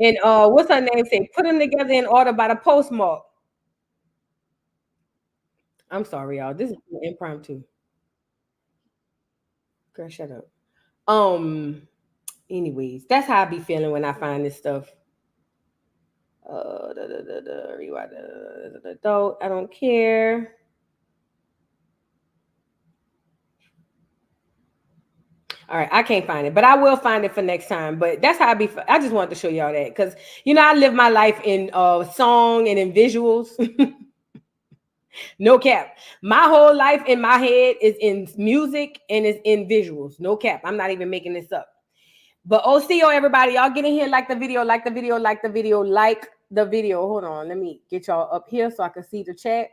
And what's her name say? Put them together in order by the postmark. I'm sorry, y'all. This is impromptu. Girl, shut up. Anyways, that's how I be feeling when I find this stuff. I don't care. All right, I can't find it, but I will find it for next time. But that's how I be. I just wanted to show y'all that because I live my life in song and in visuals. No cap. My whole life in my head is in music and is in visuals. No cap. I'm not even making this up. But OCO, everybody, y'all get in here, like the video, like the video, like the video, like the video. Hold on, let me get y'all up here so I can see the chat.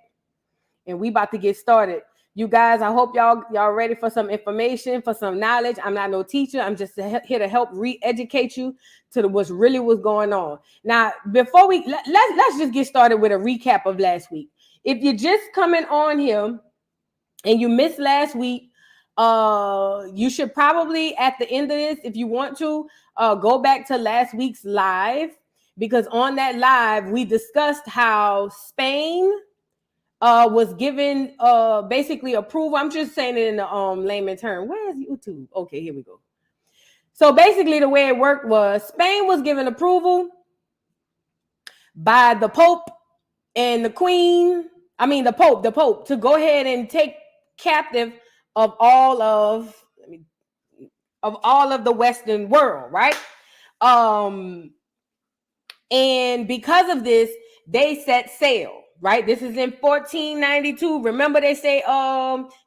And we about to get started. You guys, I hope y'all ready for some information, for some knowledge. I'm not no teacher. I'm just here to help re-educate you to what's going on. Now, before let's just get started with a recap of last week. If you're just coming on here and you missed last week, you should probably at the end of this, if you want to, go back to last week's live, because on that live we discussed how Spain was given basically approval. I'm just saying it in the layman term. Where is YouTube? Okay, here we go. So basically the way it worked was Spain was given approval by the Pope and the Queen. I mean the Pope to go ahead and take captive of all of the Western world, right? And because of this, they set sail. Right, this is in 1492. Remember, they say,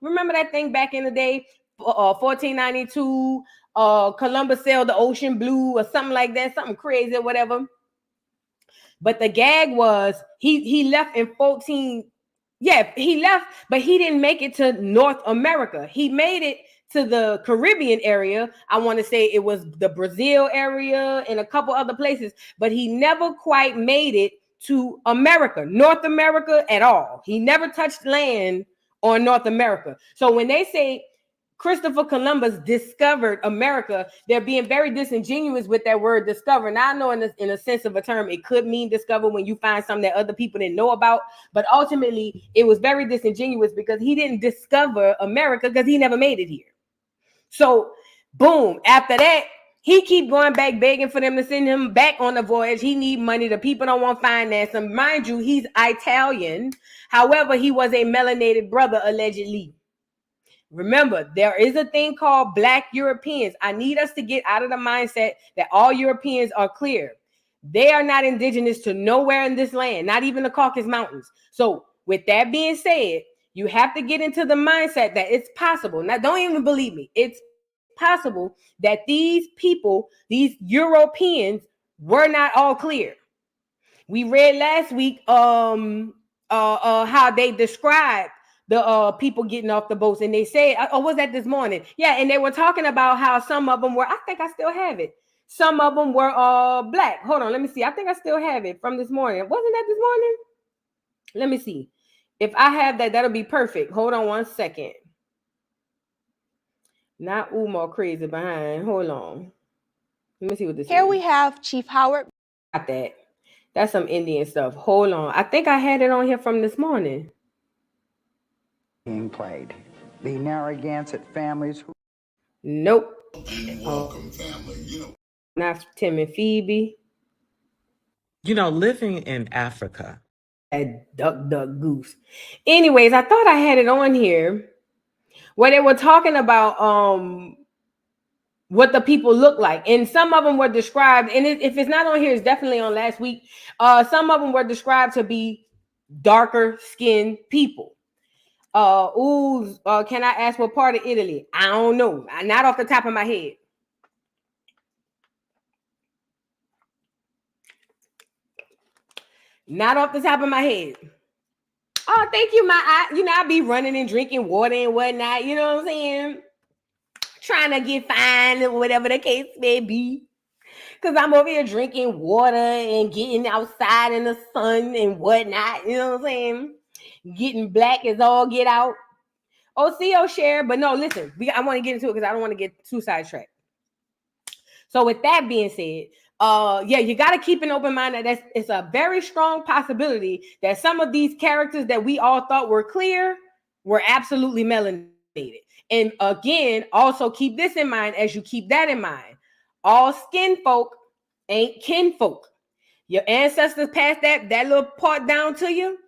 remember that thing back in the day, 1492. Columbus sailed the ocean blue or something like that, something crazy or whatever. But the gag was he left in 14. Yeah, he left, but he didn't make it to North America. He made it to the Caribbean area. I want to say it was the Brazil area and a couple other places, but he never quite made it to America, North America at all. He never touched land on North America. So when they say Christopher Columbus discovered America, they're being very disingenuous with that word discover. Now I know in a sense of a term, it could mean discover when you find something that other people didn't know about, but ultimately it was very disingenuous because he didn't discover America because he never made it here. So boom, after that, he keep going back begging for them to send him back on the voyage. He need money. The people don't want finance. And mind you, he's Italian. However, he was a melanated brother, allegedly. Remember, there is a thing called Black Europeans. I need us to get out of the mindset that all Europeans are clear. They are not indigenous to nowhere in this land, not even the Caucasus Mountains. So with that being said, you have to get into the mindset that it's possible. Now, don't even believe me. It's possible that these people, these Europeans, were not all clear. We read last week how they described the people getting off the boats, and they said, oh, was that this morning? Yeah, and they were talking about how some of them were, I think I still have it. Some of them were Black. Hold on, let me see. I think I still have it from this morning. Wasn't that this morning? Let me see. If I have that, that'll be perfect. Hold on one second. Not Umar crazy behind. Hold on. Let me see what this is. Here we have Chief Howard. Got that. That's some Indian stuff. Hold on. I think I had it on here from this morning. Being played. The Narragansett families who... Nope. And welcome, family. Not Tim and Phoebe. Living in Africa. That duck goose. Anyways, I thought I had it on here where they were talking about what the people look like, and some of them were described, and if it's not on here, it's definitely on last week. Some of them were described to be darker skinned people. Can I ask what part of Italy? I don't know. Not off the top of my head. Not off the top of my head. Oh, thank you. I be running and drinking water and whatnot. You know what I'm saying? Trying to get fine or whatever the case may be. Because I'm over here drinking water and getting outside in the sun and whatnot. You know what I'm saying? Getting black as all get out. OCO share. But no, listen. I want to get into it because I don't want to get too sidetracked. So with that being said, yeah, you got to keep an open mind that it's a very strong possibility that some of these characters that we all thought were clear were absolutely melanated. And again, also keep this in mind as you keep that in mind. All skin folk ain't kinfolk. Your ancestors passed that little part down to you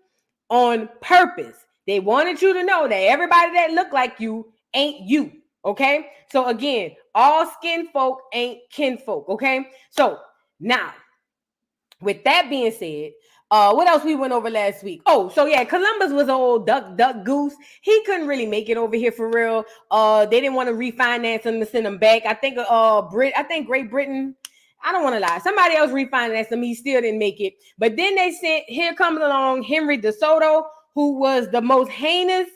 on purpose. They wanted you to know that everybody that looked like you ain't you. Okay. So again, all skin folk ain't kinfolk. Okay. So now, with that being said, what else we went over last week? Oh, so yeah, Columbus was an old duck goose. He couldn't really make it over here for real. They didn't want to refinance him to send him back. I think Great Britain. I don't want to lie. Somebody else refinanced him. He still didn't make it. But then they sent, here comes along Henry de Soto, who was the most heinous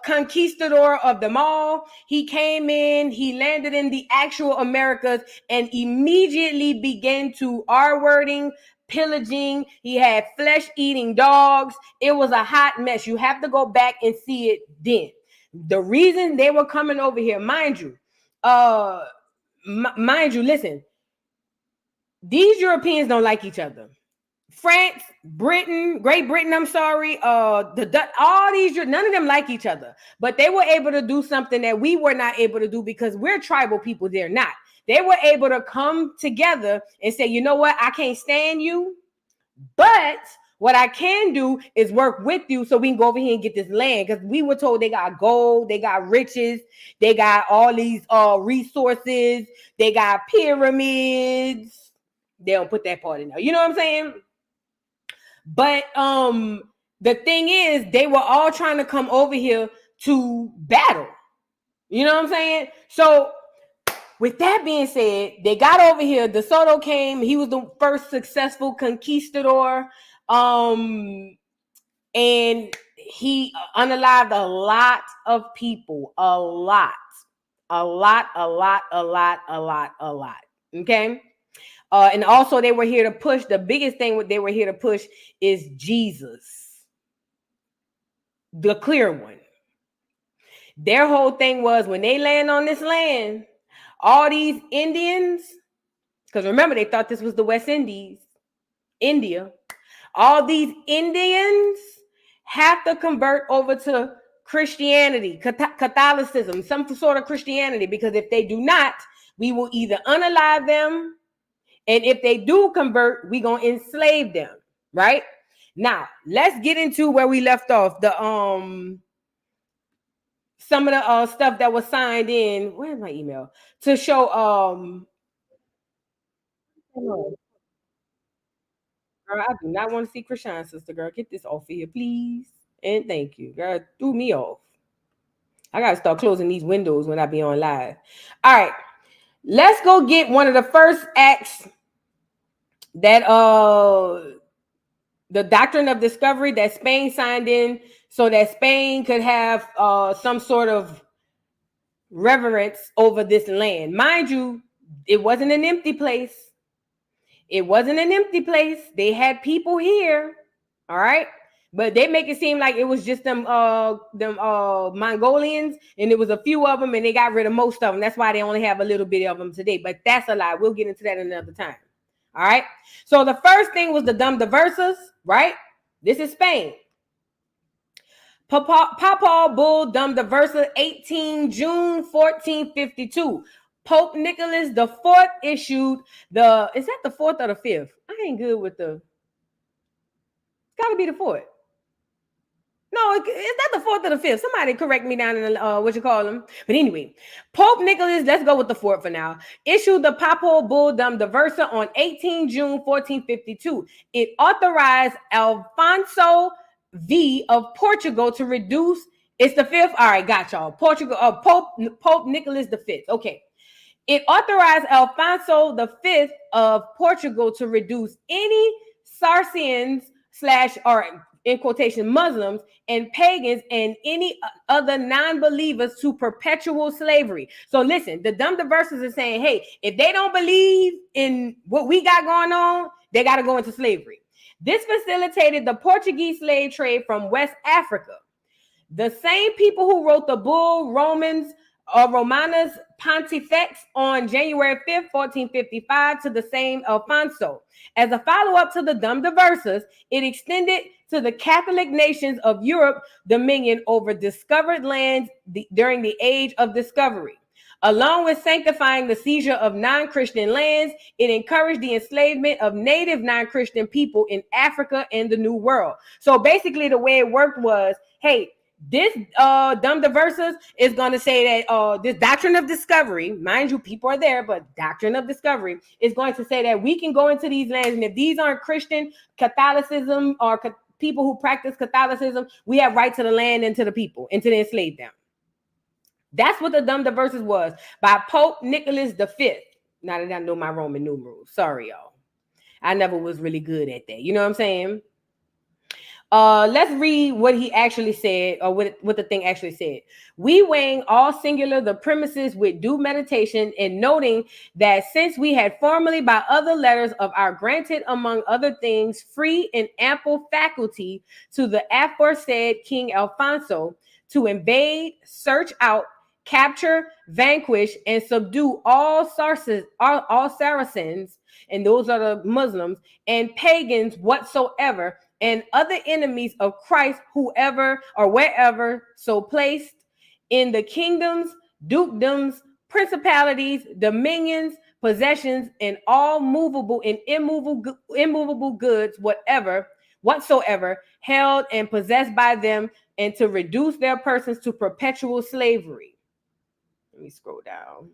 conquistador of them all. He came in, he landed in the actual Americas and immediately began to R-wording, pillaging. He had flesh-eating dogs. It was a hot mess. You have to go back and see it then. The reason they were coming over here, mind you, listen, these Europeans don't like each other. France, Great Britain, I'm sorry, all these, none of them like each other, but they were able to do something that we were not able to do because we're tribal people. They're not. They were able to come together and say, you know what? I can't stand you, but what I can do is work with you so we can go over here and get this land, because we were told they got gold, they got riches, they got all these resources, they got pyramids. They don't put that part in there. You know what I'm saying? But the thing is, they were all trying to come over here to battle. You know what I'm saying? So with that being said, they got over here. De Soto came. He was the first successful conquistador. And he unalived a lot of people. A lot. Okay? And also they were here to push, the biggest thing what they were here to push is Jesus, the clear one. Their whole thing was when they land on this land, all these Indians, because remember, they thought this was the West Indies, India. All these Indians have to convert over to Christianity, Catholicism, some sort of Christianity, because if they do not, we will either unalive them, and if they do convert, we're going to enslave them, right? Now, let's get into where we left off. The some of the stuff that was signed in. Where's my email? To show girl, I do not want to see Krishan, sister girl. Get this off of here, please. And thank you. Girl, threw me off. I gotta start closing these windows when I be on live. All right. Let's go get one of the first acts that the Doctrine of Discovery that Spain signed in so that Spain could have some sort of reverence over this land. Mind you, it wasn't an empty place. It wasn't an empty place. They had people here, all right? But they make it seem like it was just them Mongolians, and it was a few of them, and they got rid of most of them. That's why they only have a little bit of them today. But that's a lie. We'll get into that another time. All right. So the first thing was the Dum Diversas, right? This is Spain. Papal Bull Dum Diversa, 18 June 1452. Pope Nicholas IV issued the, is that the fourth or the fifth? I ain't good with the, it's got to be the fourth. No, it's not the fourth or the fifth. Somebody correct me down in the, what you call them. But anyway, Pope Nicholas, let's go with the fourth for now, issued the Papal Bull Dum Diversa on 18 June 1452. It authorized Alfonso V of Portugal to reduce, it's the fifth? All right, got y'all. Portugal, Pope Nicholas V. Okay. It authorized Alfonso V of Portugal to reduce any Saracens / or in quotation, Muslims and pagans and any other non-believers to perpetual slavery. So listen, the Dum Diversas are saying, hey, if they don't believe in what we got going on, they got to go into slavery. This facilitated the Portuguese slave trade from West Africa. The same people who wrote the bull, Romans, Romanus Pontifex on January 5th, 1455 to the same Alfonso. As a follow-up to the Dum Diversas, it extended to the Catholic nations of Europe dominion over discovered lands during the Age of Discovery. Along with sanctifying the seizure of non-Christian lands, it encouraged the enslavement of native non-Christian people in Africa and the New World. So basically the way it worked was, hey, this Dum Diversas is going to say that this doctrine of discovery, mind you, people are there, but doctrine of discovery is going to say that we can go into these lands, and if these aren't Christian Catholicism or people who practice Catholicism, we have right to the land and to the people and to enslave them. That's what the Dum Diversas was by Pope Nicholas V. Now that I know my Roman numerals, sorry y'all, I never was really good at that. You know what I'm saying? Let's read what he actually said, or what the thing actually said. We weighing all singular the premises with due meditation, and noting that since we had formerly by other letters of our granted among other things free and ample faculty to the aforesaid King Alfonso to invade, search out, capture, vanquish, and subdue all Saracens, and those are the Muslims, and pagans whatsoever, and other enemies of Christ, whoever or wherever so placed, in the kingdoms, dukedoms, principalities, dominions, possessions, and all movable and immovable goods, whatsoever, held and possessed by them, and to reduce their persons to perpetual slavery. Let me scroll down.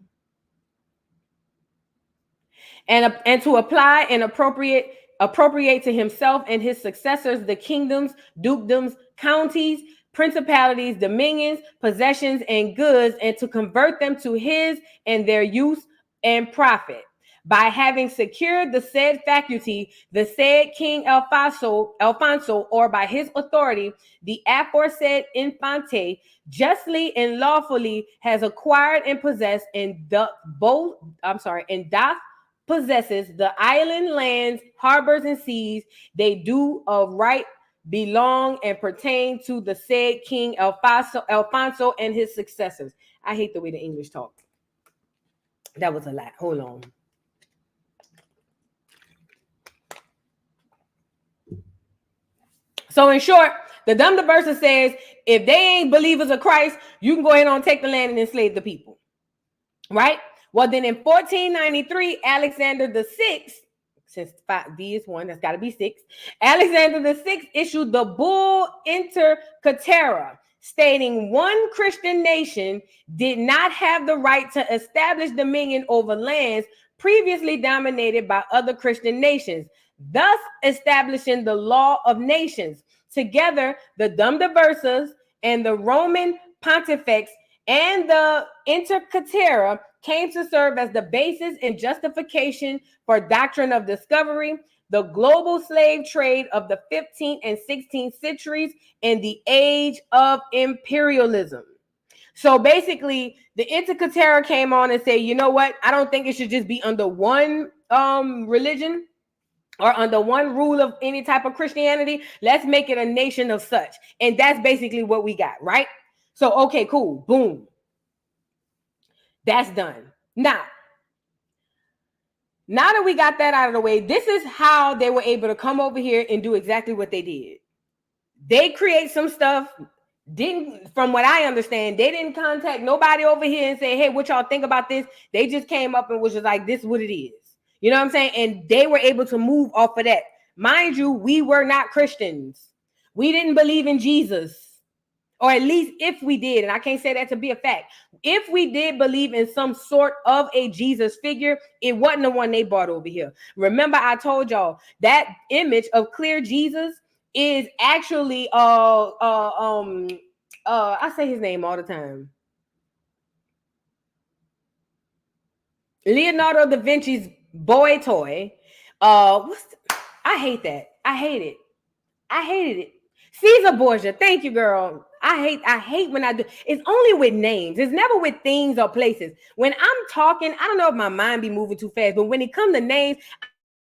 And to apply and appropriate to himself and his successors the kingdoms, dukedoms, counties, principalities, dominions, possessions, and goods, and to convert them to his and their use and profit. By having secured the said faculty, the said King Alfonso, or by his authority, the aforesaid Infante, justly and lawfully has acquired and possessed and doth possesses the island lands, harbors, and seas. They do of right belong and pertain to the said King Alfonso and his successors. I hate the way the English talk. That was a lot. Hold on. So in short, the Dum Diversa says, if they ain't believers of Christ, you can go ahead and take the land and enslave the people. Right? Well, then in 1493, Alexander VI, since D is 1, that's got to be 6, Alexander VI issued the bull Inter Caetera, stating one Christian nation did not have the right to establish dominion over lands previously dominated by other Christian nations, thus establishing the law of nations. Together, the Dum Diversas and the Roman Pontifex and the Inter Caetera came to serve as the basis and justification for doctrine of discovery, the global slave trade of the 15th and 16th centuries, and the age of imperialism. So basically, the Inter Caetera came on and said, you know what? I don't think it should just be under one religion or under one rule of any type of Christianity. Let's make it a nation of such. And that's basically what we got, right? So, okay, cool. Boom. That's done. Now that we got that out of the way, this is how they were able to come over here and do exactly what they did. They create some stuff. From what I understand, they didn't contact nobody over here and say, hey, what y'all think about this? They just came up and was just like, this is what it is. You know what I'm saying? And they were able to move off of that. Mind you, we were not Christians. We didn't believe in Jesus. Or at least if we did, and I can't say that to be a fact. If we did believe in some sort of a Jesus figure, it wasn't the one they brought over here. Remember, I told y'all that image of clear Jesus is actually I say his name all the time. Leonardo da Vinci's boy toy. I hate that. I hated it. Caesar Borgia. Thank you, girl. I hate when I do. It's only with names. It's never with things or places. When I'm talking, I don't know if my mind be moving too fast, but when it comes to names,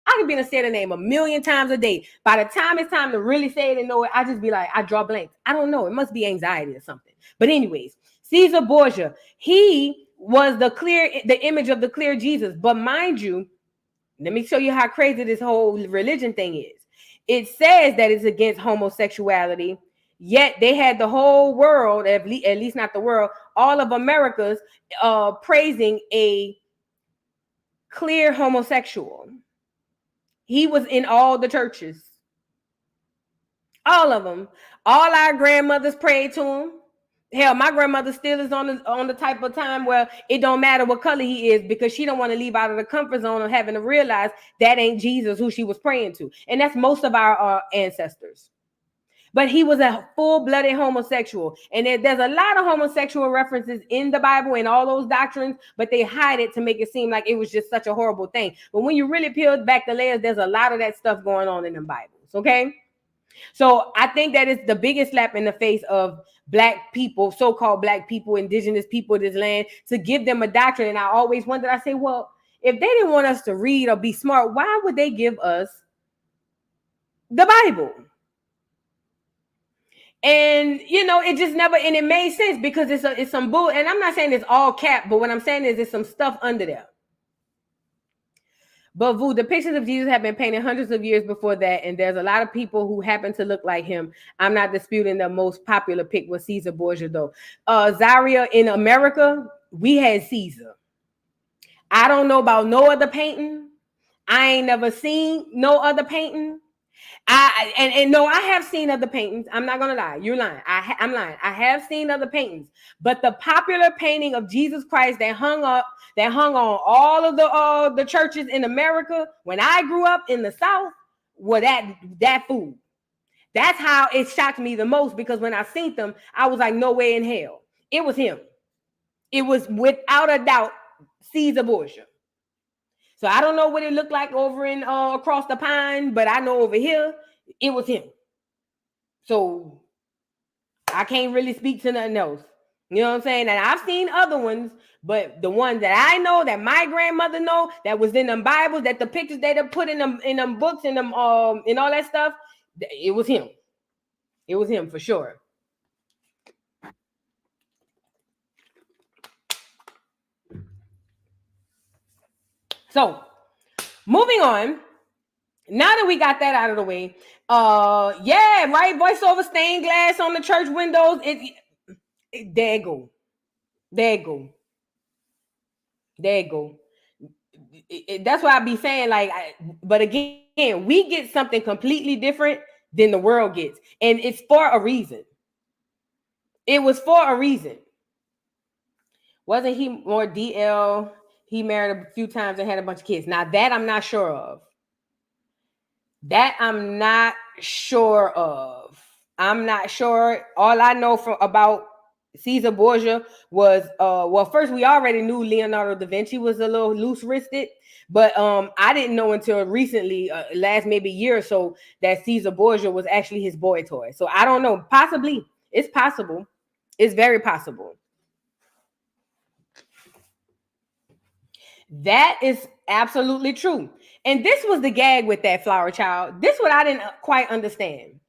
I could be gonna say the name a million times a day. By the time it's time to really say it and know it, I just be like, I draw blanks. I don't know. It must be anxiety or something. But anyways, Caesar Borgia, he was the image of the clear Jesus. But mind you, let me show you how crazy this whole religion thing is. It says that it's against homosexuality, yet they had the whole world, at least not the world, all of America's praising a clear homosexual. He was in all the churches. All of them. All our grandmothers prayed to him. Hell, my grandmother still is on the type of time where it don't matter what color he is, because she don't want to leave out of the comfort zone of having to realize that ain't Jesus who she was praying to. And that's most of our ancestors. But he was a full-blooded homosexual. And there's a lot of homosexual references in the Bible and all those doctrines, but they hide it to make it seem like it was just such a horrible thing. But when you really peel back the layers, there's a lot of that stuff going on in the Bibles, okay? So I think that is the biggest slap in the face of Black people, so-called Black people, indigenous people of this land, to give them a doctrine. And I always wondered, I say, well, if they didn't want us to read or be smart, why would they give us the Bible? And, you know, it just never, and it made sense because it's some bull. And I'm not saying it's all cap, but what I'm saying is there's some stuff under there. But the pictures of Jesus have been painted hundreds of years before that, and there's a lot of people who happen to look like him. I'm not disputing the most popular pick was Caesar Borgia, though. Zaria, in America, we had Caesar. I don't know about no other painting. I ain't never seen no other painting. No, I have seen other paintings. I'm not gonna lie. You're lying. I'm lying. I have seen other paintings, but the popular painting of Jesus Christ that hung on all of the churches in America when I grew up in the South, was that fool. That's how it shocked me the most, because when I seen them, I was like, no way in hell. It was him. It was without a doubt Caesar Borgia. So I don't know what it looked like over in across the pond, but I know over here it was him. So I can't really speak to nothing else. You know what I'm saying? And I've seen other ones, but the ones that I know, that my grandmother know, that was in them Bibles, that the pictures they put in them books, in them and all that stuff, it was him. It was him for sure. So, moving on. Now that we got that out of the way, yeah, right. Voiceover stained glass on the church windows. There you go. That's why I be saying, like, but again, we get something completely different than the world gets, and it's for a reason. It was for a reason. Wasn't he more DL? He married a few times and had a bunch of kids. Now that I'm not sure of. I'm not sure. All I know about Caesar Borgia was, well, first we already knew Leonardo da Vinci was a little loose-wristed, but I didn't know until recently, last maybe year or so, that Caesar Borgia was actually his boy toy. So I don't know. Possibly. It's possible. It's very possible. That is absolutely true. And this was the gag with that flower child. This is what I didn't quite understand.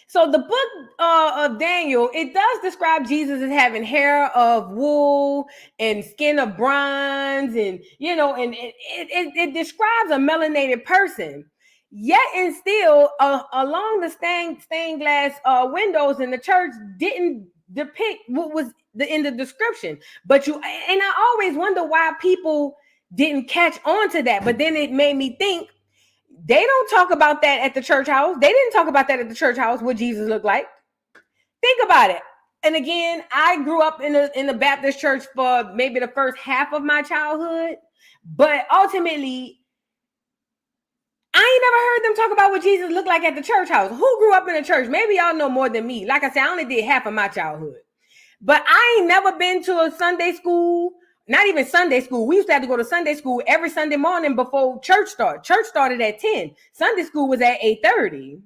So the book of Daniel, it does describe Jesus as having hair of wool and skin of bronze, and you know, and it describes a melanated person. Yet and still, along the stained glass windows in the church didn't depict what was in the description. But I always wonder why people didn't catch on to that. But then it made me think, they don't talk about that at the church house. They didn't talk about that at the church house, what Jesus looked like. Think about it. And again, I grew up in the Baptist church for maybe the first half of my childhood. But ultimately, I ain't never heard them talk about what Jesus looked like at the church house. Who grew up in a church? Maybe y'all know more than me. Like I said, I only did half of my childhood. But I ain't never been to a Sunday school. Not even Sunday school. We used to have to go to Sunday school every Sunday morning before church started. Church started at 10. Sunday school was at 8:30.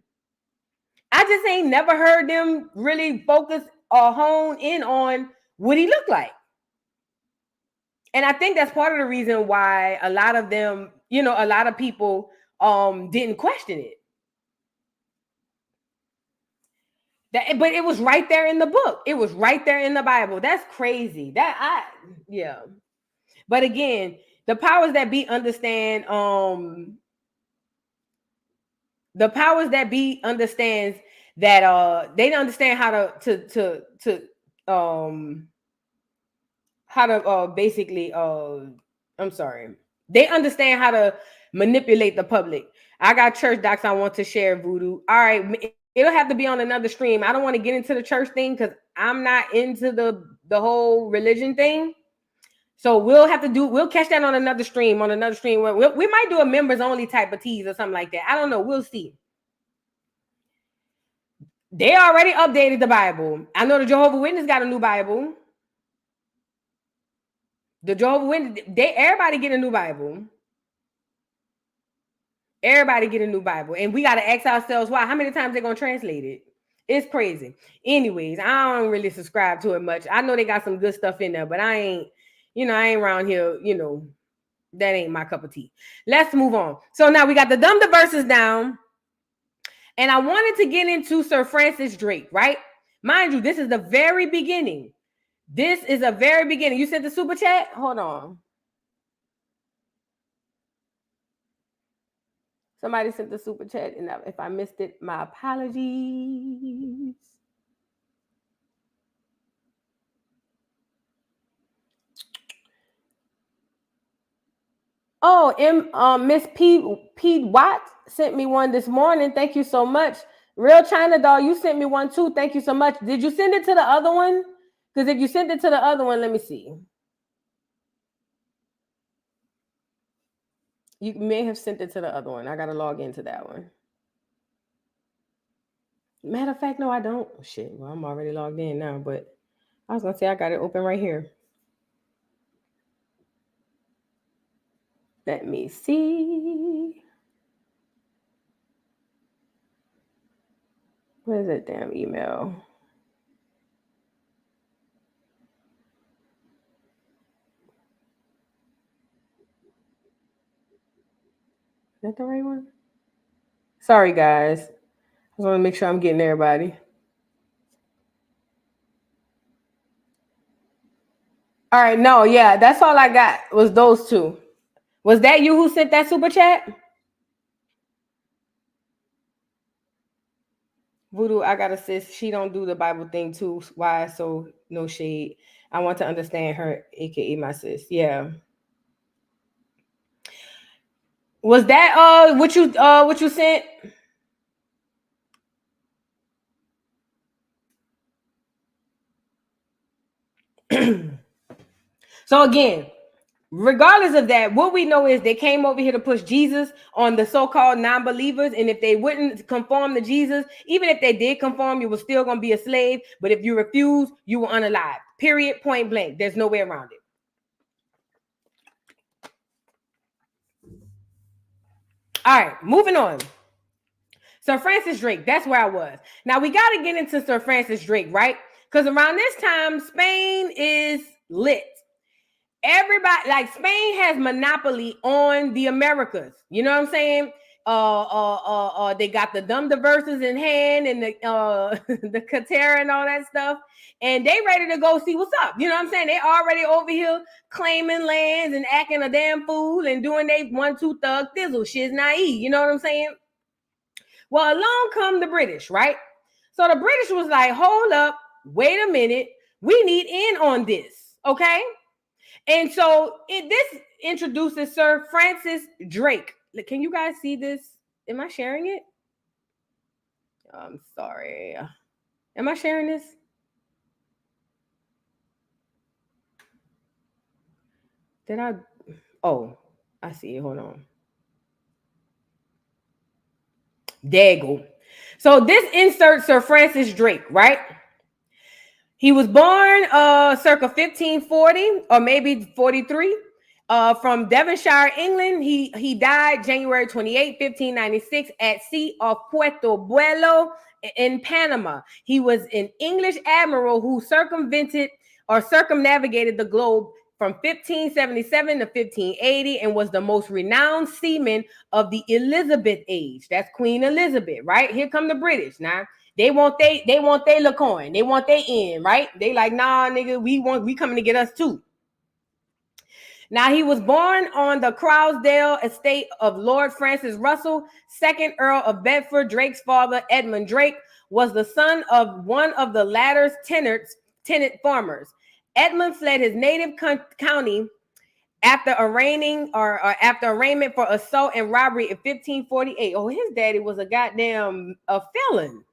I just ain't never heard them really focus or hone in on what he looked like. And I think that's part of the reason why a lot of them, you know, a lot of people didn't question it. But it was right there in the book. It was right there in the Bible. That's crazy. Yeah. But again, the powers that be understand. The powers that be understands that they understand how to basically I'm sorry. They understand how to manipulate the public. I got church docs I want to share, Voodoo. All right, it'll have to be on another stream. I don't want to get into the church thing because I'm not into the whole religion thing. So we'll catch that on another stream. Where we might do a members only type of tease or something like that. I don't know. We'll see. They already updated the Bible. I know the Jehovah's Witness got a new Bible. The Jehovah's Witness, everybody get a new Bible. Everybody get a new Bible. And we got to ask ourselves why. How many times they're going to translate it? It's crazy. Anyways, I don't really subscribe to it much. I know they got some good stuff in there, but I ain't around here, that ain't my cup of tea. Let's move on. So now we got the dumb verses down. And I wanted to get into Sir Francis Drake, right? Mind you, this is the very beginning. This is a very beginning. You sent the super chat? Hold on. Somebody sent the super chat, and if I missed it, my apologies. Oh, Miss P Watt sent me one this morning. Thank you so much. Real China Doll, you sent me one too. Thank you so much. Did you send it to the other one? Because if you sent it to the other one, let me see. You may have sent it to the other one. I got to log into that one. Matter of fact, no, I don't. Oh, shit. Well, I'm already logged in now, but I was going to say I got it open right here. Let me see. Where's that damn email? Is that the right one? Sorry, guys. I just want to make sure I'm getting everybody. All right, no, yeah, that's all I got was those two. Was that you who sent that super chat? Voodoo, I got a sis. She don't do the Bible thing too. Why? So no shade. I want to understand her, aka my sis. Yeah. Was that what you sent? So again, regardless of that, what we know is they came over here to push Jesus on the so-called non-believers. And if they wouldn't conform to Jesus, even if they did conform, you were still going to be a slave. But if you refuse, you were unalive. Period. Point blank. There's no way around it. All right, moving on. Sir Francis Drake, that's where I was. Now we got to get into Sir Francis Drake, right? Because around this time, Spain is lit. Everybody, like Spain has monopoly on the Americas. You know what I'm saying? They got the dumb diverses in hand and the the Qatar and all that stuff, and they ready to go see what's up. You know what I'm saying? They already over here claiming lands and acting a damn fool and doing they 1-2 thug thizzle shit's naive. You know what I'm saying? Well, along come the British, right? So the British was like, hold up, wait a minute, we need in on this, okay? And so this introduces Sir Francis Drake. Can you guys see this? Am I sharing it? I'm sorry. Am I sharing this? Did I? Oh, I see it. Hold on. There you go. So this inserts Sir Francis Drake, right? He was born circa 1540 or maybe 43 from Devonshire, England. He died January 28, 1596 at sea off Puerto Buelo in Panama. He was an English admiral who circumnavigated the globe from 1577 to 1580 and was the most renowned seaman of the Elizabeth age. That's Queen Elizabeth, right? Here come the British now. They want they little coin. They want their end, right? They like, nah, nigga, we coming to get us too. Now, he was born on the Crowsdale estate of Lord Francis Russell, 2nd Earl of Bedford. Drake's father, Edmund Drake, was the son of one of the latter's tenant farmers. Edmund fled his native county after arraigning after arraignment for assault and robbery in 1548. Oh, his daddy was a goddamn felon.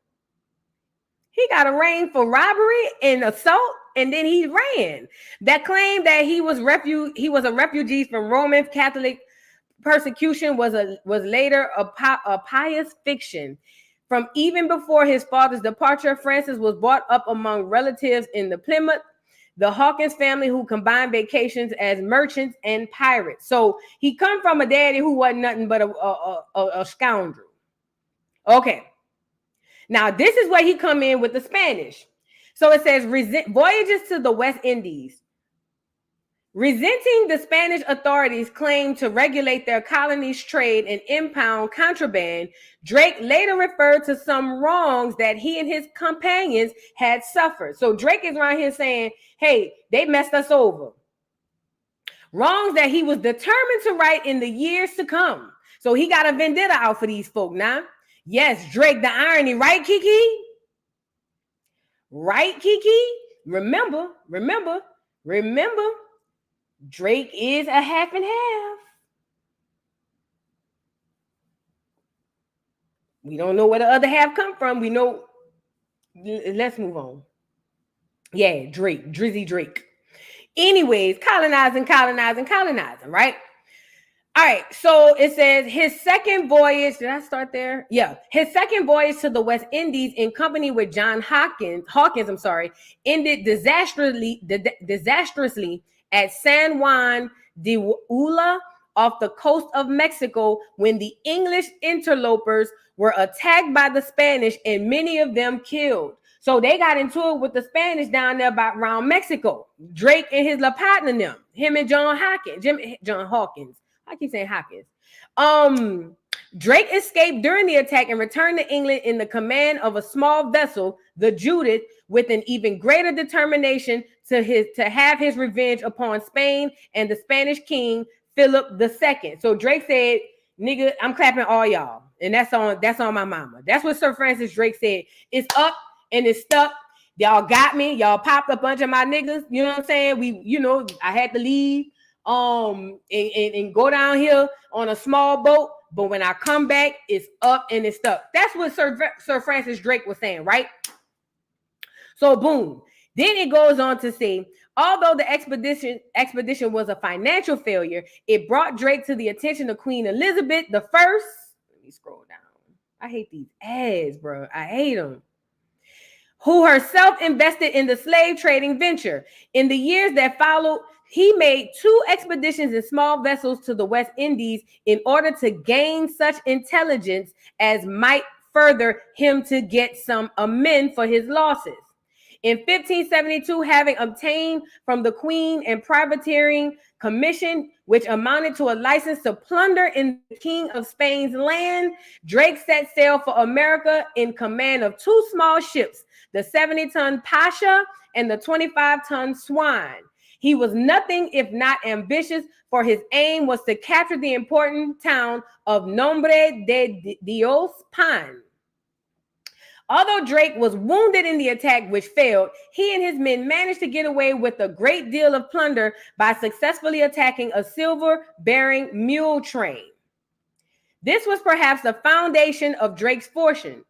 He got arraigned for robbery and assault, and then he ran. That claim that he was a refugee from Roman Catholic persecution was later a pious fiction. From even before his father's departure, Francis was brought up among relatives in the Plymouth, the Hawkins family, who combined vacations as merchants and pirates. So he come from a daddy who wasn't nothing but a scoundrel. Okay. Now, this is where he come in with the Spanish. So it says, voyages to the West Indies. Resenting the Spanish authorities' claim to regulate their colonies' trade and impound contraband, Drake later referred to some wrongs that he and his companions had suffered. So Drake is around here saying, hey, they messed us over. Wrongs that he was determined to right in the years to come. So he got a vendetta out for these folk now. Yes, Drake, the irony, right, Kiki? Right, Kiki? Remember, Drake is a half and half. We don't know where the other half come from. We know. Let's move on. Yeah, Drake, Drizzy Drake. Anyways, colonizing, right? All right, so it says his second voyage. Did I start there? Yeah, his second voyage to the West Indies in company with John Hawkins, ended disastrously at San Juan de Ula off the coast of Mexico when the English interlopers were attacked by the Spanish and many of them killed. So they got into it with the Spanish down there around Mexico. Drake and his La partner, them, him and John Hawkins. I keep saying Hopkins. Drake escaped during the attack and returned to England in the command of a small vessel, the Judith, with an even greater determination to have his revenge upon Spain and the Spanish king, Philip II. So Drake said, nigga, I'm clapping all y'all. And that's on my mama. That's what Sir Francis Drake said. It's up and it's stuck. Y'all got me. Y'all popped a bunch of my niggas. You know what I'm saying? I had to leave. And go down here on a small boat, but when I come back, it's up and it's stuck. That's what Sir Francis Drake was saying, right? So boom. Then it goes on to say, although the expedition was a financial failure, it brought Drake to the attention of Queen Elizabeth I. Let me scroll down. I hate these ads, bro. I hate them. Who herself invested in the slave trading venture. In the years that followed, he made 2 expeditions in small vessels to the West Indies in order to gain such intelligence as might further him to get some amend for his losses. In 1572, having obtained from the Queen a privateering commission, which amounted to a license to plunder in the King of Spain's land, Drake set sail for America in command of 2 small ships, the 70-ton Pasha and the 25-ton Swan. He was nothing if not ambitious, for his aim was to capture the important town of Nombre de Dios Pan. Although Drake was wounded in the attack, which failed, he and his men managed to get away with a great deal of plunder by successfully attacking a silver-bearing mule train. This was perhaps the foundation of Drake's fortune.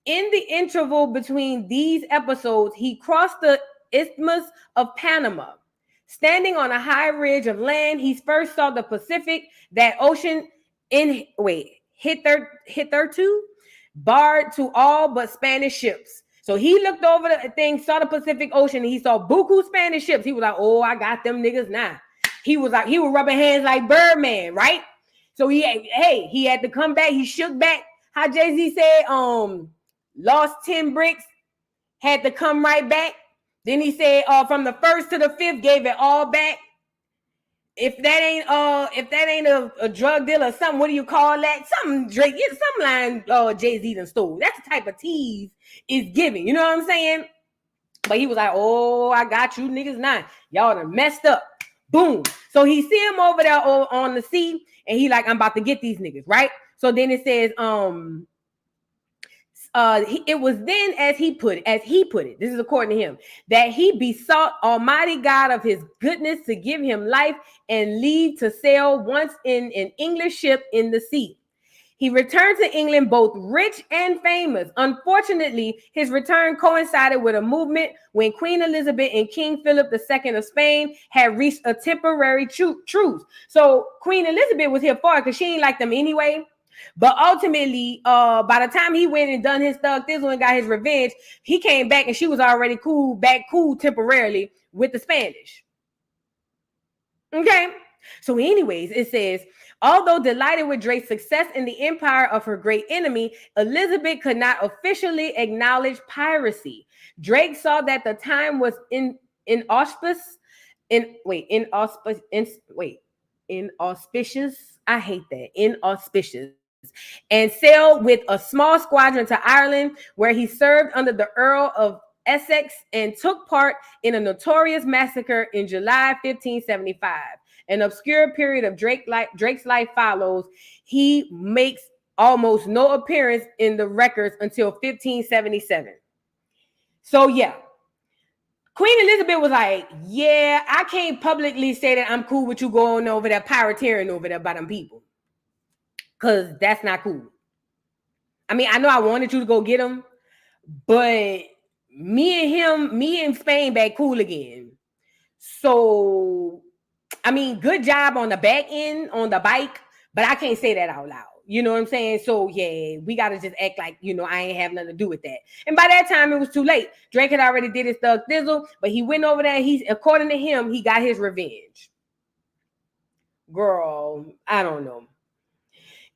In the interval between these episodes, he crossed the Isthmus of Panama. Standing on a high ridge of land, he first saw the Pacific, that ocean hitherto barred to all but Spanish ships. So he looked over the thing, saw the Pacific Ocean, and he saw buku Spanish ships. He was like, oh, I got them niggas now. He was rubbing hands like Birdman, right? So he had to come back. He shook back. How Jay-Z said, lost 10 bricks, had to come right back. Then he said, from the 1st to the 5th, gave it all back. if that ain't a drug dealer or something, what do you call that? Something Drake, some line Jay-Z done stole. That's the type of tease is giving. You know what I'm saying? But he was like, oh, I got you niggas now. Y'all done messed up. Boom. So he see him over there on the sea, and he like, I'm about to get these niggas, right? So then it says, it was then as he put it, this is according to him, that he besought Almighty God of his goodness to give him life and leave to sail once in an English ship in the sea. He returned to England both rich and famous. Unfortunately, his return coincided with a movement when Queen Elizabeth and King Philip II of Spain had reached a temporary truce. So Queen Elizabeth was here for it because she ain't like them anyway. But ultimately, by the time he went and done his thug thizzle and got his revenge, he came back and she was already cool temporarily with the Spanish. Okay. So anyways, it says, although delighted with Drake's success in the empire of her great enemy, Elizabeth could not officially acknowledge piracy. Drake saw that the time was inauspicious. I hate that. Inauspicious. And sailed with a small squadron to Ireland, where he served under the Earl of Essex and took part in a notorious massacre in July 1575. An obscure period of Drake's life follows. He makes almost no appearance in the records until 1577. So yeah, Queen Elizabeth was like, yeah, I can't publicly say that I'm cool with you going over there pirateering over there by them people, because that's not cool. I mean, I know I wanted you to go get him, but me and Spain back cool again. So I mean, good job on the back end, on the bike, but I can't say that out loud. You know what I'm saying? So yeah, we got to just act like, I ain't have nothing to do with that. And by that time, it was too late. Drake had already did his thug thizzle, but he went over there. According to him, he got his revenge. Girl, I don't know.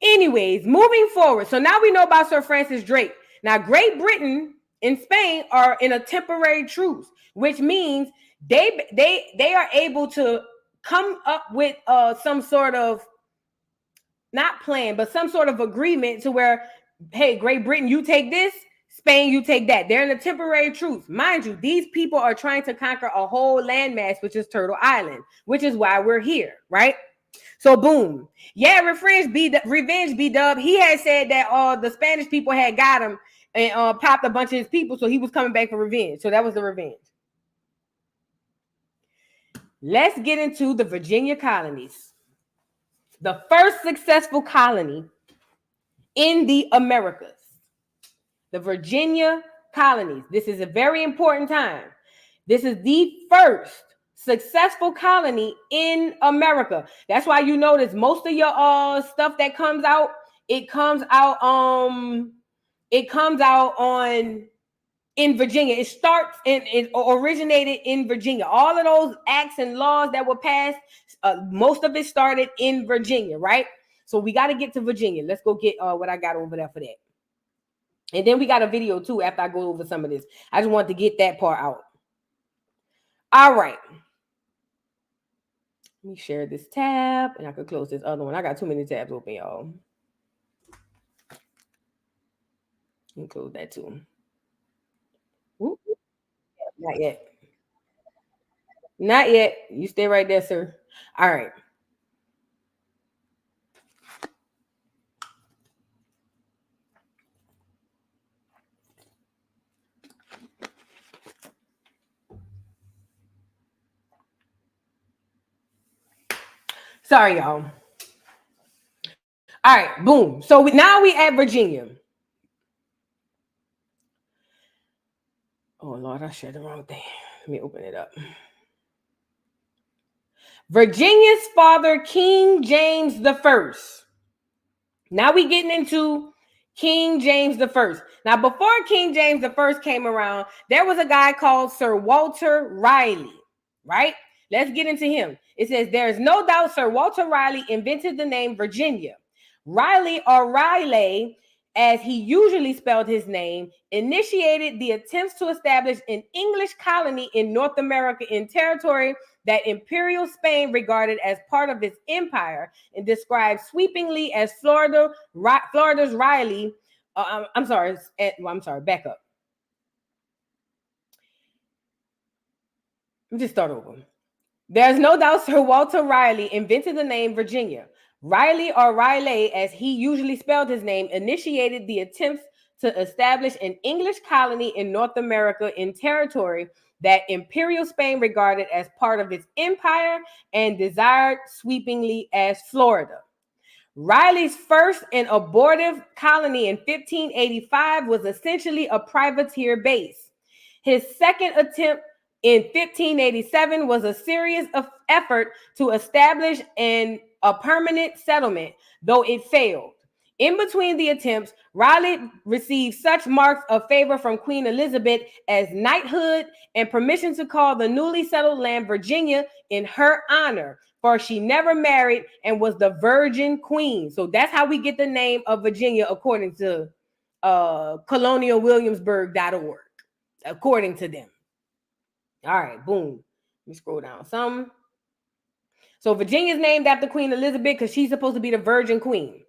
Anyways, moving forward. So now we know about Sir Francis Drake. Now, Great Britain and Spain are in a temporary truce, which means they are able to come up with some sort of, not plan, but some sort of agreement to where, hey, Great Britain, you take this, Spain, you take that. They're in a temporary truce. Mind you, these people are trying to conquer a whole landmass, which is Turtle Island, which is why we're here, right? So boom. Yeah, Revenge B-Dub. He had said that the Spanish people had got him and popped a bunch of his people, so he was coming back for revenge. So that was the revenge. Let's get into the Virginia colonies. The first successful colony in the Americas. The Virginia colonies. This is a very important time. This is the first successful colony in America. That's why you notice most of your stuff that comes out, it comes out on in Virginia. It starts and it originated in Virginia. All of those acts and laws that were passed, most of it started in Virginia, right? So we got to get to Virginia. Let's go get what I got over there for that. And then we got a video too after I go over some of this. I just wanted to get that part out. All right. Let me share this tab and I can close this other one. I got too many tabs open, y'all. Include that too. Ooh. Not yet. Not yet. You stay right there, sir. All right. Sorry, y'all. All right, boom. So now we at Virginia. Oh, Lord, I shared the wrong thing. Let me open it up. Virginia's father, King James I. Now we getting into King James I. Now, before King James I came around, there was a guy called Sir Walter Raleigh, right? Let's get into him. It says, there is no doubt Sir Walter Raleigh invented the name Virginia. Raleigh or Riley as he usually spelled his name, initiated the attempts to establish an English colony in North America in territory that Imperial Spain regarded as part of its empire and described sweepingly as Florida's Riley. I'm sorry, back up. Let me just start over. There's no doubt Sir Walter Raleigh invented the name Virginia. Riley, or Riley, as he usually spelled his name, initiated the attempts to establish an English colony in North America in territory that Imperial Spain regarded as part of its empire and desired sweepingly as Florida. Riley's first and abortive colony in 1585 was essentially a privateer base. His second attempt in 1587 was a serious effort to establish a permanent settlement, though it failed. In between the attempts, Raleigh received such marks of favor from Queen Elizabeth as knighthood and permission to call the newly settled land Virginia in her honor, for she never married and was the Virgin Queen. So that's how we get the name of Virginia, according to colonialwilliamsburg.org, according to them. All right, boom. Let me scroll down some. So Virginia is named after Queen Elizabeth because she's supposed to be the Virgin Queen,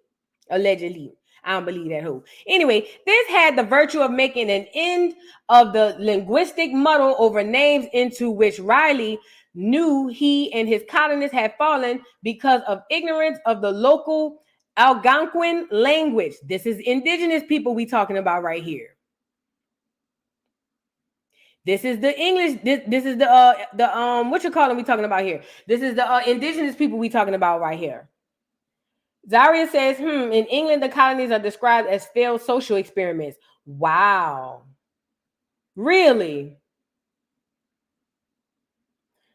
allegedly. I don't believe that who. Anyway, this had the virtue of making an end of the linguistic muddle over names into which Raleigh knew he and his colonists had fallen because of ignorance of the local Algonquin language. This is indigenous people we talking about right here. This is the English. This is the what you calling we talking about here? This is the indigenous people we talking about right here. Zaria says, in England, the colonies are described as failed social experiments. Wow. Really?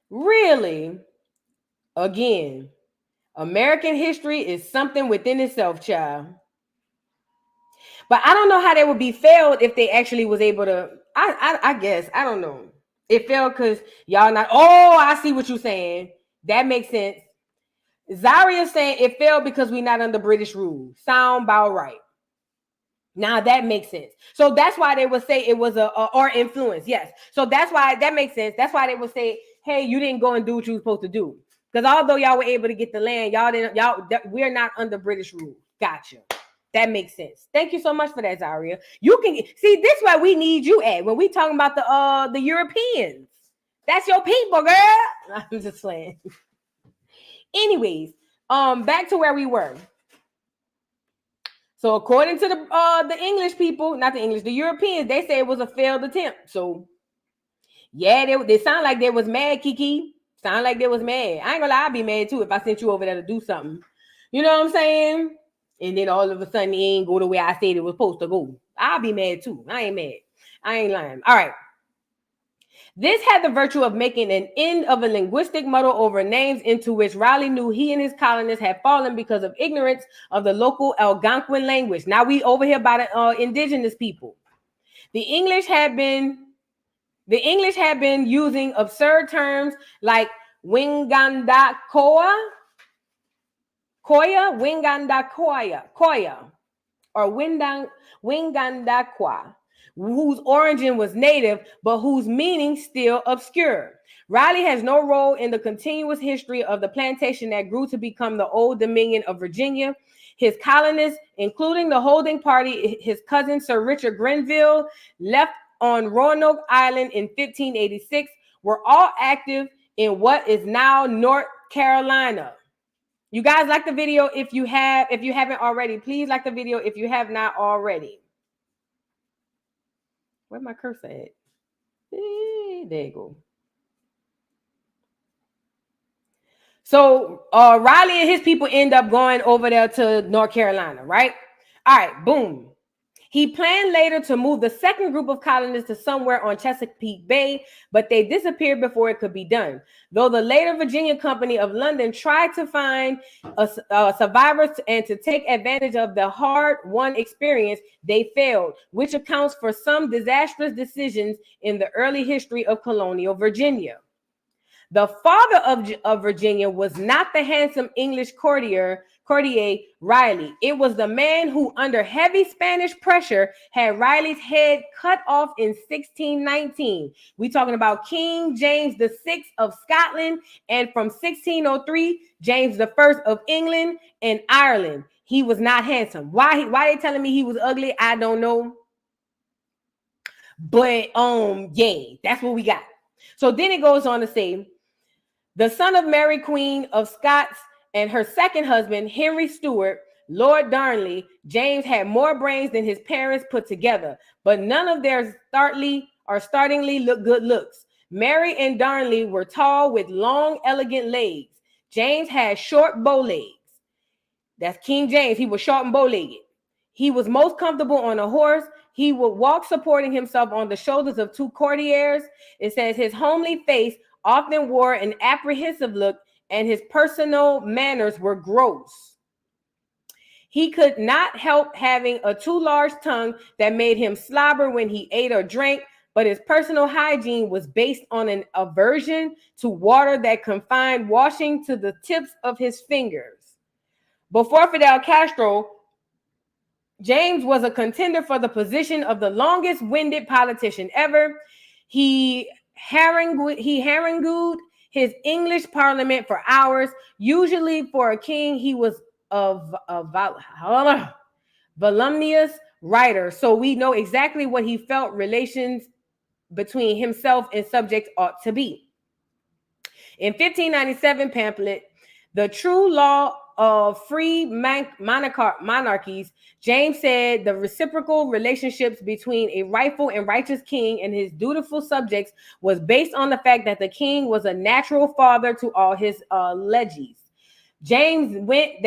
Really? Again, American history is something within itself, child. But I don't know how they would be failed if they actually was able to. I guess. I don't know. It failed because y'all not. Oh, I see what you're saying. That makes sense. Zaria saying it failed because we're not under British rule. Sound about right. Now that makes sense. So that's why they would say it was or influence. Yes. So that's why that makes sense. That's why they would say, hey, you didn't go and do what you were supposed to do. Because although y'all were able to get the land, we're not under British rule. Gotcha. That makes sense. Thank you so much for that, Zaria. You can see this where we need you at when we talking about the Europeans. That's your people, girl. I'm just playing. Anyways, back to where we were. So according to the English people, not the English, the Europeans, they say it was a failed attempt. So yeah, they sound like they was mad, Kiki. Sound like they was mad. I ain't gonna lie, I'd be mad too if I sent you over there to do something. You know what I'm saying? And then all of a sudden it ain't go the way I said it was supposed to go. I'll be mad too. I ain't mad. I ain't lying. All right. This had the virtue of making an end of a linguistic muddle over names into which Raleigh knew he and his colonists had fallen because of ignorance of the local Algonquin language. Now we over here by the indigenous people. The English had been using absurd terms like Wingandakoa, or Wingandaqua, whose origin was native, but whose meaning still obscure. Raleigh has no role in the continuous history of the plantation that grew to become the Old Dominion of Virginia. His colonists, including the holding party, his cousin Sir Richard Grenville, left on Roanoke Island in 1586, were all active in what is now North Carolina. You guys like the video if you haven't already. Please like the video if you have not already. Where's my cursor at? There you go. So Raleigh and his people end up going over there to North Carolina, right? All right, boom. He planned later to move the second group of colonists to somewhere on Chesapeake Bay, but they disappeared before it could be done. Though the later Virginia Company of London tried to find survivors and to take advantage of the hard-won experience, they failed, which accounts for some disastrous decisions in the early history of colonial Virginia. The father of Virginia was not the handsome English courtier Riley. It was the man who, under heavy Spanish pressure, had Riley's head cut off in 1619. We talking about King James VI of Scotland, and from 1603, James I of England and Ireland. He was not handsome. Why they telling me he was ugly? I don't know. But yeah, that's what we got. So then it goes on to say, the son of Mary, Queen of Scots, and her second husband, Henry Stuart, Lord Darnley, James had more brains than his parents put together, but none of their startlingly good looks. Mary and Darnley were tall with long, elegant legs. James had short bow legs. That's King James. He was short and bow-legged. He was most comfortable on a horse. He would walk supporting himself on the shoulders of two courtiers. It says his homely face often wore an apprehensive look, and his personal manners were gross. He could not help having a too large tongue that made him slobber when he ate or drank, but his personal hygiene was based on an aversion to water that confined washing to the tips of his fingers. Before Fidel Castro, James was a contender for the position of the longest-winded politician ever. He harangued his English parliament for hours. Usually for a king, he was a voluminous writer, so we know exactly what he felt relations between himself and subjects ought to be. In 1597 pamphlet, The True Law of Free Monarchies, James said the reciprocal relationships between a rightful and righteous king and his dutiful subjects was based on the fact that the king was a natural father to all his leges. James meant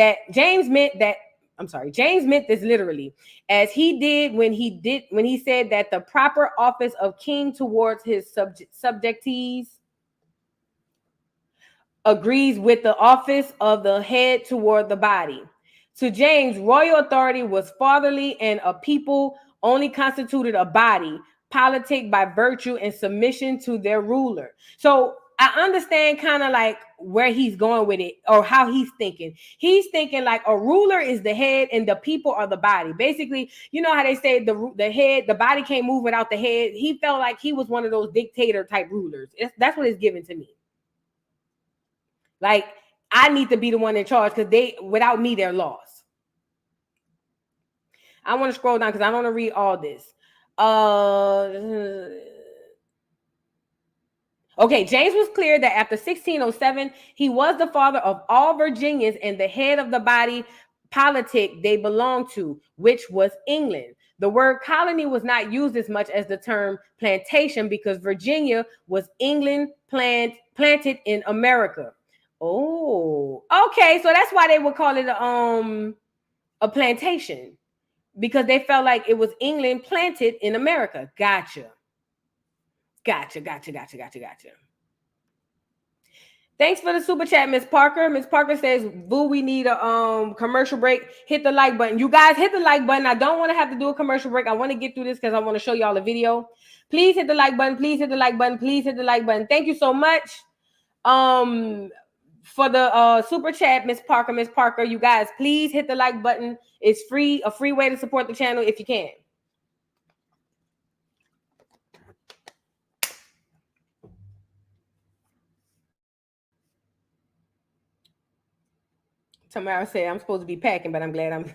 this literally, as he did when he said that the proper office of king towards his subjectees agrees with the office of the head toward the body. To James, royal authority was fatherly, and a people only constituted a body, politic by virtue and submission to their ruler. So I understand kind of like where he's going with it, or how he's thinking. He's thinking like a ruler is the head and the people are the body. Basically, you know how they say the body can't move without the head. He felt like he was one of those dictator type rulers. That's what it's given to me. Like, I need to be the one in charge because without me, they're lost. I want to scroll down because I don't want to read all this. Okay, James was clear that after 1607, he was the father of all Virginians and the head of the body politic they belonged to, which was England. The word colony was not used as much as the term plantation because Virginia was England planted in America. Oh, okay. So that's why they would call it a plantation, because they felt like it was England planted in America. Gotcha. Thanks for the super chat, Miss Parker. Miss Parker says, "Boo, we need a commercial break. Hit the like button. You guys hit the like button. I don't want to have to do a commercial break. I want to get through this because I want to show y'all a video. Please hit the like button. Please hit the like button. Please hit the like button. Thank you so much. For the super chat, Miss Parker, you guys, please hit the like button. It's free, a free way to support the channel if you can. Tamara said, I'm supposed to be packing, but I'm glad I'm...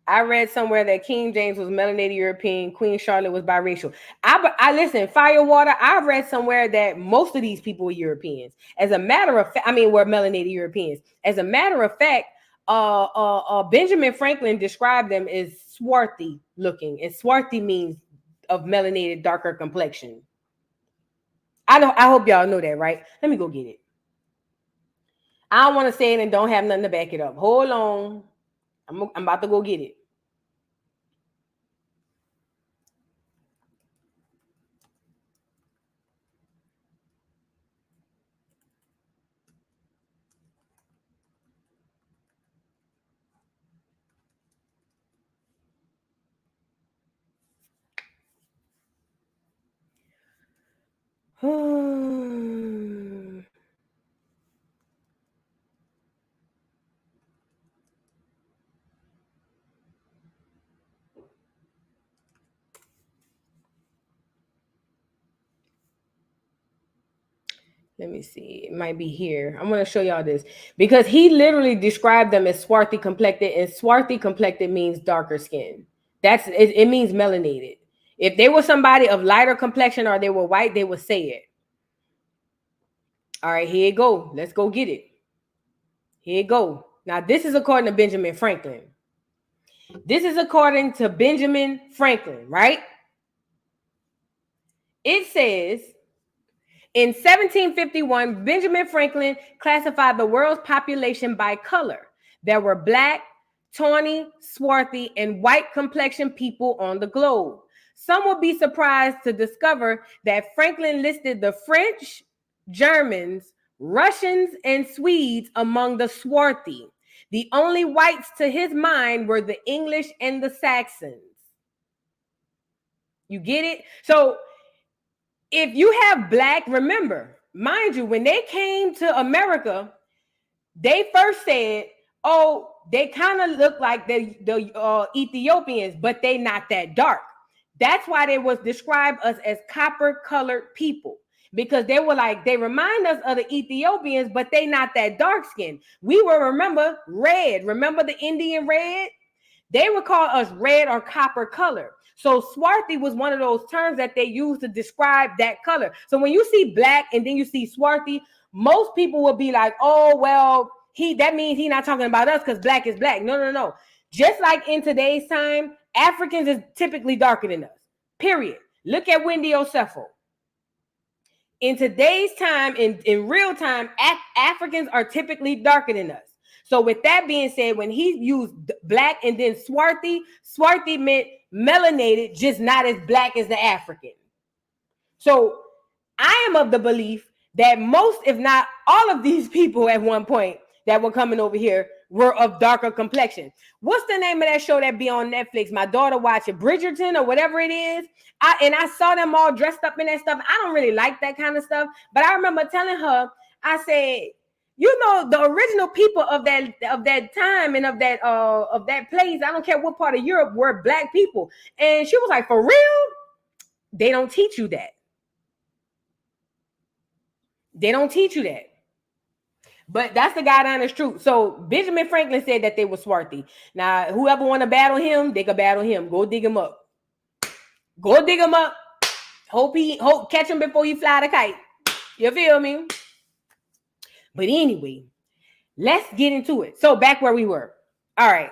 I read somewhere that King James was melanated European, Queen Charlotte was biracial. I listen, Firewater, I read somewhere that most of these people were Europeans. As a matter of fact, were melanated Europeans. As a matter of fact, Benjamin Franklin described them as swarthy looking, and swarthy means of melanated, darker complexion. I hope y'all know that, right? Let me go get it. I don't want to say it and don't have nothing to back it up. Hold on. I'm about to go get it. Let me see. It might be here. I'm going to show y'all this because he literally described them as swarthy complected, and swarthy complected means darker skin. That's it, it means melanated. If they were somebody of lighter complexion or they were white, they would say it. All right, here you go. Let's go get it. Here you go. Now, this is according to Benjamin Franklin. This is according to Benjamin Franklin, right? It says, in 1751, Benjamin Franklin classified the world's population by color. There were black, tawny, swarthy, and white complexioned people on the globe. Some will be surprised to discover that Franklin listed the French, Germans, Russians, and Swedes among the swarthy. The only whites to his mind were the English and the Saxons. You get it? So if you have black, remember, mind you, when they came to America, they first said, oh, they kind of look like the Ethiopians, but they not that dark. That's why they was described us as copper-colored people, because they were like, they remind us of the Ethiopians, but they not that dark skinned. We were, remember, red. Remember the Indian red? They would call us red or copper color. So swarthy was one of those terms that they used to describe that color. So when you see black and then you see swarthy, most people will be like, oh, well, that means he's not talking about us because black is black. No. Just like in today's time, Africans is typically darker than us, period. Look at Wendy Osefo. In today's time, in real time, Africans are typically darker than us. So with that being said, when he used black and then swarthy meant melanated, just not as black as the African. So I am of the belief that most, if not all of these people at one point that were coming over here were of darker complexion. What's the name of that show that be on Netflix? My daughter watched it, Bridgerton or whatever it is. I saw them all dressed up in that stuff. I don't really like that kind of stuff, but I remember telling her, I said, you know, the original people of that time and of that place, I don't care what part of Europe, were black people. And she was like, for real? They don't teach you that. They don't teach you that. But that's the God honest truth. So Benjamin Franklin said that they were swarthy. Now, whoever want to battle him, they can battle him. Go dig him up. Go dig him up. Hope catch him before he fly the kite. You feel me? But anyway, let's get into it. So back where we were. All right.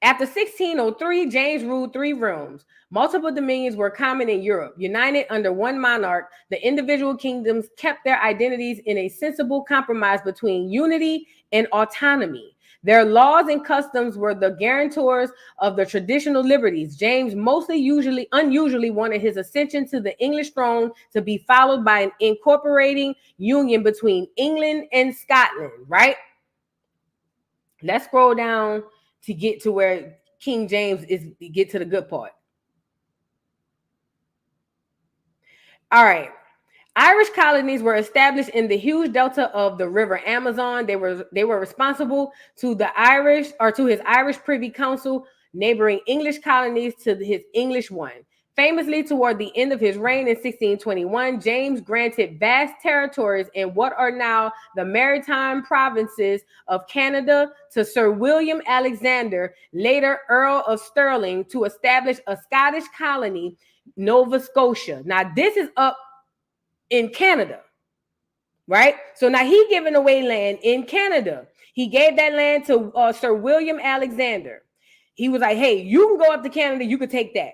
After 1603, James ruled 3 realms. Multiple dominions were common in Europe. United under one monarch, the individual kingdoms kept their identities in a sensible compromise between unity and autonomy. Their laws and customs were the guarantors of the traditional liberties. James unusually wanted his ascension to the English throne to be followed by an incorporating union between England and Scotland, right? Let's scroll down to get to where King James get to the good part. All right. Irish colonies were established in the huge delta of the river Amazon. They were responsible to his Irish Privy Council, neighboring English colonies to his English one. Famously, toward the end of his reign in 1621, James granted vast territories in what are now the maritime provinces of Canada to Sir William Alexander, later Earl of Stirling, to establish a Scottish colony, Nova Scotia. Now, this is up in Canada, right? So now he giving away land in Canada. He gave that land to Sir William Alexander. He was like, hey, you can go up to Canada, you could take that.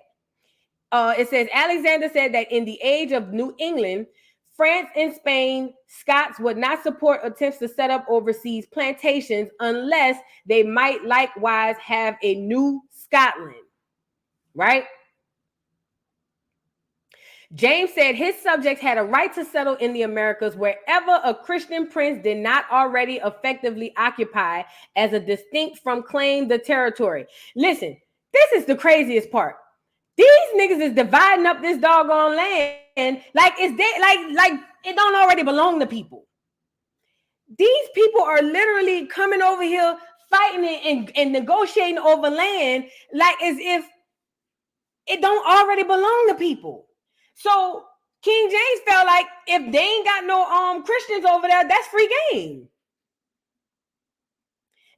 It says, Alexander said that in the age of New England, France and Spain, Scots would not support attempts to set up overseas plantations unless they might likewise have a new Scotland, right? James said his subjects had a right to settle in the Americas wherever a Christian prince did not already effectively occupy as a distinct from claim the territory. Listen, this is the craziest part. These niggas is dividing up this doggone land like it don't already belong to people. These people are literally coming over here fighting and negotiating over land like as if it don't already belong to people. So King James felt like if they ain't got no Christians over there, that's free game.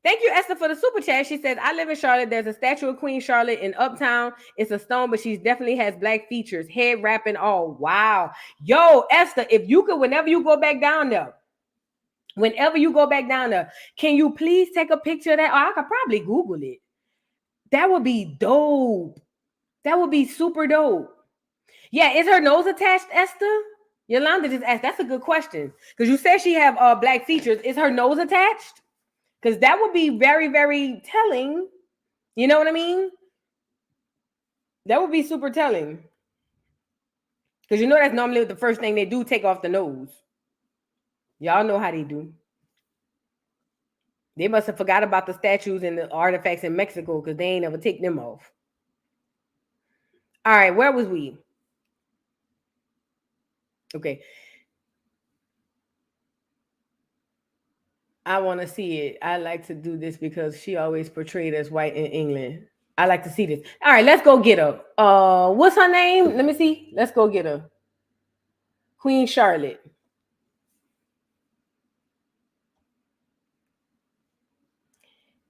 Thank you, Esther, for the super chat. She says, I live in Charlotte. There's a statue of Queen Charlotte in Uptown. It's a stone, but she definitely has black features, head wrap and all. Wow. Yo, Esther, if you could, whenever you go back down there, can you please take a picture of that? Or I could probably Google it. That would be dope. That would be super dope. Yeah, is her nose attached, Esther? Yolanda just asked. That's a good question. Because you said she have black features. Is her nose attached? Because that would be very, very telling. You know what I mean? That would be super telling. Because you know that's normally the first thing they do, take off the nose. Y'all know how they do. They must have forgot about the statues and the artifacts in Mexico because they ain't ever take them off. All right, where was we? Okay. I want to see it. I like to do this because she always portrayed as white in England. I like to see this. All right, let's go get her. What's her name? Let me see. Let's go get her. Queen Charlotte.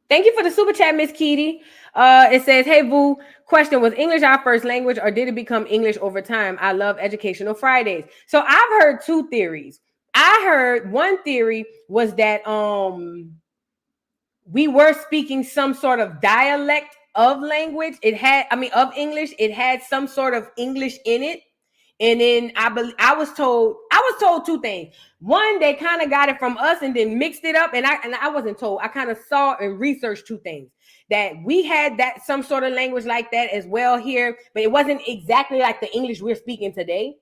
Thank you for the super chat, Miss Keedy. It says, hey, Vu, question, was English our first language or did it become English over time? I love Educational Fridays. So I've heard two theories. I heard one theory was that we were speaking some sort of dialect of language. Of English. It had some sort of English in it. And then I was told two things. One, they kind of got it from us and then mixed it up. And I wasn't told. I kind of saw and researched two things. That we had that some sort of language like that as well here, but it wasn't exactly like the English we're speaking today.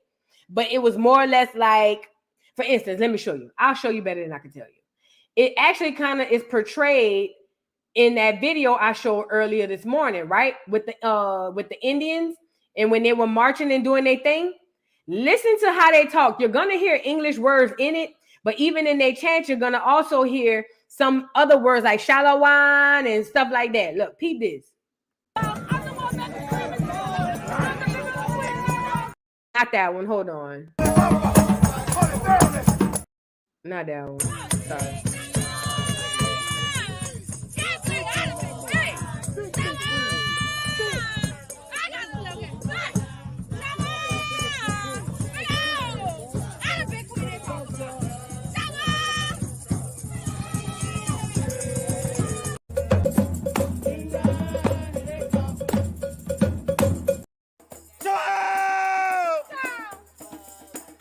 But it was more or less like, for instance, let me show you. I'll show you better than I can tell you. It actually kind of is portrayed in that video I showed earlier this morning, right? With the Indians and when they were marching and doing their thing. Listen to how they talk. You're going to hear English words in it, but even in their chant, you're going to also hear some other words like shalawan and stuff like that. Look, peep this. Not that one. Hold on. Not that one. Sorry.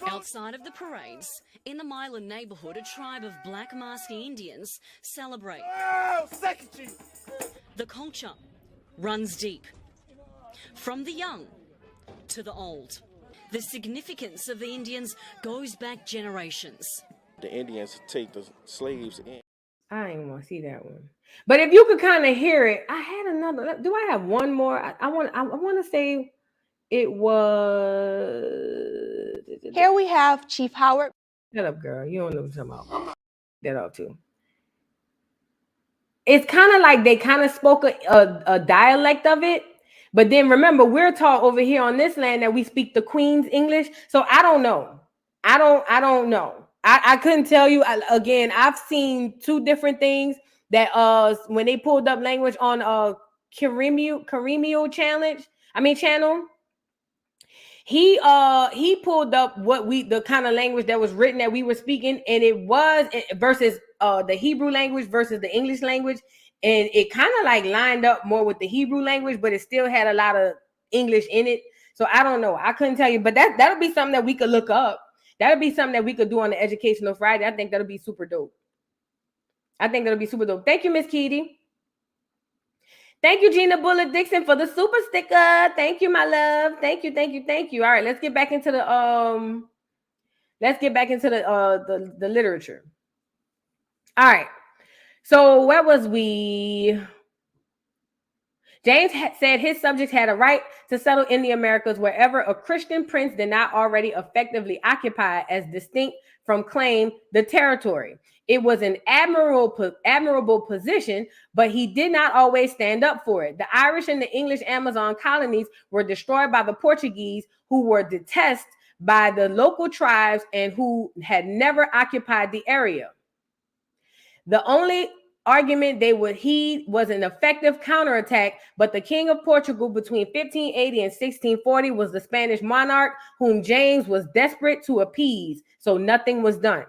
Outside of the parades, in the Milan neighbourhood, a tribe of black masking Indians celebrate. The culture runs deep, from the young to the old. The significance of the Indians goes back generations. The Indians take the slaves in. I ain't want to see that one. But if you could kind of hear it, I had another. Do I have one more? I want to say it was. Here we have Chief Howard. Shut up, girl. You don't know what I'm talking about. That all too. It's kind of like they kind of spoke a dialect of it. But then remember, we're taught over here on this land that we speak the Queen's English. So I don't know. I don't know. I couldn't tell you. Again, I've seen two different things that when they pulled up language on Karimio channel. He pulled up the kind of language that was written that we were speaking, and it was versus the Hebrew language versus the English language, and it kind of like lined up more with the Hebrew language, but it still had a lot of English in it. So I don't know. I couldn't tell you, but that'll be something that we could look up. That'll be something that we could do on the Educational Friday. I think that'll be super dope. Thank you, Miss Keedy. Thank you, Gina Bullet Dixon, for the super sticker. Thank you, my love. Thank you. All right, let's get back into the the literature. All right. So where was we? James said his subjects had a right to settle in the Americas wherever a Christian prince did not already effectively occupy as distinct from claim the territory. It was an admirable position, but he did not always stand up for it. The Irish and the English Amazon colonies were destroyed by the Portuguese, who were detested by the local tribes and who had never occupied the area. The only argument they would heed was an effective counterattack, but the King of Portugal between 1580 and 1640 was the Spanish monarch whom James was desperate to appease, so nothing was done.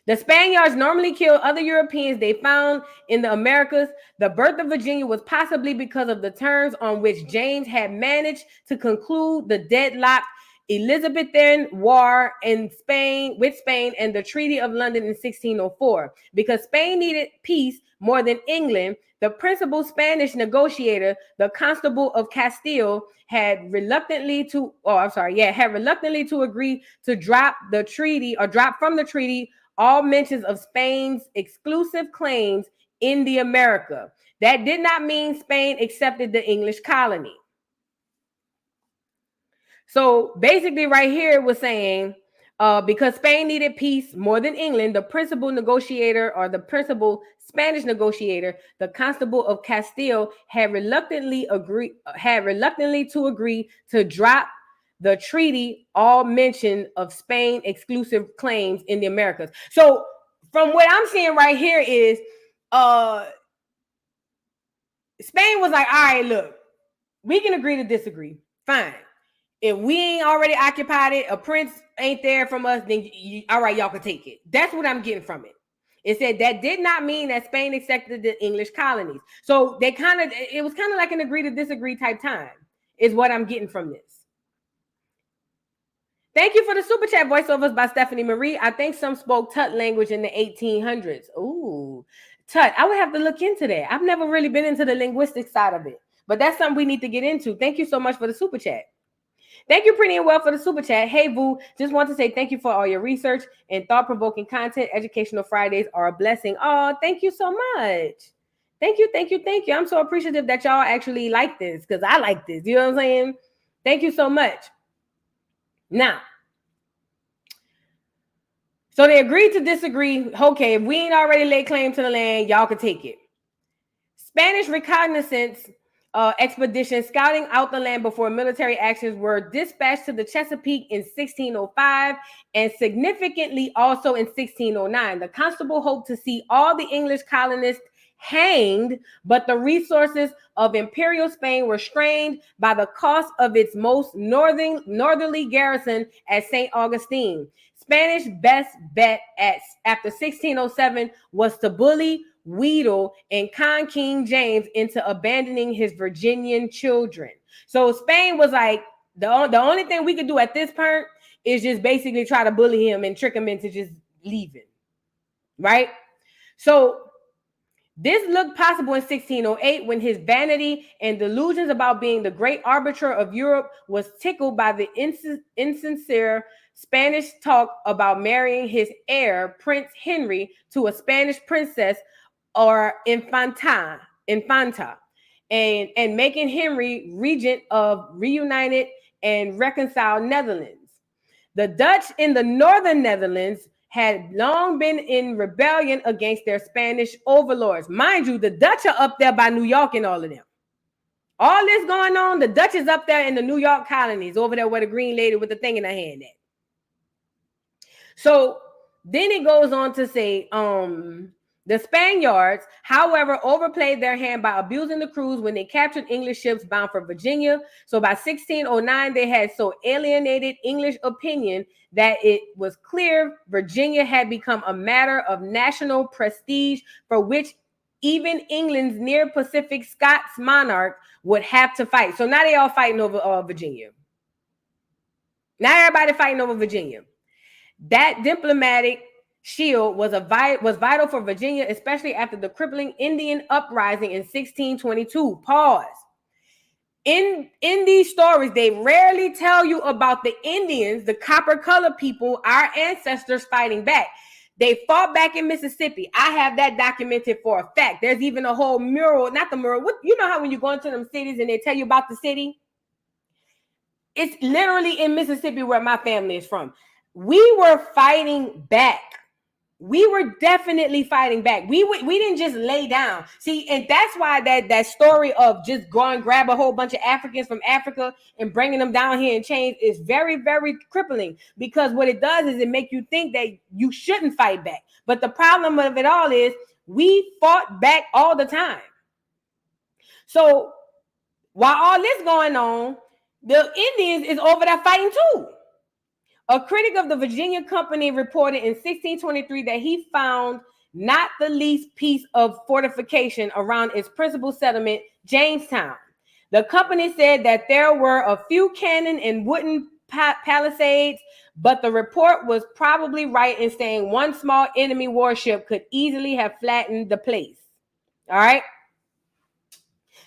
The Spaniards normally killed other Europeans they found in the Americas. The birth of Virginia was possibly because of the terms on which James had managed to conclude the deadlocked Elizabethan War in Spain and the Treaty of London in 1604. Because Spain needed peace more than England, the principal Spanish negotiator, the Constable of Castile, had reluctantly to agree to drop from the treaty all mentions of Spain's exclusive claims in the America. That did not mean Spain accepted the English colony. So basically right here it was saying, because Spain needed peace more than England, the principal negotiator or the principal Spanish negotiator, the Constable of Castile, had reluctantly to agree to drop the treaty, all mention of Spain exclusive claims in the Americas. So from what I'm seeing right here is Spain was like, all right, look, we can agree to disagree. Fine. If we ain't already occupied it, a prince ain't there from us, then all right, y'all can take it. That's what I'm getting from it. It said that did not mean that Spain accepted the English colonies. So it was kind of like an agree to disagree type time is what I'm getting from this. Thank you for the super chat voiceovers by Stephanie Marie. I think some spoke Tut language in the 1800s. Ooh, Tut. I would have to look into that. I've never really been into the linguistic side of it, but that's something we need to get into. Thank you so much for the super chat. Thank you, Pretty and Well, for the super chat. Hey, Vu, just want to say thank you for all your research and thought-provoking content. Educational Fridays are a blessing. Oh, thank you so much. Thank you. I'm so appreciative that y'all actually like this because I like this. You know what I'm saying? Thank you so much. Now, so they agreed to disagree. Okay, if we ain't already laid claim to the land, y'all can take it. Spanish reconnaissance expeditions scouting out the land before military actions were dispatched to the Chesapeake in 1605 and significantly also in 1609. The constable hoped to see all the English colonists hanged, but the resources of Imperial Spain were strained by the cost of its most northerly garrison at St. Augustine. Spanish best bet after 1607 was to bully, wheedle, and con King James into abandoning his Virginian children. So Spain was like, the only thing we could do at this point is just basically try to bully him and trick him into just leaving, right? So this looked possible in 1608 when his vanity and delusions about being the great arbiter of Europe was tickled by the insincere Spanish talk about marrying his heir, Prince Henry, to a Spanish princess or infanta, and making Henry regent of reunited and reconciled Netherlands. The Dutch in the northern Netherlands had long been in rebellion against their Spanish overlords. Mind you, the Dutch are up there by New York and all of them. All this going on, the Dutch is up there in the New York colonies, over there where the green lady with the thing in her hand at. So then it goes on to say, the Spaniards, however, overplayed their hand by abusing the crews when they captured English ships bound for Virginia. So by 1609, they had so alienated English opinion that it was clear Virginia had become a matter of national prestige for which even England's near Pacific Scots monarch would have to fight. So now they all fighting over Virginia. Now everybody fighting over Virginia. That diplomatic shield was vital for Virginia, especially after the crippling Indian uprising in 1622. Pause. In these stories, they rarely tell you about the Indians, the copper-colored people, our ancestors fighting back. They fought back in Mississippi. I have that documented for a fact. There's even a whole mural, not the mural. You know how when you go into them cities and they tell you about the city? It's literally in Mississippi where my family is from. We were fighting back. we were definitely fighting back. We didn't just lay down. See, and that's why that story of just go and grab a whole bunch of Africans from Africa and bringing them down here in chains is very, very crippling, because what it does is it make you think that you shouldn't fight back. But the problem of it all is we fought back all the time. So while all this going on, the Indians is over there fighting too. A critic of the Virginia Company reported in 1623 that he found not the least piece of fortification around its principal settlement, Jamestown. The company said that there were a few cannon and wooden palisades, but the report was probably right in saying one small enemy warship could easily have flattened the place. All right.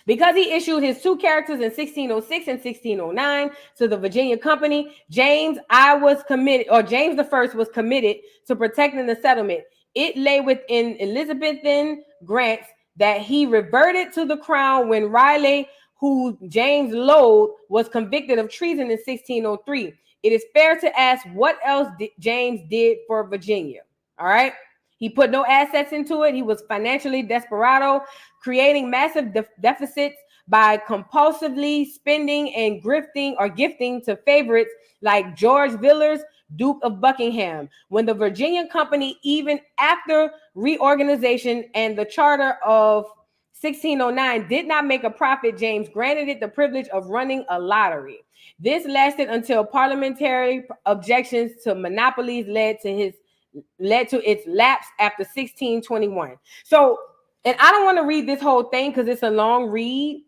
Because he issued his two characters in 1606 and 1609 to the Virginia Company, James I was committed to protecting the settlement. It lay within Elizabethan grants that he reverted to the crown when Raleigh, who James loathed, was convicted of treason in 1603. It is fair to ask what else James did for Virginia. All right. He put no assets into it. He was financially desperado, creating massive deficits by compulsively spending and gifting to favorites like George Villiers, Duke of Buckingham. When the Virginia Company, even after reorganization and the charter of 1609, did not make a profit, James granted it the privilege of running a lottery. This lasted until parliamentary objections to monopolies led to its lapse after 1621. So, and I don't want to read this whole thing because it's a long read.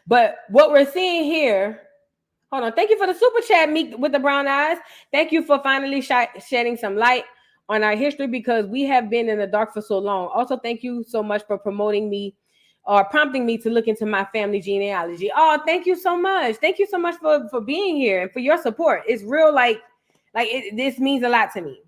But what we're seeing here, hold on. Thank you for the super chat, Meek with the brown eyes. Thank you for finally shedding some light on our history, because we have been in the dark for so long. Also, thank you so much for prompting me to look into my family genealogy. Oh, thank you so much. Thank you so much for being here and for your support. It's real, this means a lot to me.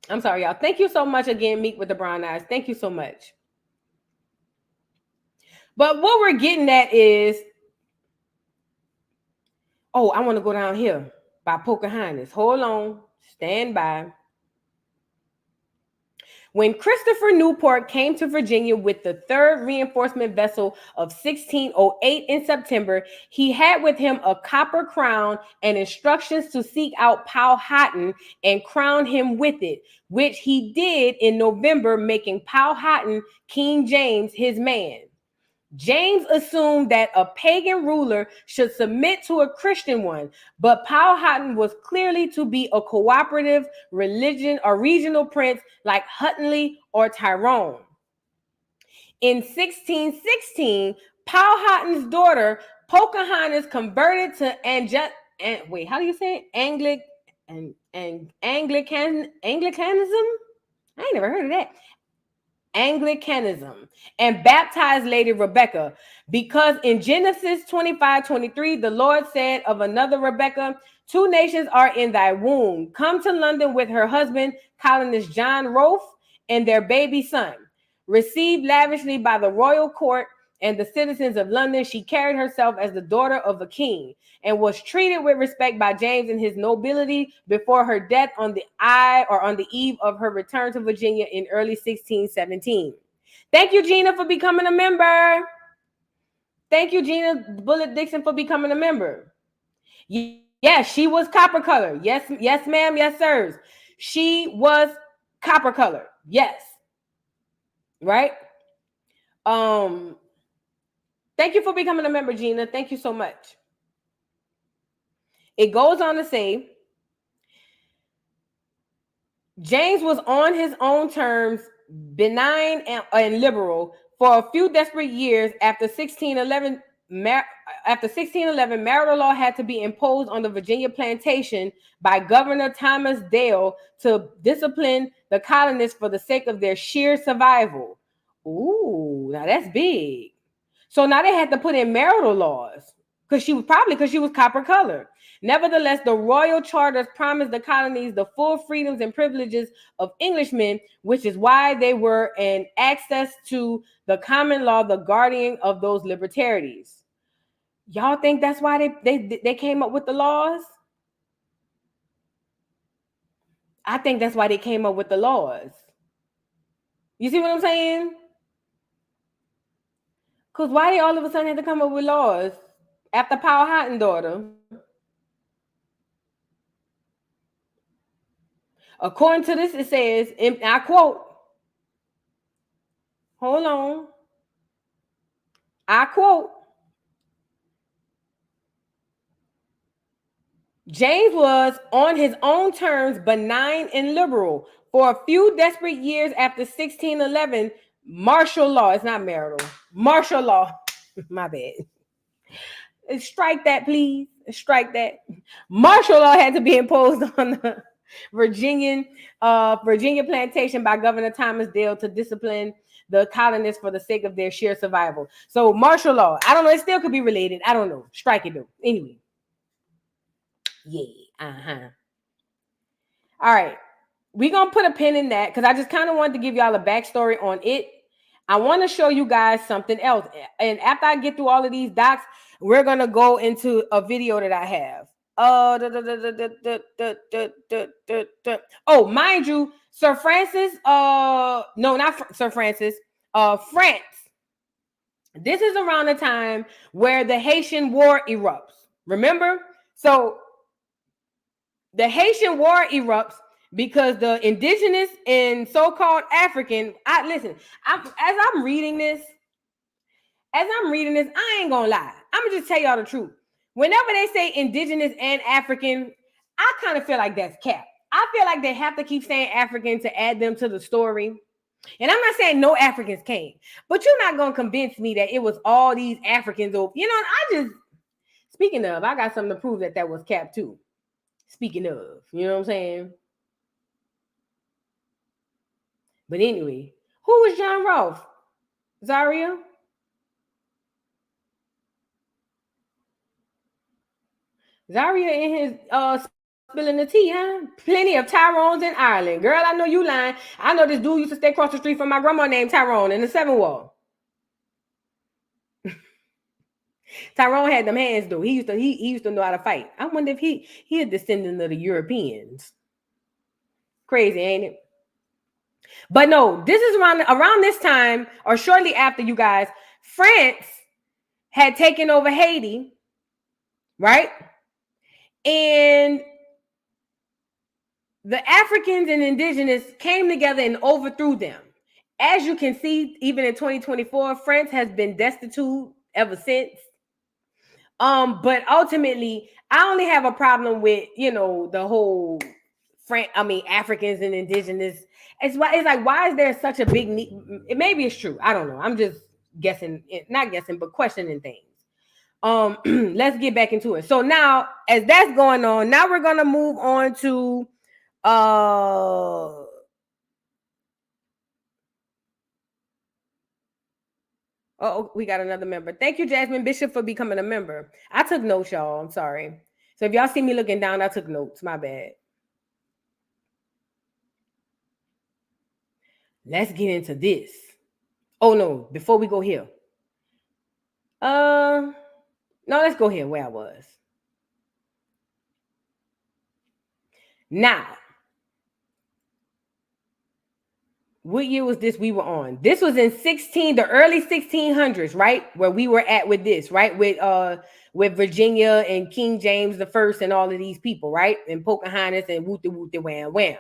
I'm sorry, y'all. Thank you so much again, Meek with the brown eyes. Thank you so much. But what we're getting at is, oh, I want to go down here by Pocahontas. Hold on. Stand by. When Christopher Newport came to Virginia with the third reinforcement vessel of 1608 in September, he had with him a copper crown and instructions to seek out Powhatan and crown him with it, which he did in November, making Powhatan King James his man. James assumed that a pagan ruler should submit to a Christian one, but Powhatan was clearly to be a cooperative religion or regional prince like Huntley or Tyrone. In 1616, Powhatan's daughter Pocahontas converted to Anglicanism? I ain't never heard of that. Anglicanism, and baptized Lady Rebecca, because in Genesis 25:23, the Lord said of another Rebecca, 2 nations are in thy womb. Come to London with her husband, colonist John Rolfe, and their baby son. Received lavishly by the royal court and the citizens of London, she carried herself as the daughter of a king, and was treated with respect by James and his nobility before her death on the eve of her return to Virginia in early 1617. Thank you, Gina, for becoming a member. Thank you, Gina Bullet Dixon, for becoming a member. Yes, she was copper color. Yes, ma'am. Yes, sirs. She was copper color. Yes. Right? Thank you for becoming a member, Gina. Thank you so much. It goes on to say, James was on his own terms, benign and liberal, for a few desperate years. After 1611, marital law had to be imposed on the Virginia plantation by Governor Thomas Dale to discipline the colonists for the sake of their sheer survival. Ooh, now that's big. So now they had to put in marital laws. because she was copper colored. Nevertheless, the royal charters promised the colonies the full freedoms and privileges of Englishmen, which is why they were an access to the common law, the guardian of those liberties. Y'all think that's why they came up with the laws? I think that's why they came up with the laws. You see what I'm saying? Because why they all of a sudden had to come up with laws after Powhatan daughter? According to this, it says, and I quote, hold on, I quote, James was on his own terms benign and liberal. For a few desperate years after 1611, martial law, it's not marital, martial law, my bad. Strike that, please. Strike that. Martial law had to be imposed on the Virginia plantation by Governor Thomas Dale to discipline the colonists for the sake of their sheer survival. So martial law, I don't know, it still could be related. I don't know. Strike it though. Anyway. Yeah. All right. We're going to put a pin in that because I just kind of wanted to give y'all a backstory on it. I want to show you guys something else. And after I get through all of these docs, we're going to go into a video that I have. Oh, mind you, Sir Francis, no, not Sir Francis, France. This is around the time where the Haitian War erupts. Remember? So the Haitian War erupts because the indigenous and so-called African, as I'm reading this, I ain't gonna lie. I'm gonna just tell y'all the truth. Whenever they say indigenous and African, I kind of feel like that's cap. I feel like they have to keep saying African to add them to the story. And I'm not saying no Africans came, but you're not gonna convince me that it was all these Africans. Speaking of, I got something to prove that was cap too. Speaking of, you know what I'm saying? But anyway, who was John Rolfe? Zaria? Zaria in his spilling the tea, huh? Plenty of Tyrones in Ireland. Girl, I know you lying. I know this dude used to stay across the street from my grandma named Tyrone in the Seven Wall. Tyrone had them hands though. He used to know how to fight. I wonder if he a descendant of the Europeans. Crazy, ain't it? But no, this is around this time or shortly after, you guys, France had taken over Haiti, right? And the Africans and indigenous came together and overthrew them. As you can see, even in 2024, France has been destitute ever since. But ultimately, I only have a problem with, the whole Africans and indigenous. It's like, why is there such a big need? Maybe it's true. I don't know. I'm just guessing, not guessing, but questioning things. Let's get back into it. So now, as that's going on, now we're gonna move on to we got another member. Thank you, Jasmine Bishop, for becoming a member. I took notes, y'all. I'm sorry. So if y'all see me looking down, I took notes. My bad. Let's get into this. Oh no, before we go here. No, let's go here where I was. Now, what year was this we were on? This was in the early 1600s, right? Where we were at with this, right? With Virginia and King James I and all of these people, right? And Pocahontas and Wooty Wooty Wham Wham.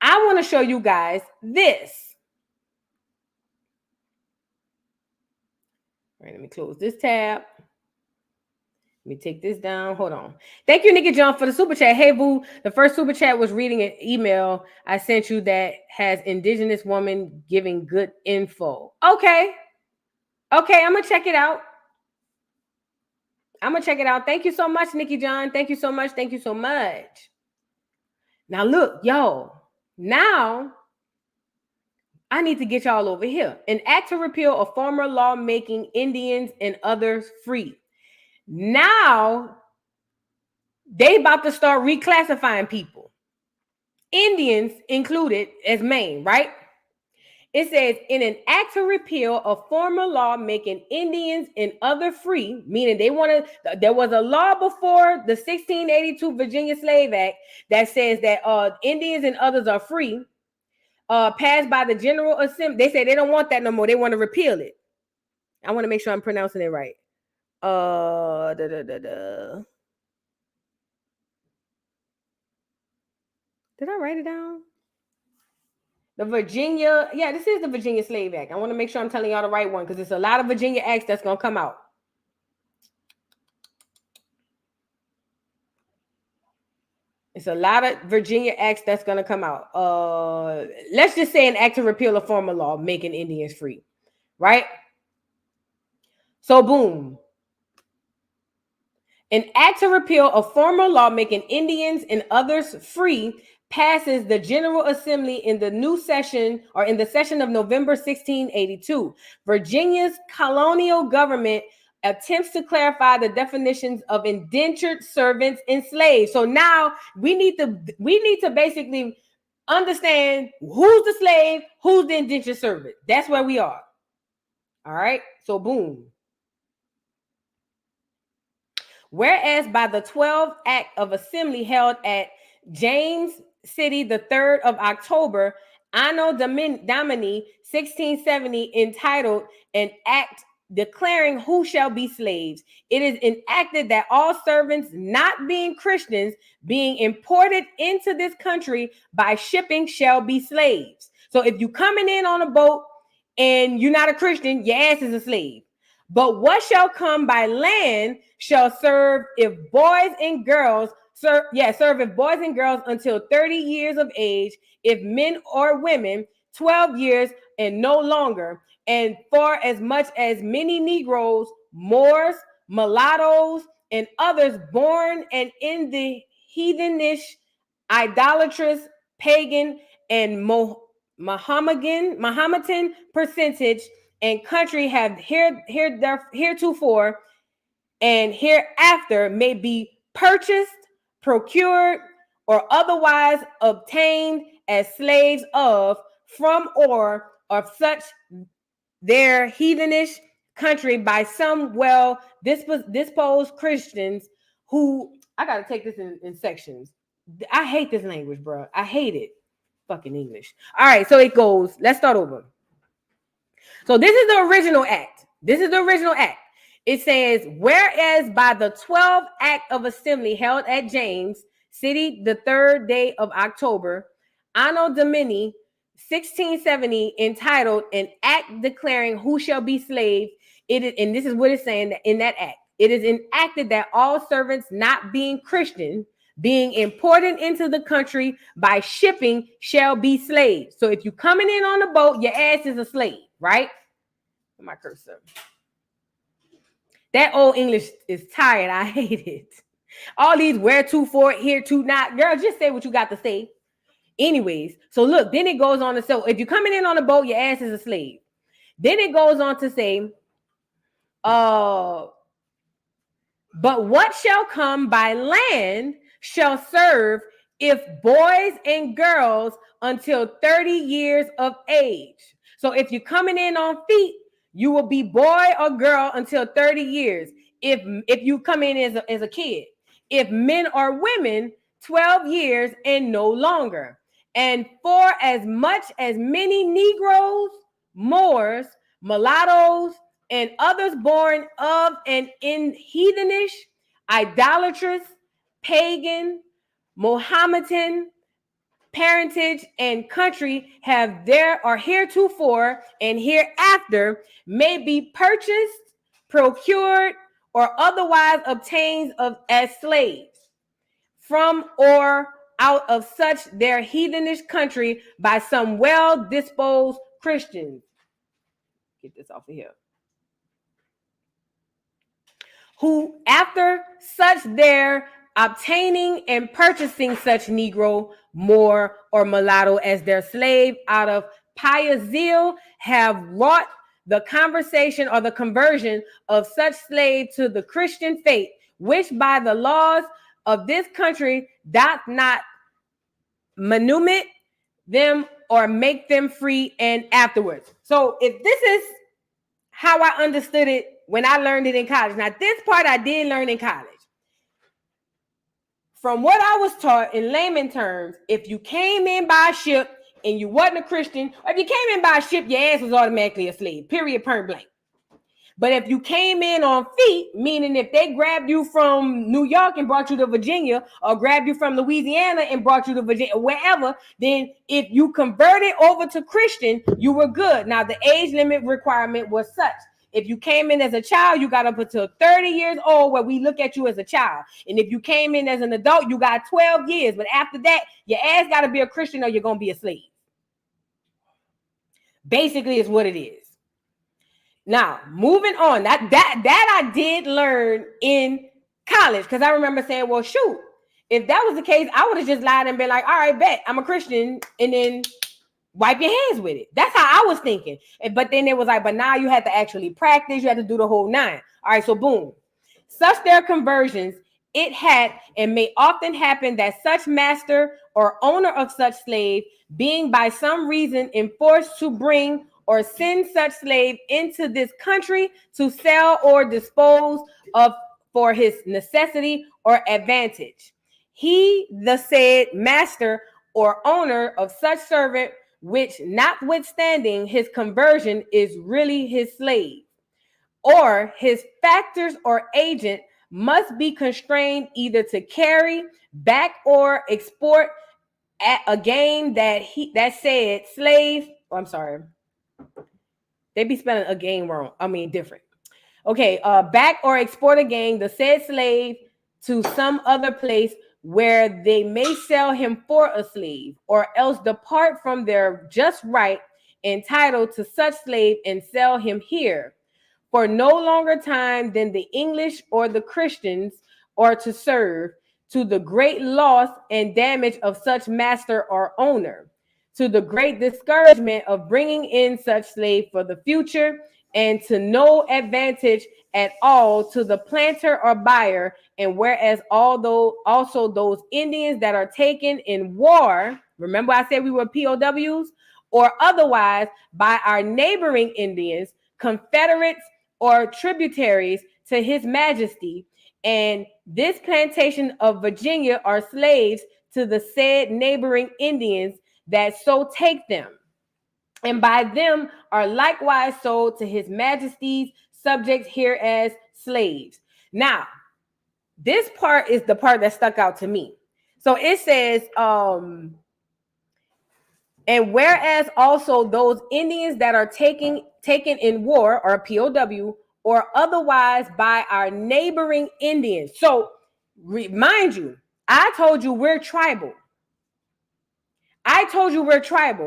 I want to show you guys this. All right, let me close this tab. Let me take this down. Hold on. Thank you, Nikki John, for the super chat. Hey, boo. The first super chat was reading an email I sent you that has indigenous woman giving good info. Okay. I'm going to check it out. Thank you so much, Nikki John. Thank you so much. Now, look, y'all. Now, I need to get y'all over here. An act to repeal a former law making Indians and others free. Now they about to start reclassifying people, Indians included as Maine, right? It says, in an act to repeal a former law making Indians and other free, meaning they wanted, there was a law before the 1682 Virginia Slave Act that says that Indians and others are free, passed by the General Assembly. They say they don't want that no more. They want to repeal it. I want to make sure I'm pronouncing it right. Did I write it down? The Virginia, yeah, this is the Virginia Slave Act. I want to make sure I'm telling y'all the right one because there's a lot of Virginia acts that's going to come out. It's a lot of Virginia acts that's going to come out. Let's just say an act to repeal a former law making Indians free, right? So boom. An act to repeal a former law making Indians and others free passes the General Assembly in the new session or in the session of November 1682. Virginia's colonial government attempts to clarify the definitions of indentured servants and slaves. So now we need to basically understand who's the slave, who's the indentured servant. That's where we are. All right. So boom. Whereas by the 12th Act of Assembly held at James City the 3rd of October, Anno Domini 1670, entitled an act declaring who shall be slaves, it is enacted that all servants not being Christians being imported into this country by shipping shall be slaves. So if you coming in on a boat and you're not a Christian, your ass is a slave. But what shall come by land shall serve if boys and girls serve if boys and girls until 30 years of age, if men or women 12 years and no longer, and for as much as many Negroes, Moors, mulattoes, and others born and in the heathenish, idolatrous, pagan, and Mohammedan percentage and country have heretofore and hereafter may be purchased, procured, or otherwise obtained as slaves of, from, or of such their heathenish country by some well disposed Christians who, I gotta take this in sections. I hate this language, bro. I hate it. Fucking English. All right, so it goes, let's start over. So this is the original act. It says, whereas by the 12th Act of Assembly held at James City the 3rd day of October, Anno Domini 1670, entitled an act declaring who shall be slaves, it is, and this is what it's saying in that act. It is enacted that all servants not being Christian, being imported into the country by shipping, shall be slaves. So if you coming in on a boat, your ass is a slave, right? My cursor. That old English is tired. I hate it. All these where to, for, here to, not. Girl, just say what you got to say. Anyways, so look, then it goes on to say, if you're coming in on a boat, your ass is a slave. Then it goes on to say, but what shall come by land shall serve if boys and girls until 30 years of age. So if you're coming in on feet, you will be boy or girl until 30 years. If you come in as a kid, if men or women, 12 years and no longer. And for as much as many Negroes, Moors, mulattoes, and others born of and in heathenish, idolatrous, pagan, Mohammedan parentage and country have there or heretofore and hereafter may be purchased, procured, or otherwise obtained as slaves from or out of such their heathenish country by some well-disposed Christians. Get this off of here. Who after such their obtaining and purchasing such Negro, Moor, or mulatto as their slave out of pious zeal have wrought the conversation or the conversion of such slave to the Christian faith, which by the laws of this country doth not manumit them or make them free and afterwards. So if this is how I understood it when I learned it in college. Now, this part I did learn in college. From what I was taught in layman terms, if you came in by ship and you wasn't a Christian, or if you came in by ship, your ass was automatically a slave, period, point blank. But if you came in on feet, meaning if they grabbed you from New York and brought you to Virginia, or grabbed you from Louisiana and brought you to Virginia, wherever, then if you converted over to Christian, you were good. Now, the age limit requirement was such. If you came in as a child, you got up until 30 years old where we look at you as a child. And if you came in as an adult, you got 12 years. But after that, your ass got to be a Christian or you're going to be a slave. Basically, is what it is. Now, moving on. That I did learn in college, because I remember saying, well, shoot, if that was the case, I would have just lied and been like, all right, bet, I'm a Christian, and then wipe your hands with it. That's how I was thinking. But then it was like, but now you had to actually practice. You had to do the whole 9. All right, so boom. Such their conversions, it had and may often happen that such master or owner of such slave, being by some reason enforced to bring or send such slave into this country to sell or dispose of for his necessity or advantage, he, the said master or owner of such servant, which notwithstanding his conversion is really his slave, or his factors or agent, must be constrained either to carry back or export at a game that said slave. Oh, I'm sorry. They be spelling a game wrong. I mean, different. Okay, back or export again the said slave to some other place where they may sell him for a slave, or else depart from their just right entitled to such slave and sell him here for no longer time than the English or the Christians are to serve, to the great loss and damage of such master or owner, to the great discouragement of bringing in such slave for the future, and to no advantage at all to the planter or buyer. And whereas although also those Indians that are taken in war, remember I said we were POWs, or otherwise by our neighboring Indians, confederates or tributaries to his majesty, and this plantation of Virginia are slaves to the said neighboring Indians that so take them, and by them are likewise sold to his majesty's subjects here as slaves. Now, this part is the part that stuck out to me. So it says, and whereas also those Indians that are taken in war, or POW, or otherwise by our neighboring Indians. So remind you, I told you we're tribal.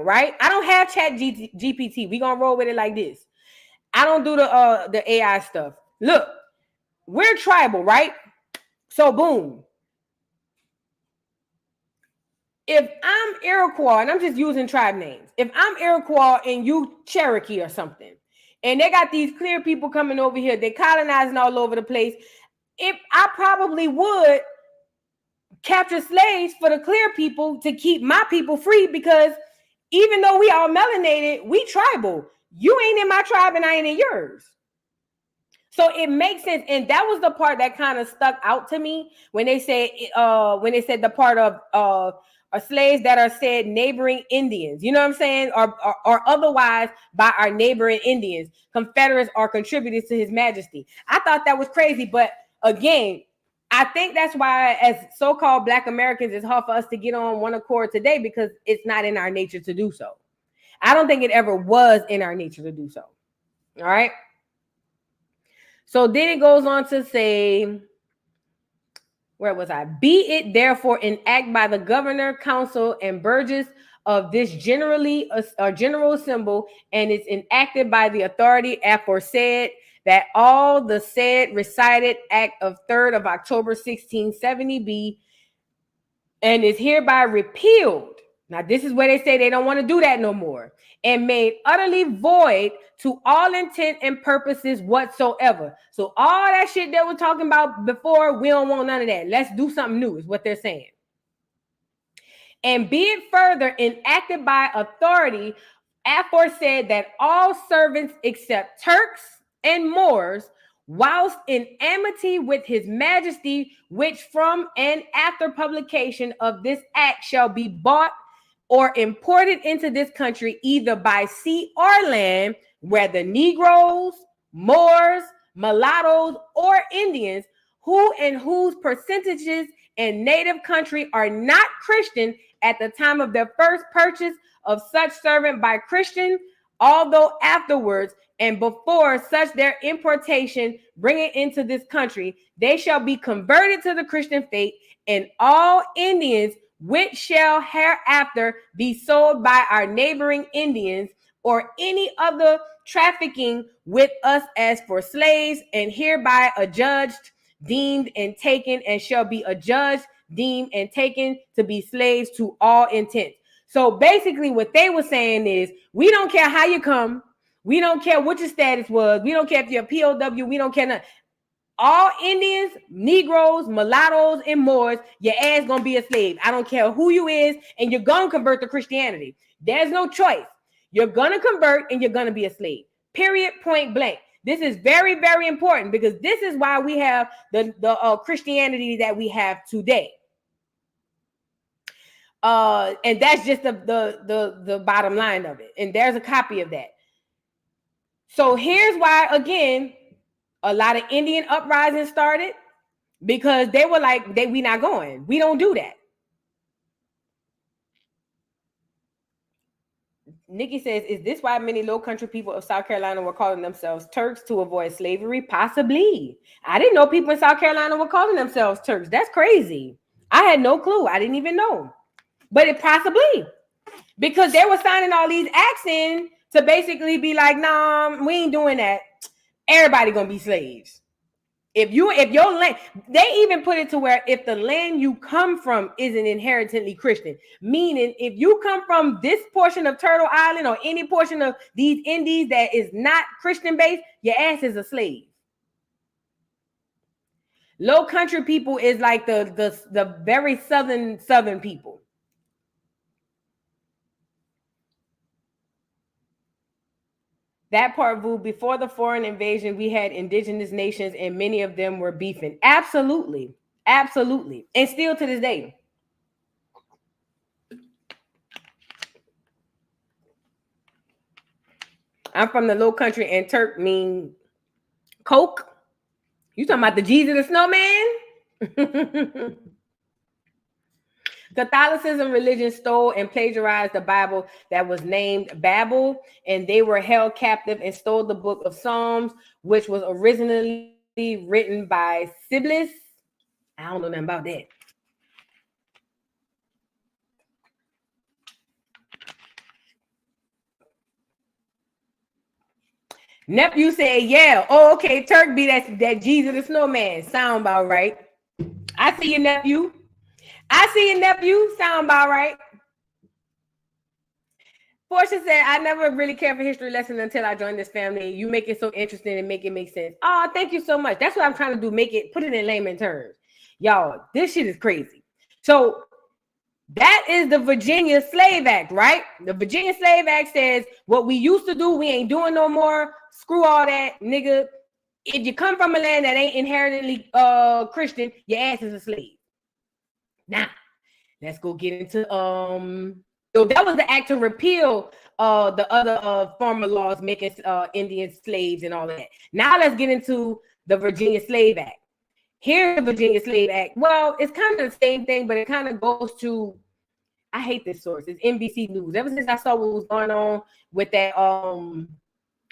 Right? I don't have Chat GPT. We're gonna roll with it like this. I don't do the AI stuff. Look, we're tribal, right? So boom. If I'm Iroquois, and I'm just using tribe names, if I'm Iroquois and you Cherokee or something, and they got these clear people coming over here, they're colonizing all over the place, I probably would capture slaves for the clear people to keep my people free, because even though we are melanated, we tribal. You ain't in my tribe and I ain't in yours. So it makes sense. And that was the part that kind of stuck out to me when they said the part of slaves that are said neighboring Indians, you know what I'm saying? Or otherwise by our neighboring Indians, confederates or contributors to his majesty. I thought that was crazy. But again, I think that's why as so-called Black Americans, it's hard for us to get on one accord today, because it's not in our nature to do so. I don't think it ever was in our nature to do so. All right. So then it goes on to say, where was I? Be it therefore an act by the governor, council, and burgess of this general assembly, and it's enacted by the authority aforesaid, that all the said recited act of 3rd of October 1670 be, and is hereby repealed. Now, this is where they say they don't want to do that no more. And made utterly void to all intent and purposes whatsoever. So all that shit that we're talking about before, we don't want none of that. Let's do something new, is what they're saying. And be it further enacted by authority aforesaid that all servants except Turks and Moors, whilst in amity with his majesty, which from and after publication of this act shall be bought or imported into this country either by sea or land, whether Negroes, Moors, mulattoes, or Indians, who and whose percentages in native country are not Christian at the time of their first purchase of such servant by Christian, although afterwards and before such their importation bring it into this country, they shall be converted to the Christian faith, and all Indians which shall hereafter be sold by our neighboring Indians or any other trafficking with us as for slaves, and hereby adjudged, deemed, and taken, and shall be adjudged, deemed, and taken to be slaves to all intent. So basically what they were saying is, we don't care how you come. We don't care what your status was. We don't care if you're a POW. We don't care nothing. All Indians, Negroes, mulattoes, and Moors, your ass gonna be a slave. I don't care who you is, and you're gonna convert to Christianity. There's no choice. You're gonna convert and you're gonna be a slave. Period, point blank. This is very, very important, because this is why we have the Christianity that we have today. And that's just the bottom line of it. And there's a copy of that. So here's why, again, a lot of Indian uprisings started, because they were like, we not going. We don't do that. Nikki says, is this why many low country people of South Carolina were calling themselves Turks to avoid slavery? Possibly. I didn't know people in South Carolina were calling themselves Turks. That's crazy. I had no clue. I didn't even know. But it possibly, because they were signing all these acts in to basically be like, nah, we ain't doing that. Everybody gonna be slaves. If your land, they even put it to where if the land you come from isn't inherently Christian, meaning if you come from this portion of Turtle Island or any portion of these Indies that is not Christian based, your ass is a slave. Low country people is like the very southern people. That part, Vu, before the foreign invasion, we had indigenous nations and many of them were beefing. Absolutely. Absolutely. And still to this day. I'm from the Low Country, and Turk mean Coke. You talking about the Jesus the Snowman? Catholicism religion stole and plagiarized the Bible that was named Babel, and they were held captive and stole the book of Psalms, which was originally written by Sibyls. I don't know nothing about that. Nephew said, yeah. Oh, okay. Turk be that Jesus the Snowman. Sound about right. I see your nephew. I see your nephew. Sound about right. Portia said, I never really cared for history lessons until I joined this family. You make it so interesting and make it make sense. Oh, thank you so much. That's what I'm trying to do. Put it in layman terms. Y'all, this shit is crazy. So that is the Virginia Slave Act, right? The Virginia Slave Act says what we used to do, we ain't doing no more. Screw all that, nigga. If you come from a land that ain't inherently Christian, your ass is a slave. Now, let's go get into so that was the act to repeal the other former laws making Indian slaves and all that. Now let's get into the Virginia Slave Act. Here's the Virginia Slave Act. Well, it's kind of the same thing, but it kind of goes to, I hate this source. It's NBC News. Ever since I saw what was going on with that,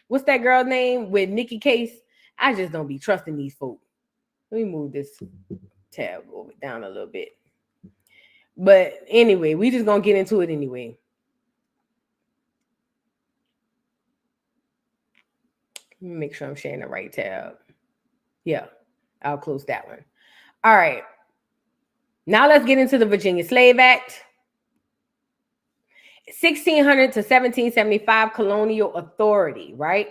what's that girl's name with Nikki Case, I just don't be trusting these folks. Let me move this tab over down a little bit. But anyway, we just gonna get into it anyway. Let me make sure I'm sharing the right tab. Yeah, I'll close that one. All right. Now let's get into the Virginia Slave Act. 1600 to 1775 colonial authority, right?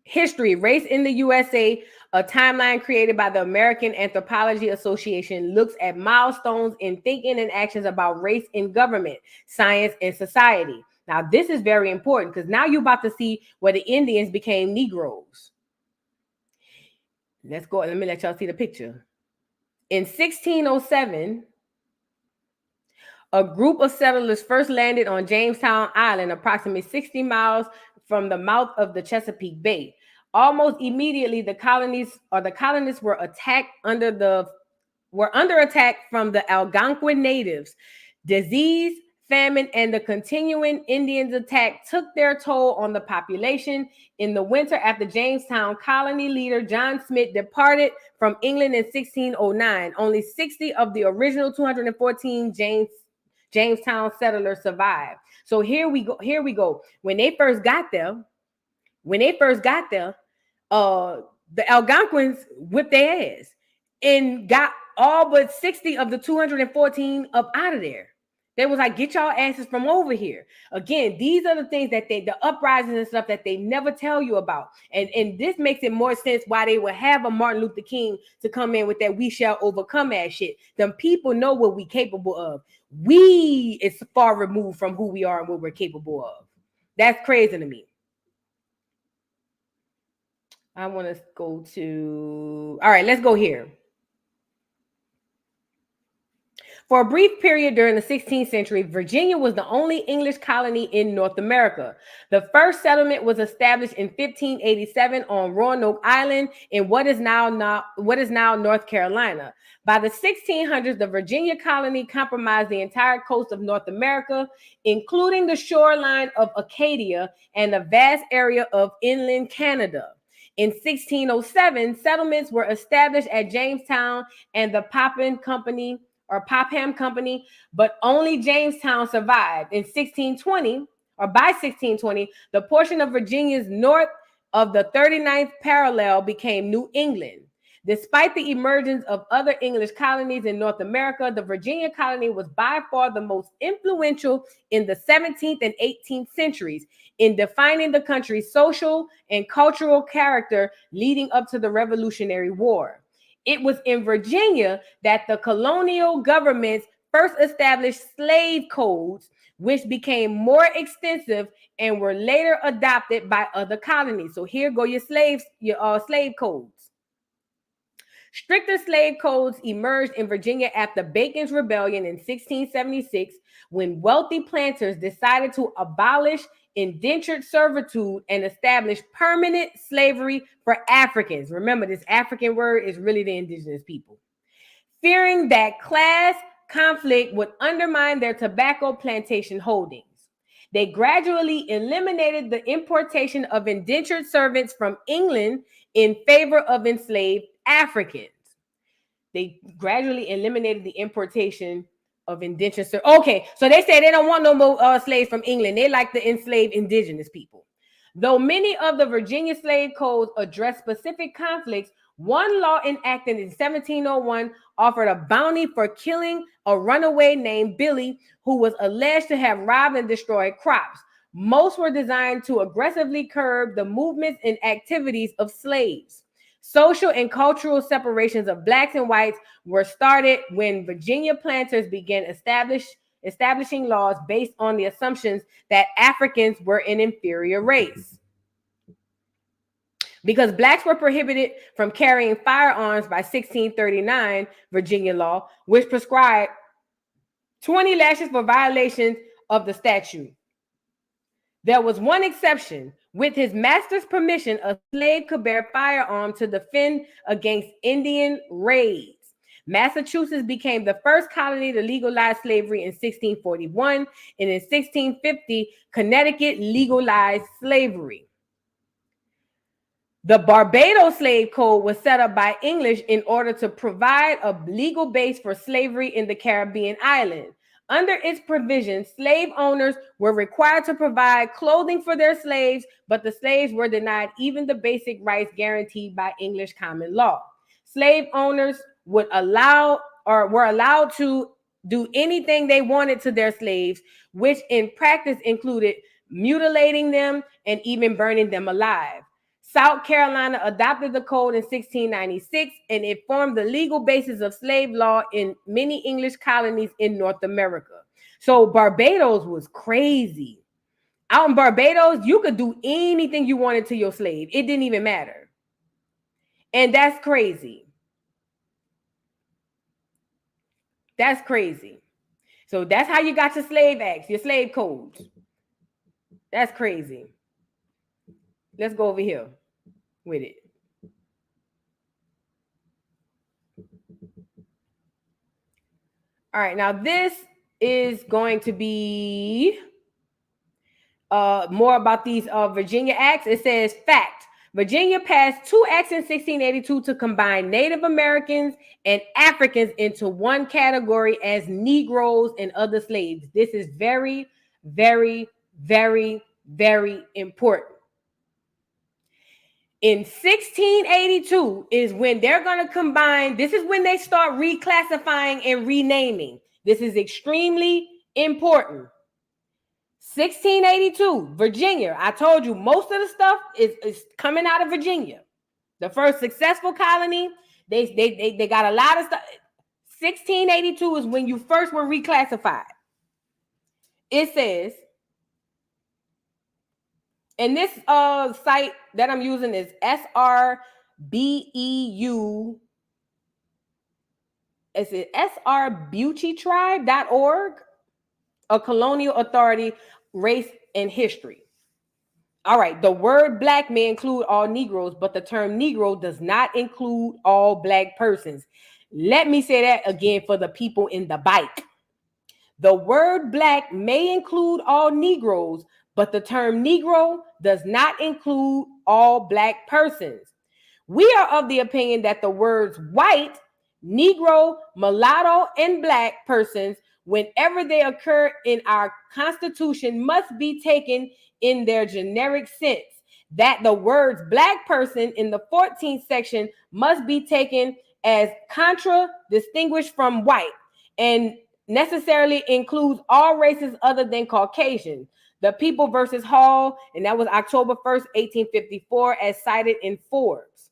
History, race in the USA, a timeline created by the American Anthropology Association, looks at milestones in thinking and actions about race in government, science, and society. Now, this is very important because now you're about to see where the Indians became Negroes. Let's go. Let me let y'all see the picture. In 1607, a group of settlers first landed on Jamestown Island, approximately 60 miles from the mouth of the Chesapeake Bay. Almost immediately, the colonists were under attack from the Algonquin natives. Disease, famine, and the continuing Indians' attack took their toll on the population. In the winter after Jamestown, colony leader John Smith departed from England in 1609. Only 60 of the original 214 Jamestown settlers survived. So here we go. When they first got there, the Algonquins whipped their ass and got all but 60 of the 214 up out of there. They was like, get y'all asses from over here. Again, these are the things that the uprisings and stuff that they never tell you about. And this makes it more sense why they would have a Martin Luther King to come in with that we shall overcome ass shit. Them people know what we capable of. We is far removed from who we are and what we're capable of. That's crazy to me. I want to go to, all right, let's go here. For a brief period during the 16th century, Virginia was the only English colony in North America. The first settlement was established in 1587 on Roanoke Island in what is now North Carolina. By the 1600s, the Virginia colony comprised the entire coast of North America, including the shoreline of Acadia and a vast area of inland Canada. In 1607, settlements were established at Jamestown and the Popham Company, but only Jamestown survived. In 1620, or by 1620, the portion of Virginia's north of the 39th parallel became New England. Despite the emergence of other English colonies in North America, the Virginia colony was by far the most influential in the 17th and 18th centuries in defining the country's social and cultural character leading up to the Revolutionary War. It was in Virginia that the colonial governments first established slave codes, which became more extensive and were later adopted by other colonies. So here go your slave codes. Stricter slave codes emerged in Virginia after Bacon's Rebellion in 1676, when wealthy planters decided to abolish indentured servitude and establish permanent slavery for Africans. Remember, this African word is really the indigenous people. Fearing that class conflict would undermine their tobacco plantation holdings, they gradually eliminated the importation of indentured servants from England in favor of enslaved Africans. They gradually eliminated the importation of indentured servants. Okay, so they say they don't want no more slaves from England. They like to enslave indigenous people. Though many of the Virginia slave codes address specific conflicts, one law enacted in 1701 offered a bounty for killing a runaway named Billy, who was alleged to have robbed and destroyed crops. Most were designed to aggressively curb the movements and activities of slaves. Social and cultural separations of blacks and whites were started when Virginia planters began establishing laws based on the assumptions that Africans were an inferior race. Because blacks were prohibited from carrying firearms by 1639 Virginia law, which prescribed 20 lashes for violations of the statute. There was one exception. With his master's permission, a slave could bear firearms to defend against Indian raids. Massachusetts became the first colony to legalize slavery in 1641, and in 1650, Connecticut legalized slavery. The Barbados Slave Code was set up by English in order to provide a legal base for slavery in the Caribbean island. Under its provisions, slave owners were required to provide clothing for their slaves, but the slaves were denied even the basic rights guaranteed by English common law. Slave owners were allowed to do anything they wanted to their slaves, which in practice included mutilating them and even burning them alive. South Carolina adopted the code in 1696, and it formed the legal basis of slave law in many English colonies in North America. So Barbados was crazy. Out in Barbados, you could do anything you wanted to your slave. It didn't even matter. And that's crazy. That's crazy. So that's how you got your slave acts, your slave codes. That's crazy. Let's go over here with it. All right, now this is going to be more about these Virginia acts. It says, fact, Virginia passed 2 acts in 1682 to combine Native Americans and Africans into one category as Negroes and other slaves. This is very, very, very, very important. In 1682 is when they're going to combine. This is when they start reclassifying and renaming. This is extremely important. 1682, Virginia. I told you most of the stuff is coming out of Virginia. The first successful colony. They got a lot of stuff. 1682 is when you first were reclassified. It says, and this site that I'm using is SRBEU. Is it srbuccitribe.org? A colonial authority, race, and history. All right, the word black may include all Negroes, but the term Negro does not include all black persons. Let me say that again for the people in the bike. The word black may include all Negroes, but the term Negro does not include all black persons. We are of the opinion that the words white, Negro, mulatto, and black persons, whenever they occur in our Constitution, must be taken in their generic sense. That the words black person in the 14th section must be taken as distinguished from white, and necessarily includes all races other than Caucasian. The People versus Hall, and that was October 1st, 1854, as cited in Forbes.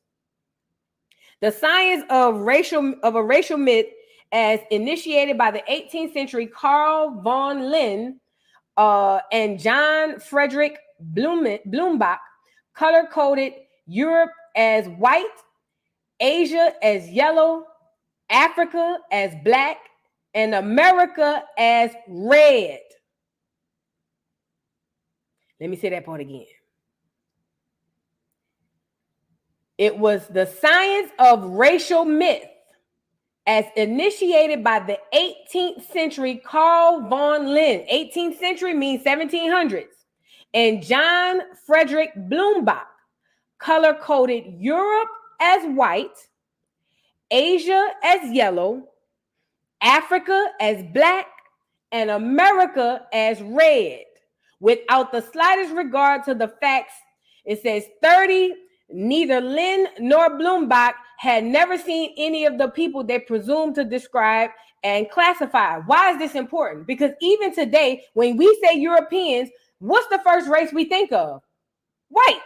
The science of a racial myth, as initiated by the 18th century Carl von Linné and John Frederick Blumenbach, color-coded Europe as white, Asia as yellow, Africa as black, and America as red. Let me say that part again. It was the science of racial myth, as initiated by the 18th century Carl von Linné. 18th century means 1700s. And John Frederick Blumenbach, color-coded Europe as white, Asia as yellow, Africa as black, and America as red, without the slightest regard to the facts. It says 30, neither Lynn nor Blumenbach had never seen any of the people they presumed to describe and classify. Why is this important? Because even today, when we say Europeans, what's the first race we think of? White.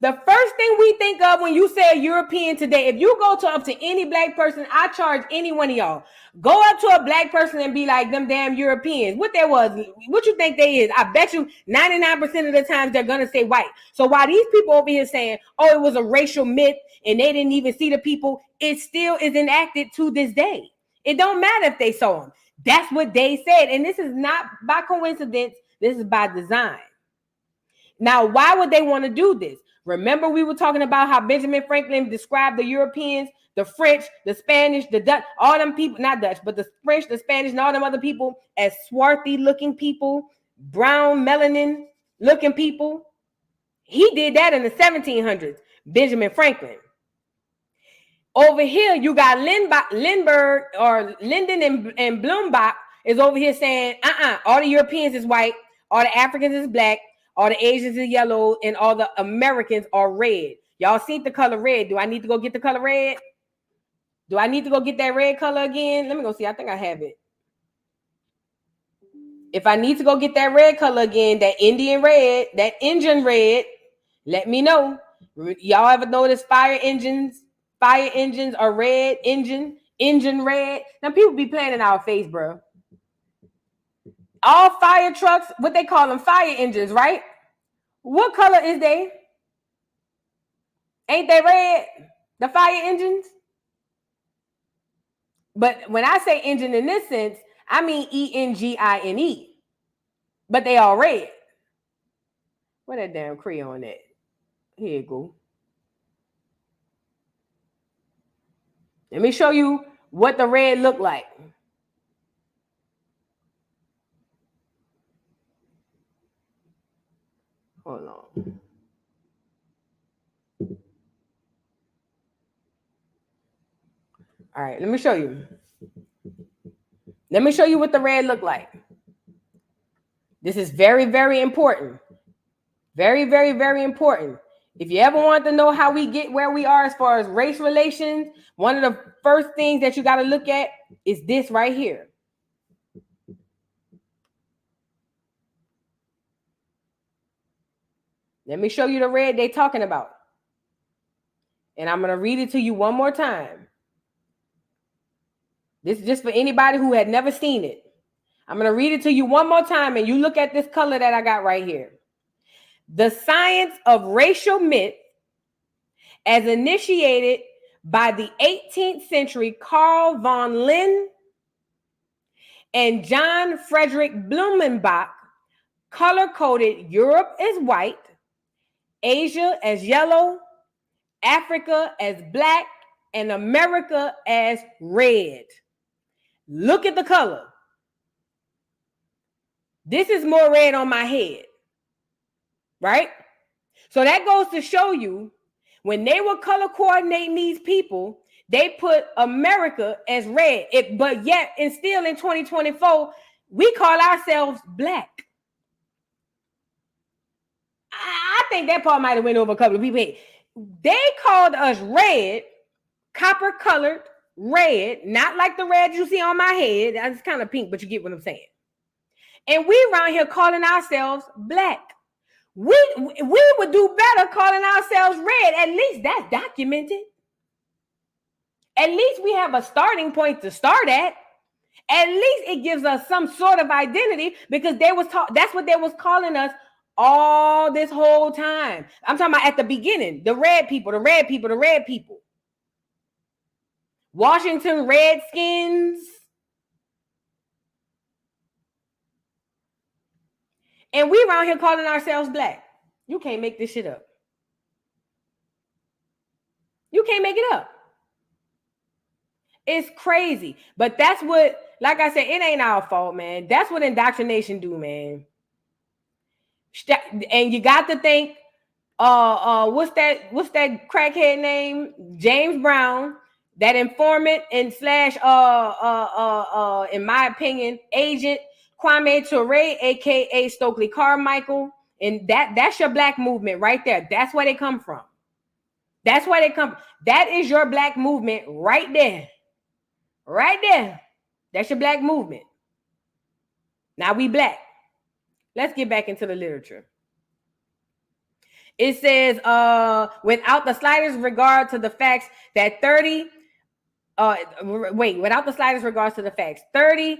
The first thing we think of when you say European today, if you go up to any black person, I charge any one of y'all. Go up to a black person and be like, them damn Europeans. What you think they is? I bet you 99% of the times they're going to say white. So while these people over here saying, oh, it was a racial myth and they didn't even see the people, it still is enacted to this day. It don't matter if they saw them. That's what they said. And this is not by coincidence. This is by design. Now, why would they want to do this? Remember, we were talking about how Benjamin Franklin described the Europeans, the French, the Spanish, the Dutch, all them people, not Dutch, but the French, the Spanish, and all them other people as swarthy looking people, brown, melanin looking people. He did that in the 1700s, Benjamin Franklin. Over here, you got Lindbergh or Linden and Blumenbach is over here saying, all the Europeans is white, all the Africans is black, all the Asians are yellow, and all the Americans are red. Y'all seen the color red. Do I need to go get the color red? Do I need to go get that red color again? Let me go see. I think I have it. If I need to go get that red color again, that Indian red, that engine red, let me know. Y'all ever notice fire engines are red, engine red? Now people be playing in our face, bro. All fire trucks, what they call them, fire engines, right? What color is they? Ain't they red? The fire engines? But when I say engine in this sense, I mean ENGINE. But they all red. Where that damn crayon at? Here you go. Let me show you what the red look like. Hold on. All right, let me show you. Let me show you what the red look like. This is very, very important. Very, very, very important. If you ever want to know how we get where we are as far as race relations, one of the first things that you got to look at is this right here. Let me show you the red they're talking about. And I'm going to read it to you one more time. This is just for anybody who had never seen it. I'm going to read it to you one more time, and you look at this color that I got right here. The science of racial myth, as initiated by the 18th century Carl von Linné and John Frederick Blumenbach, color-coded Europe as white, Asia as yellow, Africa as black, and America as red. Look at the color. This is more red on my head, right? So that goes to show you when they were color coordinating these people, they put America as red. But yet, and still in 2024, we call ourselves black. I think that part might have went over a couple of people. They called us red, copper colored red, not like the red you see on my head. That's kind of pink, but you get what I'm saying. And we around here calling ourselves black. We would do better calling ourselves red. At least that's documented. At least we have a starting point to start at. At least it gives us some sort of identity, because that's what they was calling us all this whole time. I'm talking about at the beginning, the red people, the red people, the red people. Washington Redskins. And we around here calling ourselves black. You can't make this shit up. You can't make it up. It's crazy. But that's what, like I said, it ain't our fault, man. That's what indoctrination do, man. And you got to think, what's that crackhead name? James Brown, that informant and slash, in my opinion, agent Kwame Ture, aka Stokely Carmichael, and that's your black movement right there. That's where they come from. That's where they come. That is your black movement right there. Right there. That's your black movement. Now we black. Let's get back into the literature. It says, without the slightest regard to the facts that 30, without the slightest regards to the facts, 30,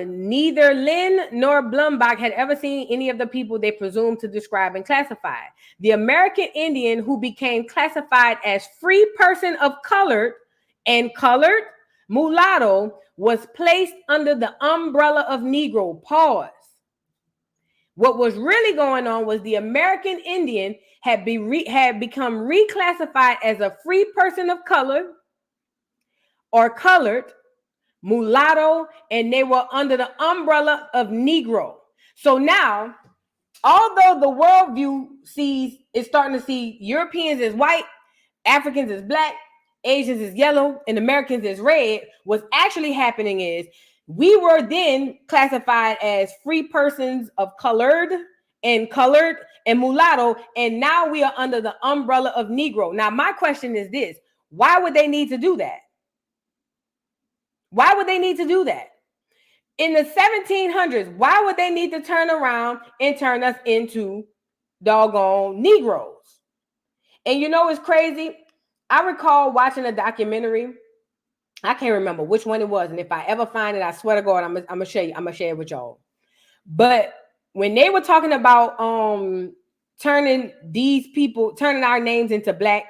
neither Lynn nor Blumenbach had ever seen any of the people they presumed to describe and classify. The American Indian who became classified as free person of color and colored mulatto was placed under the umbrella of Negro. Pause. What was really going on was the American Indian had become reclassified as a free person of color or colored mulatto, and they were under the umbrella of Negro. So now, although the worldview is starting to see Europeans as white, Africans as black, Asians as yellow, and Americans as red, what's actually happening is we were then classified as free persons of colored and mulatto, and now we are under the umbrella of Negro. Now, my question is this: why would they need to do that? Why would they need to do that? In the 1700s, why would they need to turn around and turn us into doggone Negroes? And you know it's crazy? I recall watching a documentary. I can't remember which one it was. And if I ever find it, I swear to God, I'm gonna share it with y'all. But when they were talking about turning our names into black,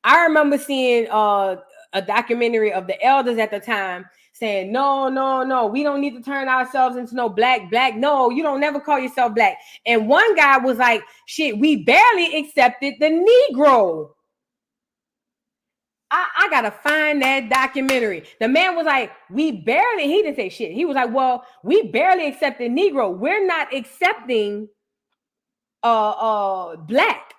I remember seeing a documentary of the elders at the time saying, no, we don't need to turn ourselves into no black. No, you don't never call yourself black. And one guy was like, shit, we barely accepted the Negro. I gotta find that documentary. The man was like, he didn't say shit. He was like, well, we barely accepted Negro. We're not accepting black.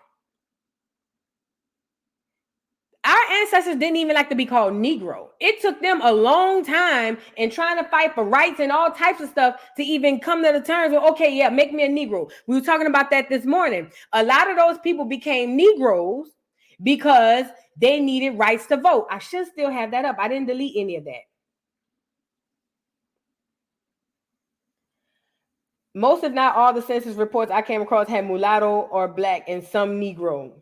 Our ancestors didn't even like to be called Negro. It took them a long time in trying to fight for rights and all types of stuff to even come to the terms with, okay, yeah, make me a Negro. We were talking about that this morning. A lot of those people became Negroes because they needed rights to vote. I should still have that up. I didn't delete any of that. Most, if not all, the census reports I came across had mulatto or black and some Negro.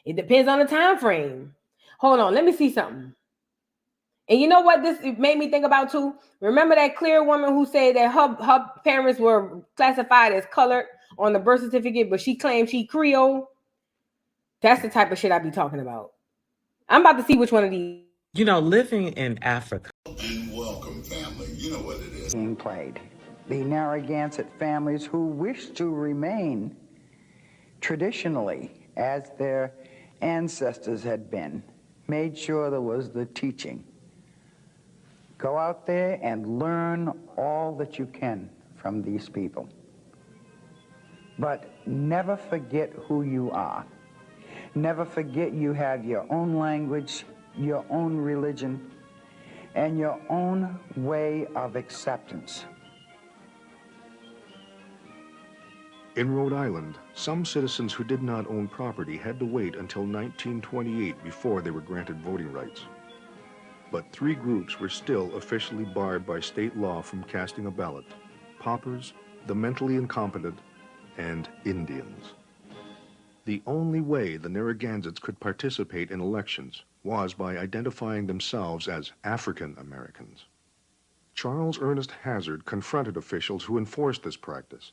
It depends on the time frame. Hold on, let me see something. And you know what this made me think about too? Remember that clear woman who said that her parents were classified as colored on the birth certificate, but she claimed she Creole? That's the type of shit I be talking about. I'm about to see which one of these. You know, living in Africa. And welcome, family. You know what it is. Being played. The Narragansett families who wish to remain traditionally as their ancestors had been, made sure there was the teaching. Go out there and learn all that you can from these people. But never forget who you are. Never forget you have your own language, your own religion, and your own way of acceptance. In Rhode Island, some citizens who did not own property had to wait until 1928 before they were granted voting rights. But 3 groups were still officially barred by state law from casting a ballot: paupers, the mentally incompetent, and Indians. The only way the Narragansetts could participate in elections was by identifying themselves as African Americans. Charles Ernest Hazard confronted officials who enforced this practice.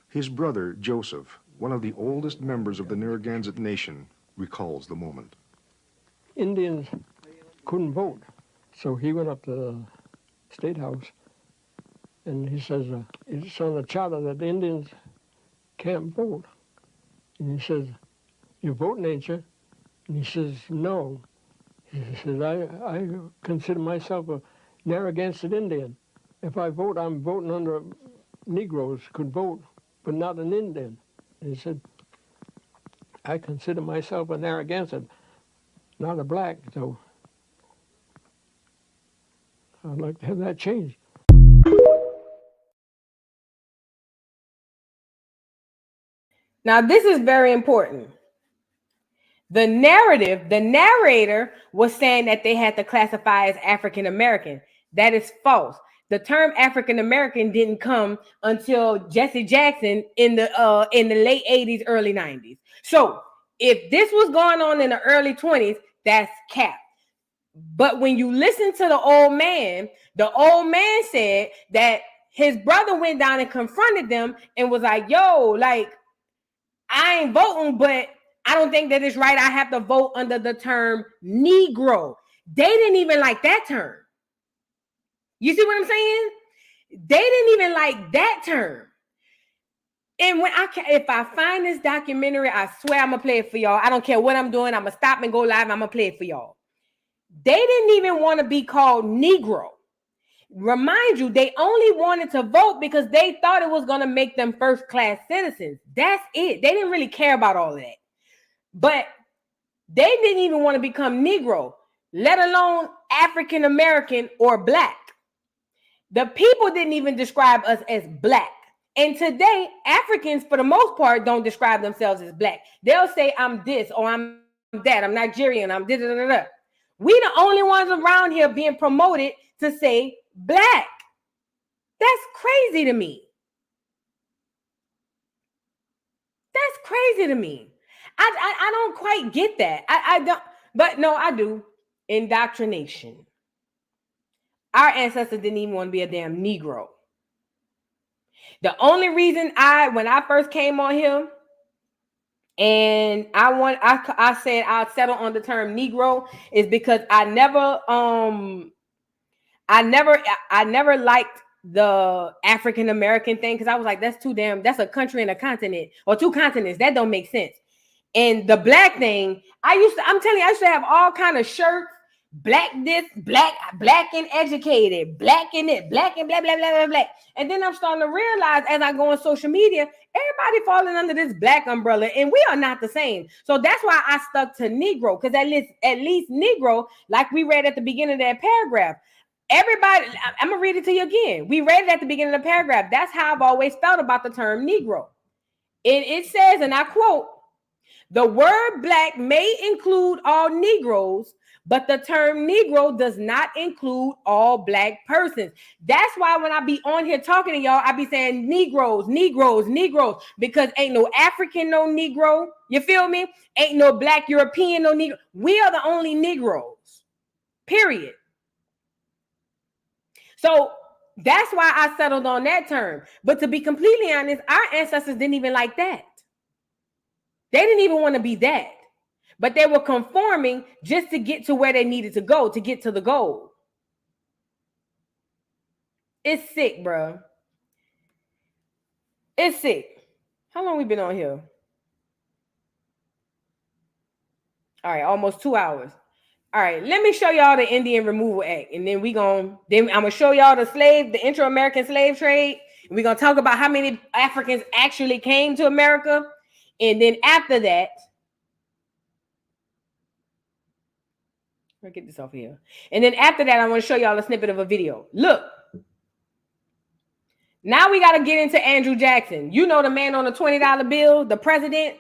His brother, Joseph, one of the oldest members of the Narragansett Nation, recalls the moment. Indians couldn't vote, so he went up to the State House and he says, it's on the charter that the Indians can't vote. And he says, you're voting, ain't you? And he says, no. He says, I consider myself a Narragansett Indian. If I vote, I'm voting under Negroes could vote, but not an Indian. And he said, I consider myself a Narragansett, not a black, so I'd like to have that changed. Now, this is very important. The narrator was saying that they had to classify as African American. That is false. The term African American didn't come until Jesse Jackson in the late 80s, early 90s. So if this was going on in the early 20s, that's cap. But when you listen to the old man said that his brother went down and confronted them and was like, yo, like, I ain't voting, but I don't think that it's right. I have to vote under the term Negro. They didn't even like that term. You see what I'm saying? They didn't even like that term. And if I find this documentary, I swear I'm gonna play it for y'all. I don't care what I'm doing. I'm gonna stop and go live. And I'm gonna play it for y'all. They didn't even want to be called Negro. Remind you, they only wanted to vote because they thought it was going to make them first-class citizens. That's it. They didn't really care about all that. But they didn't even want to become Negro, let alone African American or black. The people didn't even describe us as black. And today, Africans, for the most part, don't describe themselves as black. They'll say, I'm this or I'm that. I'm Nigerian. I'm da-da-da-da. We the only ones around here being promoted to say black. That's crazy to me. That's crazy to me. I don't quite get that. I don't, but no, I do. Indoctrination. Our ancestors didn't even want to be a damn Negro. The only reason when I first came on here and I said I'd settle on the term Negro is because I never liked the African American thing because I was like, that's a country and a continent or two continents. That don't make sense. And the black thing, I used to have all kind of shirts, black this, black and educated, black and it, black and blah, blah, blah, blah, blah. And then I'm starting to realize as I go on social media, everybody falling under this black umbrella, and we are not the same. So that's why I stuck to Negro, because at least Negro, like we read at the beginning of that paragraph, everybody, I'm going to read it to you again. We read it at the beginning of the paragraph. That's how I've always felt about the term Negro. It says, and I quote, "The word black may include all Negroes, but the term Negro does not include all black persons." That's why when I be on here talking to y'all, I be saying Negroes, Negroes, Negroes, because ain't no African, no Negro. You feel me? Ain't no black European, no Negro. We are the only Negroes, period. So that's why I settled on that term. But to be completely honest, our ancestors didn't even like that. They didn't even want to be that. But they were conforming just to get to where they needed to go, to get to the goal. It's sick, bro. It's sick. How long we been on here? All right, almost 2 hours. All right, let me show y'all the Indian Removal Act, and then I'm gonna show y'all the intra-American slave trade. And we're gonna talk about how many Africans actually came to America, and then after that, I'll get this off here. And then after that, I want to show y'all a snippet of a video. Look, now we got to get into Andrew Jackson. You know the man on the $20 bill, the president.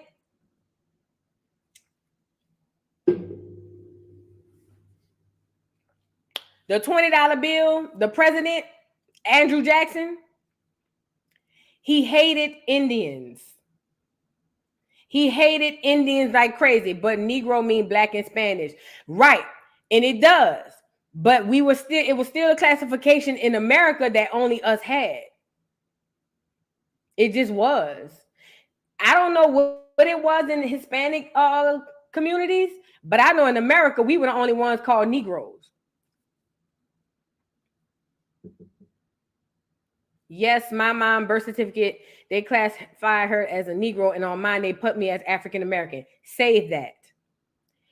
The $20 bill, the president, Andrew Jackson, he hated Indians. He hated Indians like crazy, but Negro mean black and Spanish. Right, and it does. But it was still a classification in America that only us had. It just was. I don't know what it was in the Hispanic communities, but I know in America, we were the only ones called Negroes. Yes, my mom birth certificate, they classify her as a Negro, and on mine, they put me as African American. Save that.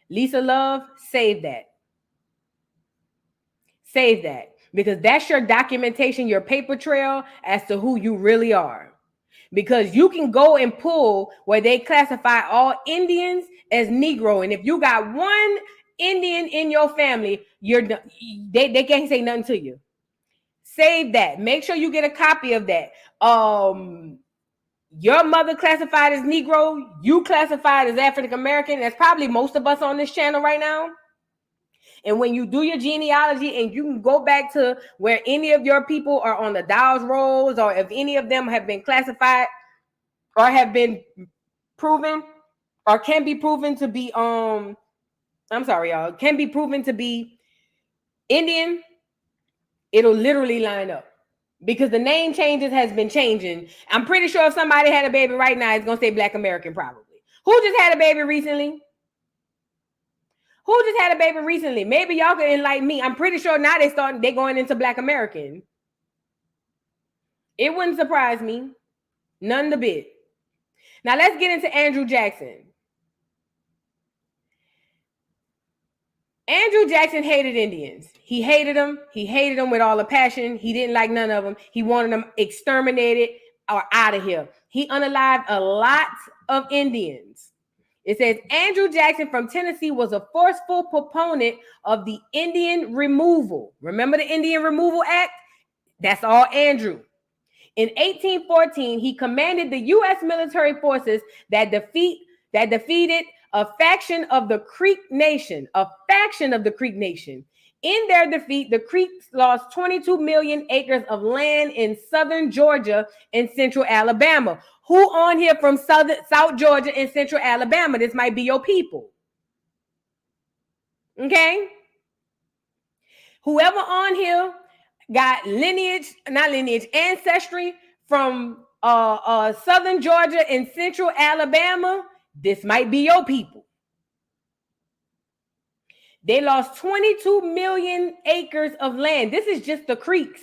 Lisa Love, save that. Save that. Because that's your documentation, your paper trail as to who you really are. Because you can go and pull where they classify all Indians as Negro. And if you got one Indian in your family, they can't say nothing to you. Save that. Make sure you get a copy of that. Your mother classified as Negro, you classified as African American. That's probably most of us on this channel right now. And when you do your genealogy and you can go back to where any of your people are on the Dawes rolls, or if any of them have been classified or have been proven or can be proven to be, can be proven to be Indian, it'll literally line up. Because the name changes has been changing. I'm pretty sure if somebody had a baby right now, it's going to say Black American probably. Who just had a baby recently? Who just had a baby recently? Maybe y'all can enlighten me. I'm pretty sure now they're going into Black American. It wouldn't surprise me. None the bit. Now let's get into Andrew Jackson. Andrew Jackson hated Indians. He hated them. He hated them with all the passion. He didn't like none of them. He wanted them exterminated or out of here. He unalived a lot of Indians. It says Andrew Jackson from Tennessee was a forceful proponent of the Indian removal. Remember the Indian Removal Act? That's all Andrew. In 1814, he commanded the U.S. military forces that defeated a faction of the Creek Nation. In their defeat, the Creeks lost 22 million acres of land in southern Georgia and central Alabama. Who on here from South Georgia and central Alabama? This might be your people. Okay? Whoever on here got ancestry from southern Georgia and central Alabama, this might be your people. They lost 22 million acres of land. This is just the Creeks.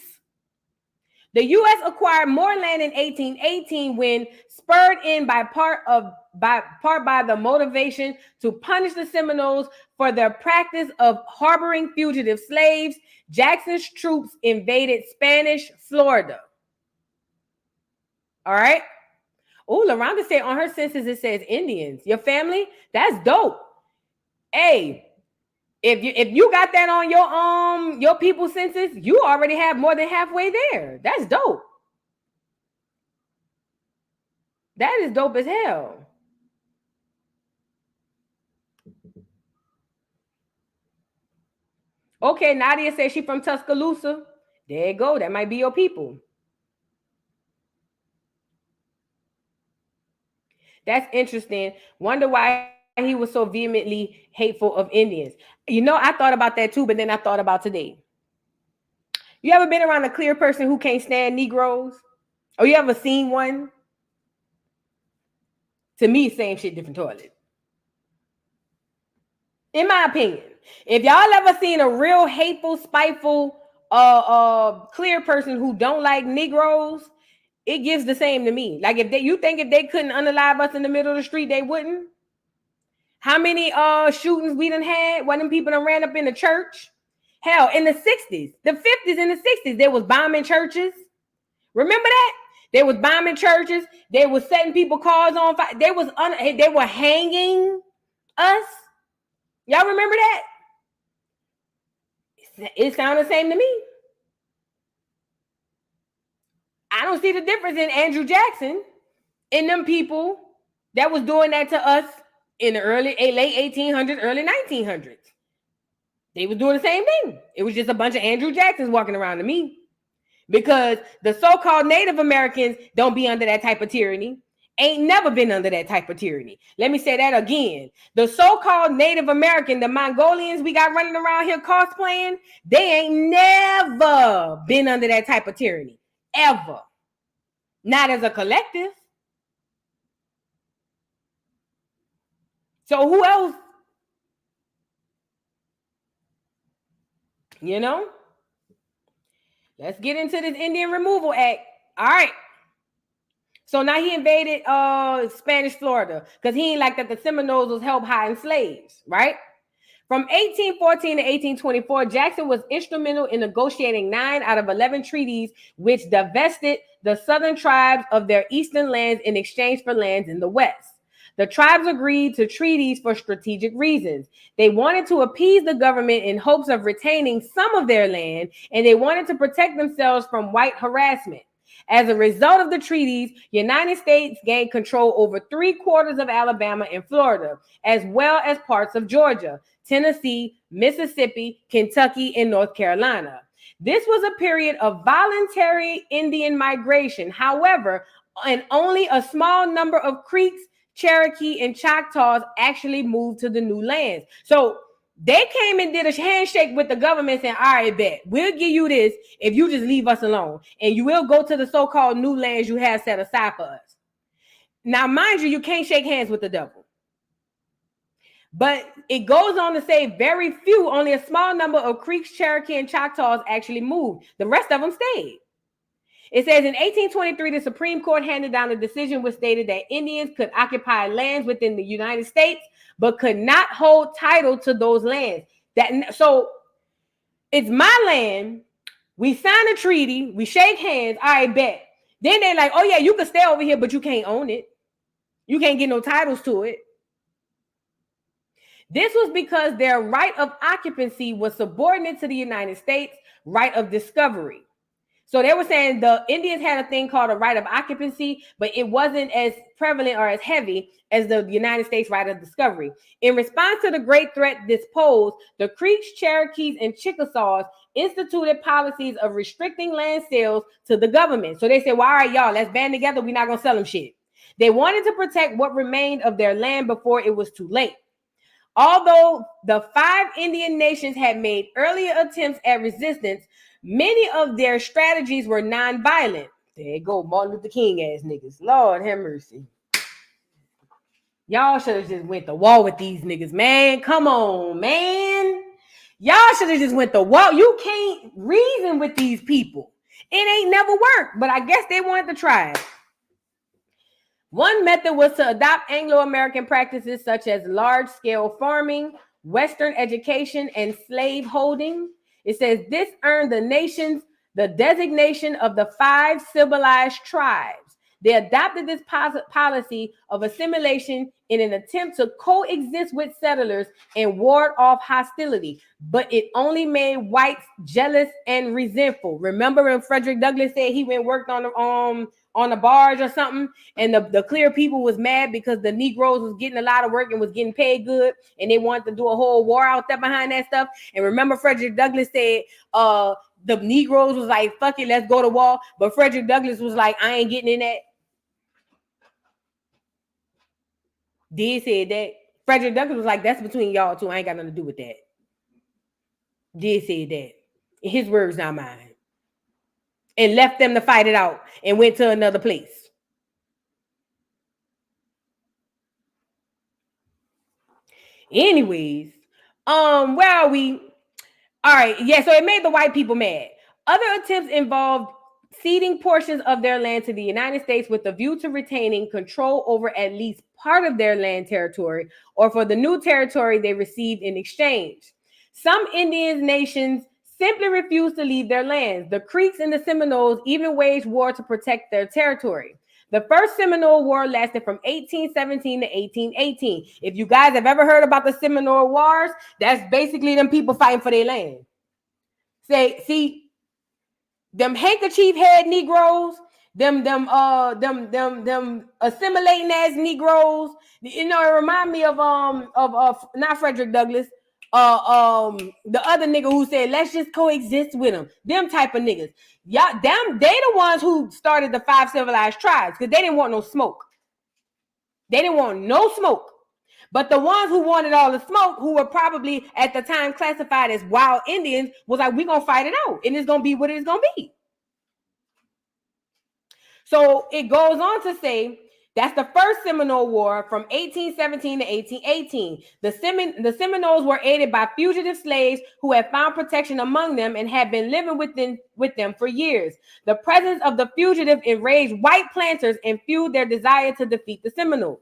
The U.S. acquired more land in 1818 when, spurred in by the motivation to punish the Seminoles for their practice of harboring fugitive slaves, Jackson's troops invaded Spanish Florida. All right. Oh, LaRonda said on her census it says Indians. Your family? That's dope. Hey, if you got that on your people's census, you already have more than halfway there. That's dope. That is dope as hell. Okay, Nadia says she's from Tuscaloosa. There you go. That might be your people. That's interesting. Wonder why he was so vehemently hateful of Indians. You know, I thought about that too, but then I thought about today. You ever been around a clear person who can't stand Negroes? Or you ever seen one? To me, same shit, different toilet. In my opinion, if y'all ever seen a real hateful, spiteful, clear person who don't like Negroes, it gives the same to me. Like if they couldn't unalive us in the middle of the street, they wouldn't. How many shootings we done had when them people done ran up in the church? Hell, in the 60s, the 50s and the 60s, they was bombing churches. Remember that? They was bombing churches. They was setting people cars on fire. They were hanging us. Y'all remember that? It sounded the same to me. I don't see the difference in Andrew Jackson and them people that was doing that to us in the late 1800s, early 1900s. They was doing the same thing. It was just a bunch of Andrew Jacksons walking around to me. Because the so-called Native Americans don't be under that type of tyranny. Ain't never been under that type of tyranny. Let me say that again. The so-called Native American, the Mongolians we got running around here cosplaying, they ain't never been under that type of tyranny. Ever. Not as a collective. So who else? You know? Let's get into this Indian Removal Act. All right. So now he invaded Spanish Florida because he ain't like that the Seminoles was help hiding slaves, right? From 1814 to 1824, Jackson was instrumental in negotiating 9 out of 11 treaties which divested the southern tribes of their eastern lands in exchange for lands in the west. The tribes agreed to treaties for strategic reasons. They wanted to appease the government in hopes of retaining some of their land, and they wanted to protect themselves from white harassment. As a result of the treaties, United States gained control over 3/4 of Alabama and Florida, as well as parts of Georgia, Tennessee, Mississippi, Kentucky, and North Carolina. This was a period of voluntary Indian migration. However, and only a small number of Creeks, Cherokee, and Choctaws actually moved to the new lands. So they came and did a handshake with the government saying, all right, bet, we'll give you this if you just leave us alone. And you will go to the so-called new lands you have set aside for us. Now, mind you, you can't shake hands with the devil. But it goes on to say very few, only a small number of Creeks, Cherokee, and Choctaws actually moved. The rest of them stayed. It says in 1823, the Supreme Court handed down a decision which stated that Indians could occupy lands within the United States, but could not hold title to those lands. So it's my land. We sign a treaty. We shake hands. All right, bet. Then they're like, oh yeah, you can stay over here, but you can't own it. You can't get no titles to it. This was because their right of occupancy was subordinate to the United States right of discovery. So they were saying the Indians had a thing called a right of occupancy, but it wasn't as prevalent or as heavy as the United States right of discovery. In response to the great threat this posed, the Creeks, Cherokees, and Chickasaws instituted policies of restricting land sales to the government. So they said, well, all right, y'all, let's band together. We're not going to sell them shit. They wanted to protect what remained of their land before it was too late. Although the 5 Indian nations had made earlier attempts at resistance, many of their strategies were nonviolent. There you go, Martin Luther King ass niggas. Lord have mercy. Y'all should have just went to war with these niggas, man. Come on, man. Y'all should have just went to war. You can't reason with these people. It ain't never worked, but I guess they wanted to try it. One method was to adopt Anglo-American practices such as large-scale farming, Western education, and slave holding. It says this earned the nations the designation of the 5 civilized tribes. They adopted this policy of assimilation in an attempt to coexist with settlers and ward off hostility, but it only made whites jealous and resentful. Remember when Frederick Douglass said he went worked on a barge or something, and the clear people was mad because the Negroes was getting a lot of work and was getting paid good, and they wanted to do a whole war out there behind that stuff. And remember Frederick Douglass said the Negroes was like, fuck it, let's go to war. But Frederick Douglass was like, I ain't getting in that. Did say that. Frederick Douglass was like, that's between y'all two. I ain't got nothing to do with that. Did say that. His words, not mine. And left them to fight it out and went to another place. Anyways, where are we? All right, yeah, so it made the white people mad. Other attempts involved ceding portions of their land to the United States with the view to retaining control over at least part of their land territory or for the new territory they received in exchange. Some Indian nations simply refused to leave their lands. The Creeks and the Seminoles even waged war to protect their territory. The first Seminole War lasted from 1817 to 1818. If you guys have ever heard about the Seminole Wars, that's basically them people fighting for their land. See, them handkerchief head Negroes, them assimilating ass Negroes. You know, it remind me of not Frederick Douglass, the other nigga who said let's just coexist with them. Them type of niggas. Yeah, they the ones who started the 5 civilized tribes because they didn't want no smoke. They didn't want no smoke. But the ones who wanted all the smoke, who were probably at the time classified as wild Indians, was like, we're going to fight it out. And it's going to be what it's going to be. So it goes on to say, that's the first Seminole War from 1817 to 1818. The Seminoles were aided by fugitive slaves who had found protection among them and had been living with them for years. The presence of the fugitive enraged white planters and fueled their desire to defeat the Seminoles.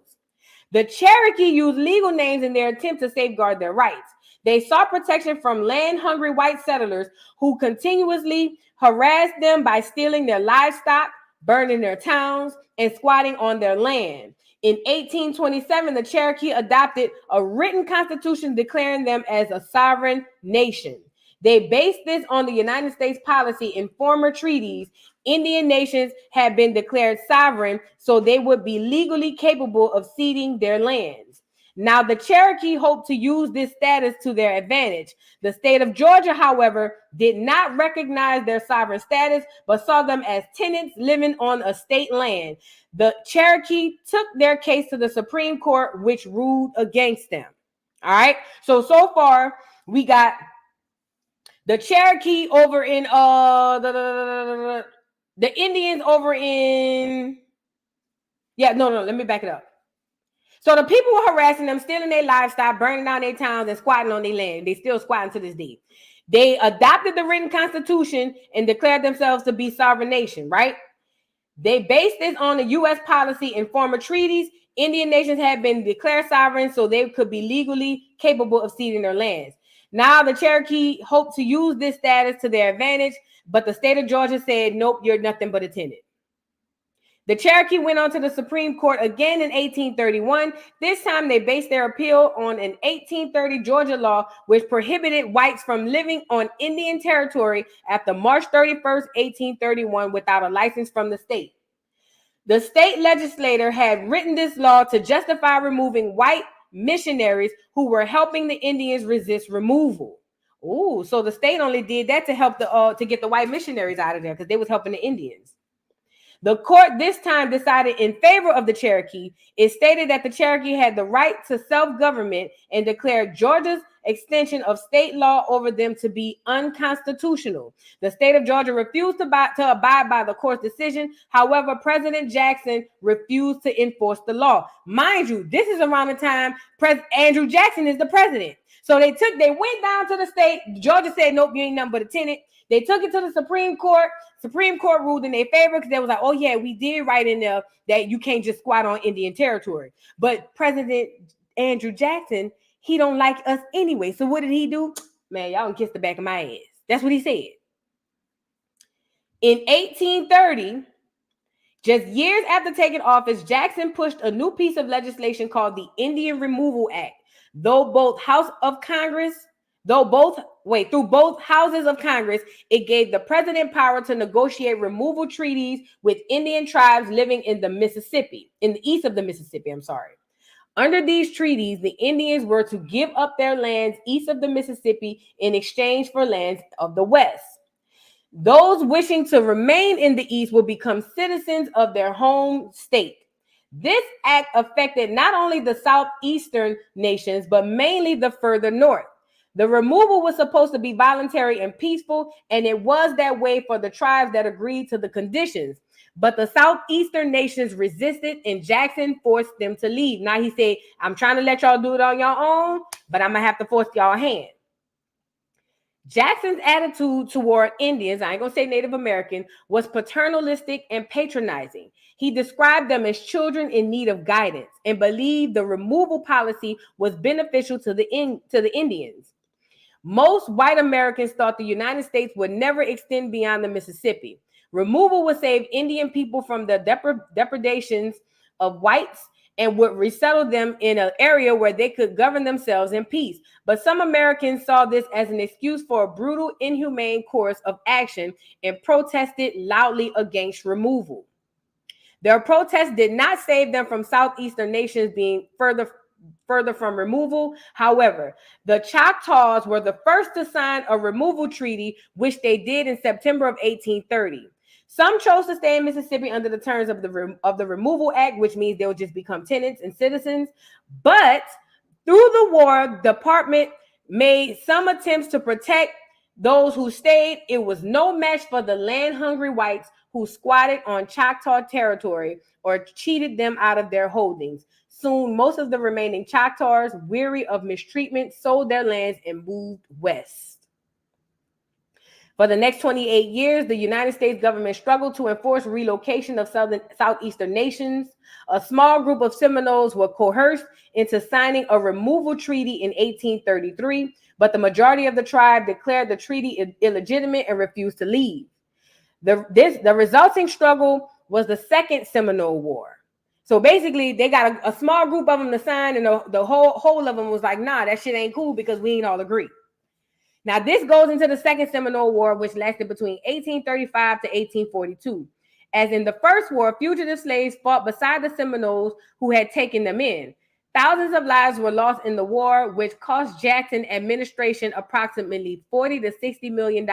The Cherokee used legal names in their attempt to safeguard their rights. They sought protection from land-hungry white settlers who continuously harassed them by stealing their livestock, burning their towns, and squatting on their land. In 1827, the Cherokee adopted a written constitution declaring them as a sovereign nation. They based this on the United States policy in former treaties. Indian nations had been declared sovereign, so they would be legally capable of ceding their lands. Now, the Cherokee hoped to use this status to their advantage. The state of Georgia, however, did not recognize their sovereign status, but saw them as tenants living on a state land. The Cherokee took their case to the Supreme Court, which ruled against them. All right. So far, we got the Cherokee over in the Indians over in let me back it up. So the people were harassing them, stealing their livestock, burning down their towns, and squatting on their land. They still squatting to this day. They adopted the written constitution and declared themselves to be sovereign nation, right? They based this on the U.S. policy in former treaties. Indian nations had been declared sovereign, so they could be legally capable of ceding their lands. Now the Cherokee hoped to use this status to their advantage, but the state of Georgia said, nope, you're nothing but a tenant. The Cherokee went on to the Supreme Court again in 1831. This time they based their appeal on an 1830 Georgia law which prohibited whites from living on Indian territory after March 31st, 1831 without a license from the state. The state legislature had written this law to justify removing white missionaries who were helping the Indians resist removal. Ooh, so the state only did that to help to get the white missionaries out of there because they was helping the Indians. The court this time decided in favor of the Cherokee. It stated that the Cherokee had the right to self-government and declared Georgia's extension of state law over them to be unconstitutional. The state of Georgia refused to abide by the court's decision. However, President Jackson refused to enforce the law. Mind you, this is around the time Andrew Jackson is the president. So they went down to the state. Georgia said, nope, you ain't nothing but a tenant. They took it to the Supreme Court. Supreme Court ruled in their favor because they was like, oh yeah, we did write in there that you can't just squat on Indian territory. But President Andrew Jackson, he don't like us anyway. So what did he do? Man, y'all can kiss the back of my ass. That's what he said. In 1830, just years after taking office, Jackson pushed a new piece of legislation called the Indian Removal Act. Through both houses of Congress, it gave the president power to negotiate removal treaties with Indian tribes living in the east of the Mississippi. Under these treaties, the Indians were to give up their lands east of the Mississippi in exchange for lands of the west. Those wishing to remain in the east will become citizens of their home state. This act affected not only the southeastern nations, but mainly the further north. The removal was supposed to be voluntary and peaceful, and it was that way for the tribes that agreed to the conditions. But the southeastern nations resisted, and Jackson forced them to leave. Now he said, I'm trying to let y'all do it on your own, but I'm going to have to force y'all hand. Jackson's attitude toward Indians, I ain't going to say Native American, was paternalistic and patronizing. He described them as children in need of guidance and believed the removal policy was beneficial to the Indians. Most white Americans thought the United States would never extend beyond the Mississippi. Removal would save Indian people from the depredations of whites and would resettle them in an area where they could govern themselves in peace. But some Americans saw this as an excuse for a brutal, inhumane course of action and protested loudly against removal. Their protests did not save them from southeastern nations being further from removal. However, the Choctaws were the first to sign a removal treaty, which they did in September of 1830. Some chose to stay in Mississippi under the terms of the Removal Act, which means they'll just become tenants and citizens. But through the war, the department made some attempts to protect those who stayed. It was no match for the land-hungry whites who squatted on Choctaw territory or cheated them out of their holdings. Soon, most of the remaining Choctaws, weary of mistreatment, sold their lands and moved west. For the next 28 years, the United States government struggled to enforce relocation of southeastern nations. A small group of Seminoles were coerced into signing a removal treaty in 1833, but the majority of the tribe declared the treaty illegitimate and refused to leave. The resulting struggle was the Second Seminole War. So basically, they got a small group of them to sign, and the whole of them was like, nah, that shit ain't cool because we ain't all agree. Now, this goes into the Second Seminole War, which lasted between 1835 to 1842. As in the First War, fugitive slaves fought beside the Seminoles who had taken them in. Thousands of lives were lost in the war, which cost Jackson administration approximately $40 to $60 million,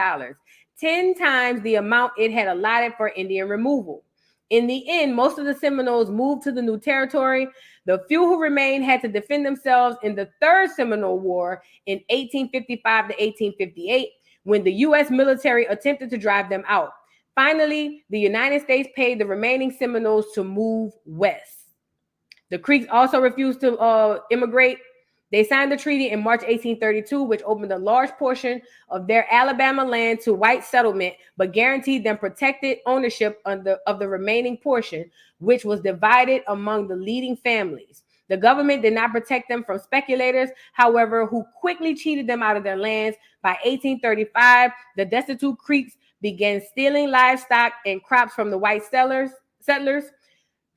10 times the amount it had allotted for Indian removal. In the end, most of the Seminoles moved to the new territory. The few who remained had to defend themselves in the Third Seminole War in 1855 to 1858, when the U.S. military attempted to drive them out. Finally, the United States paid the remaining Seminoles to move west. The Creeks also refused to immigrate. They signed the treaty in March 1832, which opened a large portion of their Alabama land to white settlement, but guaranteed them protected ownership of the remaining portion, which was divided among the leading families. The government did not protect them from speculators, however, who quickly cheated them out of their lands. By 1835, the destitute Creeks began stealing livestock and crops from the white settlers.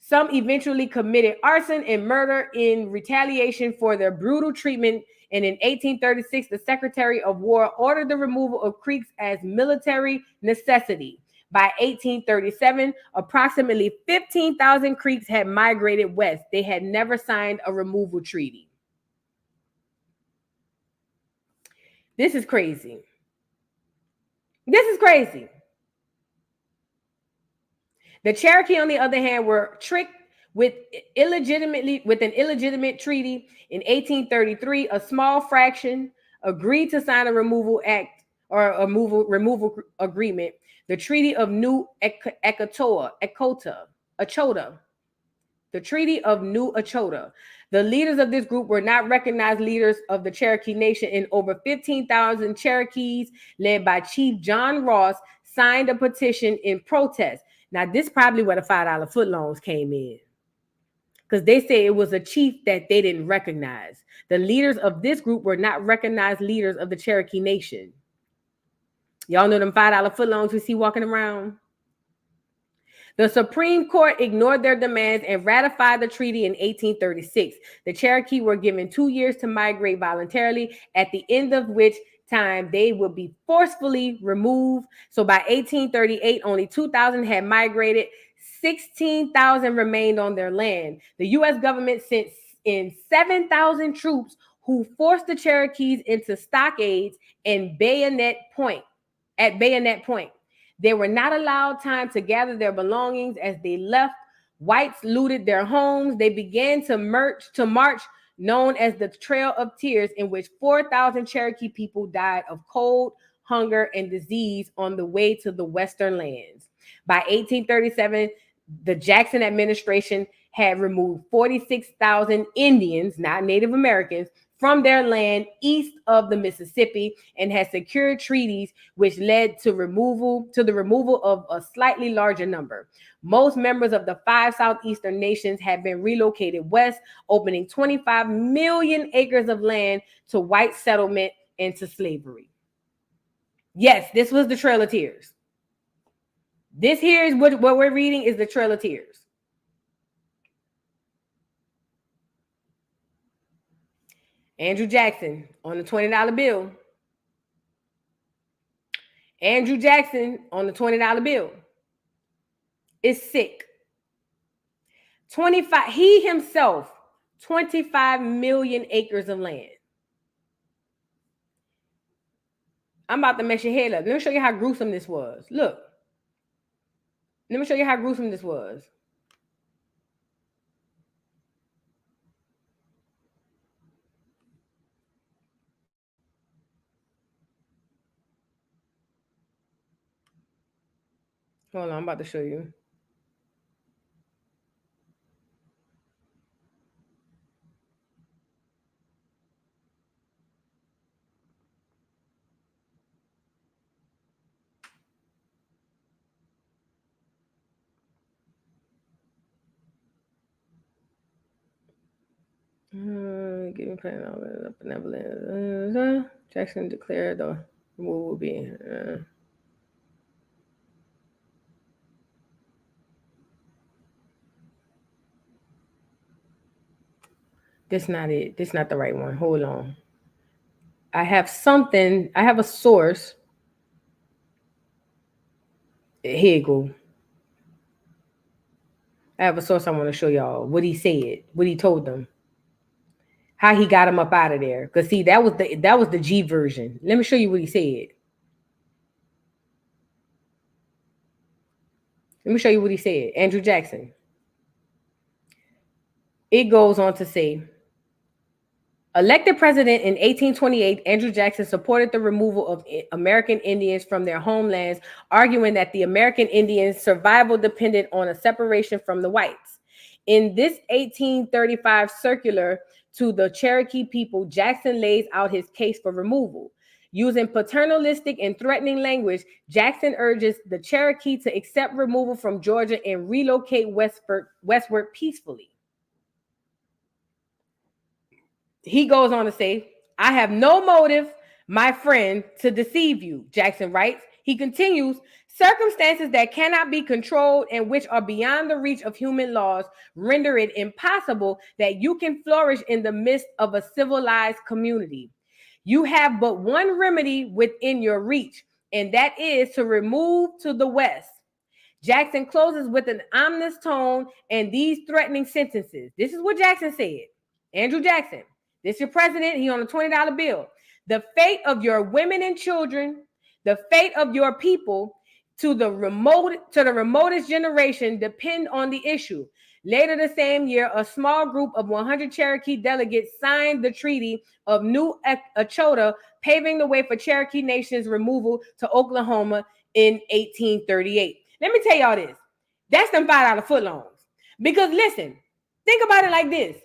Some eventually committed arson and murder in retaliation for their brutal treatment. And in 1836, the Secretary of War ordered the removal of Creeks as military necessity. By 1837, approximately 15,000 Creeks had migrated west. They had never signed a removal treaty. This is crazy. This is crazy. The Cherokee, on the other hand, were tricked with an illegitimate treaty in 1833. A small fraction agreed to sign a removal act or a removal agreement, the Treaty of New Echota. The Treaty of New Echota. The leaders of this group were not recognized leaders of the Cherokee Nation, and over 15,000 Cherokees, led by Chief John Ross, signed a petition in protest. Now, this is probably where the $5 footlongs came in, because they say it was a chief that they didn't recognize. The leaders of this group were not recognized leaders of the Cherokee Nation. Y'all know them $5 footlongs we see walking around? The Supreme Court ignored their demands and ratified the treaty in 1836. The Cherokee were given 2 years to migrate voluntarily, at the end of which time they would be forcefully removed. So by 1838, only 2,000 had migrated. 16,000 remained on their land. The U.S. government sent in 7,000 troops who forced the Cherokees into stockades and bayonet point. They were not allowed time to gather their belongings. As they left, whites looted their homes. They began to march, known as the Trail of Tears, in which 4,000 Cherokee people died of cold, hunger, and disease on the way to the Western lands. By 1837, the Jackson administration had removed 46,000 Indians, not Native Americans, from their land east of the Mississippi, and had secured treaties which led to the removal of a slightly larger number. Most members of the 5 southeastern nations had been relocated west, opening 25 million acres of land to white settlement and to slavery. Yes, this was the Trail of Tears. This here is what we're reading is the Trail of Tears. Andrew Jackson on the $20 bill. Andrew Jackson on the $20 bill is sick. 25 million acres of land. I'm about to mess your head up. Let me show you how gruesome this was. Look. Let me show you how gruesome this was. Hold on, I'm about to show you. Jackson declared the removal will be. This not it. This not the right one. Hold on. I have a source. Here you go. I have a source I want to show y'all what he said, what he told them, how he got him up out of there. Because see, that was the G version. Let me show you what he said. Let me show you what he said. Andrew Jackson. It goes on to say, elected president in 1828, Andrew Jackson supported the removal of American Indians from their homelands, arguing that the American Indians' survival depended on a separation from the whites. In this 1835 circular to the Cherokee people, Jackson lays out his case for removal. Using paternalistic and threatening language, Jackson urges the Cherokee to accept removal from Georgia and relocate westward peacefully. He goes on to say, I have no motive, my friend, to deceive you, Jackson writes. He continues, Circumstances that cannot be controlled and which are beyond the reach of human laws render it impossible that you can flourish in the midst of a civilized community. You have but one remedy within your reach, and that is to remove to the west. Jackson closes with an ominous tone and these threatening sentences. This is what Jackson said. Andrew Jackson, this is your president. He on a $20 bill. The fate of your women and children, the fate of your people, to the remotest generation depend on the issue. Later the same year, a small group of 100 Cherokee delegates signed the Treaty of New Echota, paving the way for Cherokee Nation's removal to Oklahoma in 1838. Let me tell y'all this. That's them $5 footlongs. Because listen, think about it like this.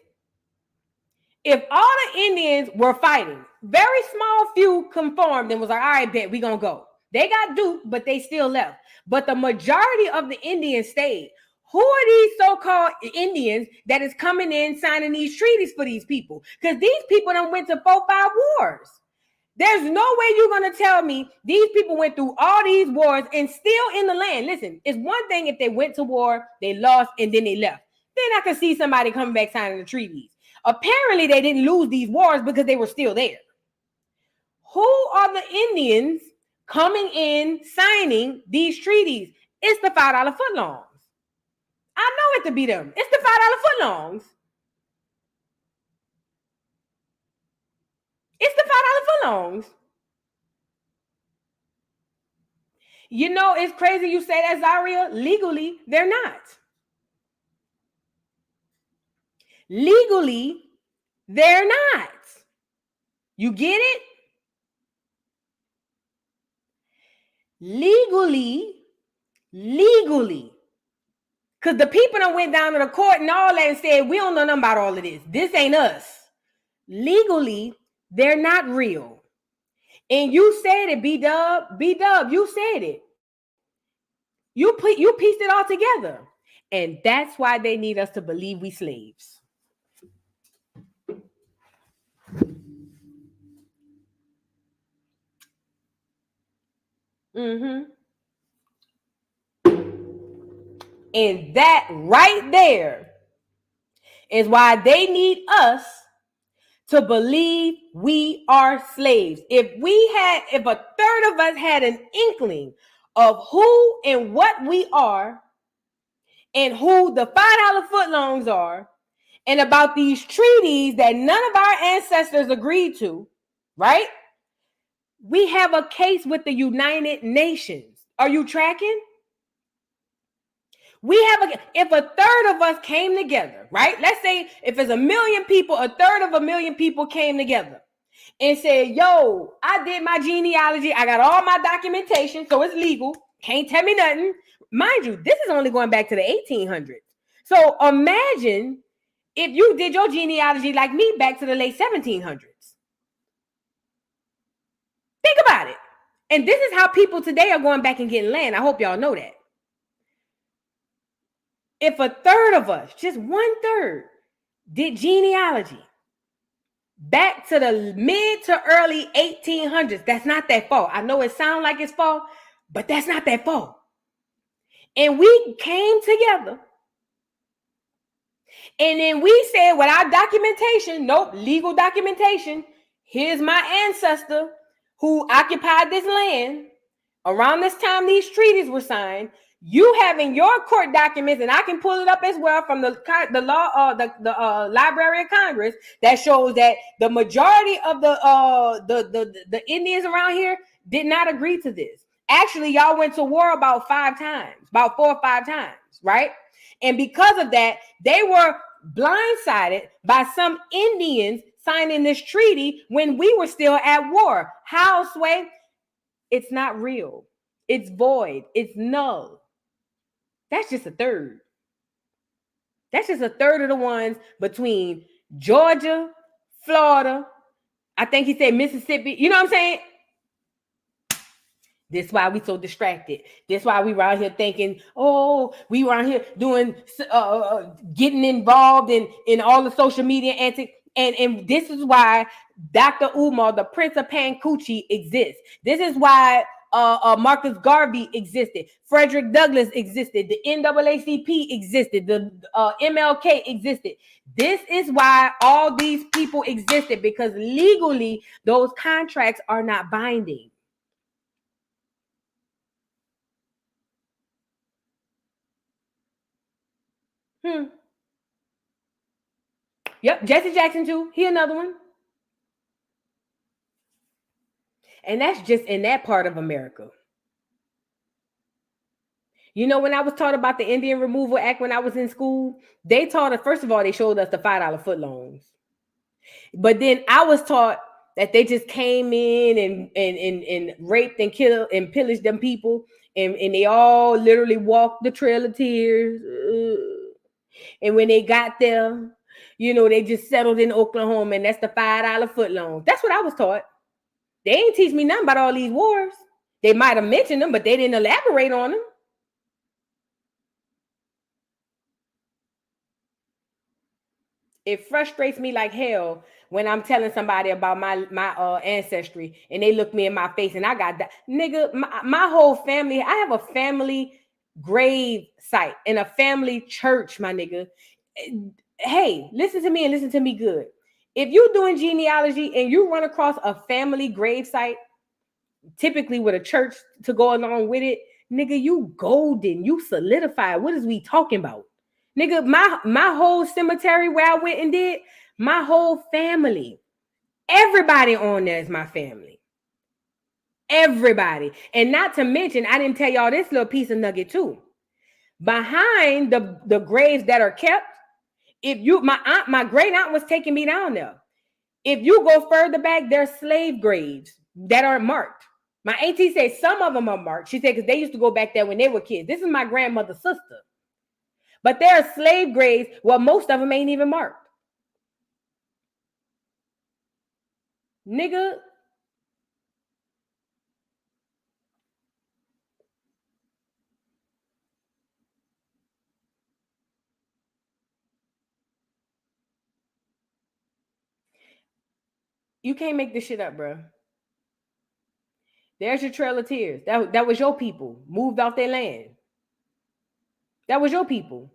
If all the Indians were fighting, very small few conformed and was like, all right, bet, we gonna go. They got duped, but they still left. But the majority of the Indians stayed. Who are these so-called Indians that is coming in signing these treaties for these people? Because these people done went to 4-5 wars. There's no way you're going to tell me these people went through all these wars and still in the land. Listen, it's one thing if they went to war, they lost, and then they left. Then I could see somebody coming back signing the treaties. Apparently, they didn't lose these wars because they were still there. Who are the Indians coming in, signing these treaties? It's the $5 footlongs. I know it to be them. It's the $5 footlongs. It's the $5 footlongs. You know, it's crazy you say that, Zaria. Legally, they're not. Legally, they're not. You get it? Legally. Because the people that went down to the court and all that and said, we don't know nothing about all of this. This ain't us. Legally, they're not real. And you said it, B-Dub, you said it. You pieced it all together. And that's why they need us to believe we slaves. And that right there is why they need us to believe we are slaves. If a third of us had an inkling of who and what we are and who the $5 footlongs are and about these treaties that none of our ancestors agreed to, right? We have a case with the United Nations. Are you tracking? If a third of us came together, right? Let's say if it's 1 million people, a third of 1 million people came together and said, yo, I did my genealogy. I got all my documentation, so it's legal. Can't tell me nothing. Mind you, this is only going back to the 1800s. So imagine if you did your genealogy like me back to the late 1700s. Think about it. And this is how people today are going back and getting land. I hope y'all know that. If a third of us, just 1/3, did genealogy back to the mid to early 1800s, that's not that far. I know it sounds like it's far, but that's not that far. And we came together. And then we said, without documentation, nope, legal documentation, here's my ancestor who occupied this land around this time these treaties were signed. You having your court documents, and I can pull it up as well from the Library of Congress, that shows that the majority of the Indians around here did not agree to this. Actually, y'all went to war about 4 or 5 times, right? And because of that, they were blindsided by some Indians signing this treaty when we were still at war. How, Sway? It's not real. It's void. It's null. That's just a third. That's just a third of the ones between Georgia, Florida, I think he said Mississippi. You know what I'm saying? This is why we so distracted. This is why we were out here thinking, oh, we were out here doing, getting involved in all the social media antics. And this is why Dr. Umar, the Prince of Pancoochie, exists. This is why Marcus Garvey existed. Frederick Douglass existed. The NAACP existed. The MLK existed. This is why all these people existed, because legally those contracts are not binding. Yep, Jesse Jackson too. He another one. And that's just in that part of America. You know, when I was taught about the Indian Removal Act when I was in school, they taught us, first of all, they showed us the $5 footloans. But then I was taught that they just came in and raped and killed and pillaged them people. And they all literally walked the Trail of Tears. And when they got there, you know, they just settled in Oklahoma, and that's the $5 footloan. That's what I was taught. They ain't teach me nothing about all these wars. They might have mentioned them, but they didn't elaborate on them. It frustrates me like hell when I'm telling somebody about my ancestry and they look me in my face and I got that. Nigga, my whole family, I have a family grave site and a family church, my nigga. Hey, listen to me and listen to me good. If you're doing genealogy and you run across a family grave site, typically with a church to go along with it, nigga, you golden, you solidified. What is we talking about? Nigga, my whole cemetery where I went and did, my whole family, everybody on there is my family. Everybody. And not to mention, I didn't tell y'all this little piece of nugget too. Behind the graves that are kept, my great aunt was taking me down there. If you go further back, there's slave graves that are marked. My auntie said some of them are marked. She said because they used to go back there when they were kids. This is my grandmother's sister. But there are slave graves. Well, most of them ain't even marked. Nigga. You can't make this shit up, bro. There's your Trail of Tears. That was your people. Moved off their land. That was your people.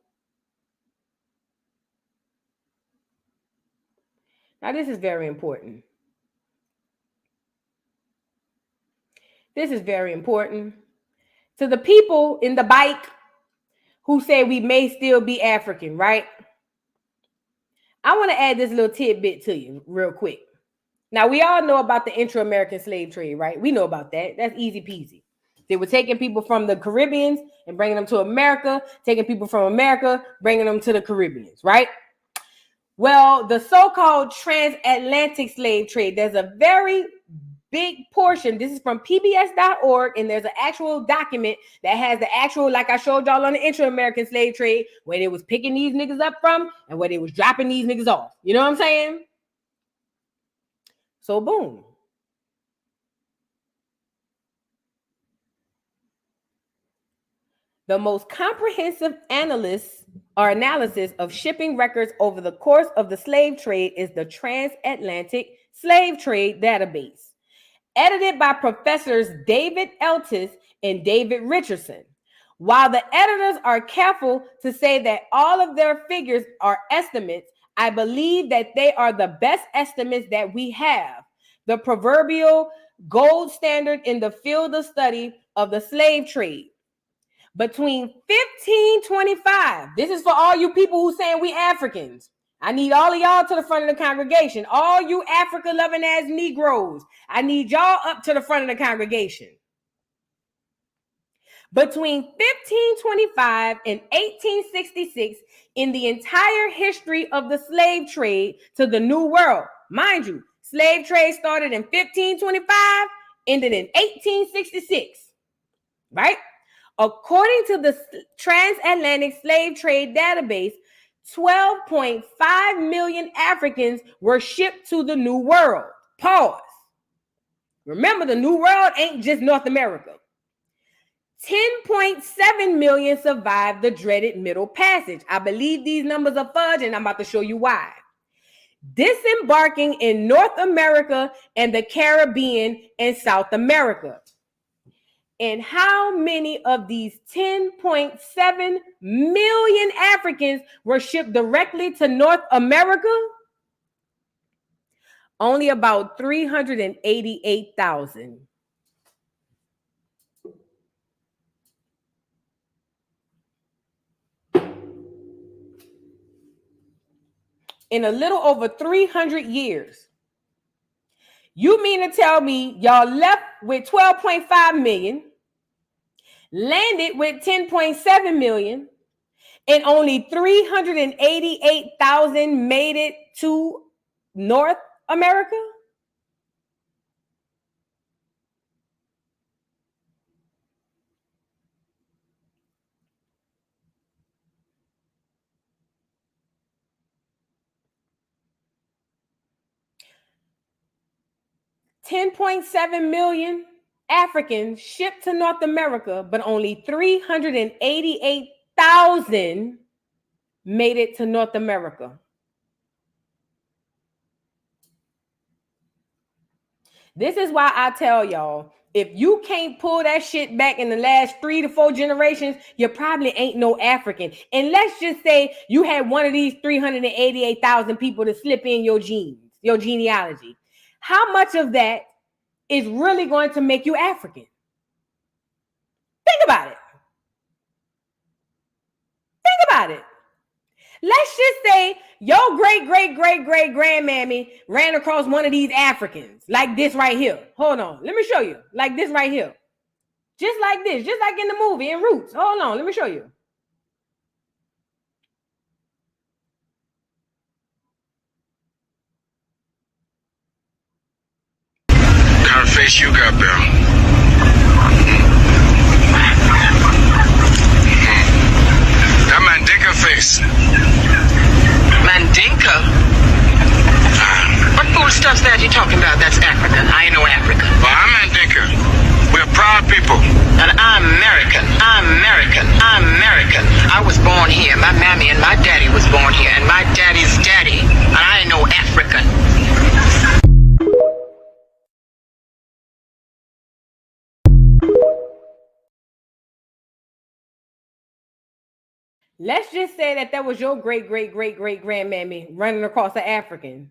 Now, this is very important. This is very important. To the people in the bike who say we may still be African, right? I want to add this little tidbit to you real quick. Now, we all know about the intra-American slave trade, right? We know about that. That's easy peasy. They were taking people from the Caribbeans and bringing them to America, taking people from America, bringing them to the Caribbeans, right? Well, the so-called transatlantic slave trade, there's a very big portion. This is from pbs.org, and there's an actual document that has the actual, like I showed y'all on the intra-American slave trade, where they was picking these niggas up from and where they was dropping these niggas off. You know what I'm saying? So boom. The most comprehensive analysis of shipping records over the course of the slave trade is the Transatlantic Slave Trade Database, edited by Professors David Eltis and David Richardson. While the editors are careful to say that all of their figures are estimates, I believe that they are the best estimates that we have. The proverbial gold standard in the field of study of the slave trade. Between 1525, this is for all you people who saying we Africans. I need all of y'all to the front of the congregation. All you Africa-loving ass Negroes, I need y'all up to the front of the congregation. Between 1525 and 1866, in the entire history of the slave trade to the New World, mind you, slave trade started in 1525, ended in 1866, right? According to the Transatlantic Slave Trade Database, 12.5 million Africans were shipped to the New World. Pause. Remember, the New World ain't just North America. 10.7 million survived the dreaded Middle Passage. I believe these numbers are fudge, and I'm about to show you why. Disembarking in North America and the Caribbean and South America. And how many of these 10.7 million Africans were shipped directly to North America? Only about 388,000. In a little over 300 years. You mean to tell me y'all left with 12.5 million, landed with 10.7 million, and only 388,000 made it to North America? $10.7 million Africans shipped to North America, but only 388,000 made it to North America. This is why I tell y'all, if you can't pull that shit back in the last 3 to 4 generations, you probably ain't no African. And let's just say you had one of these 388,000 people to slip in your genes, your genealogy. How much of that is really going to make you African? Think about it. Think about it. Let's just say your great-great-great-great-grandmammy ran across one of these Africans, like this right here. Hold on. Let me show you. Like this right here. Just like this. Just like in the movie, in Roots. Hold on. Let me show you. What kind of face you got there? That Mandinka face. Mandinka? What foodstuffs that you talking about? That's African. I ain't no African. Well, I'm Mandinka. We're proud people. And I'm American. I'm American. I'm American. I was born here. My mammy and my daddy was born here. And my daddy's daddy. And I ain't no African. Let's just say that was your great-great-great-great-grandmammy running across an African.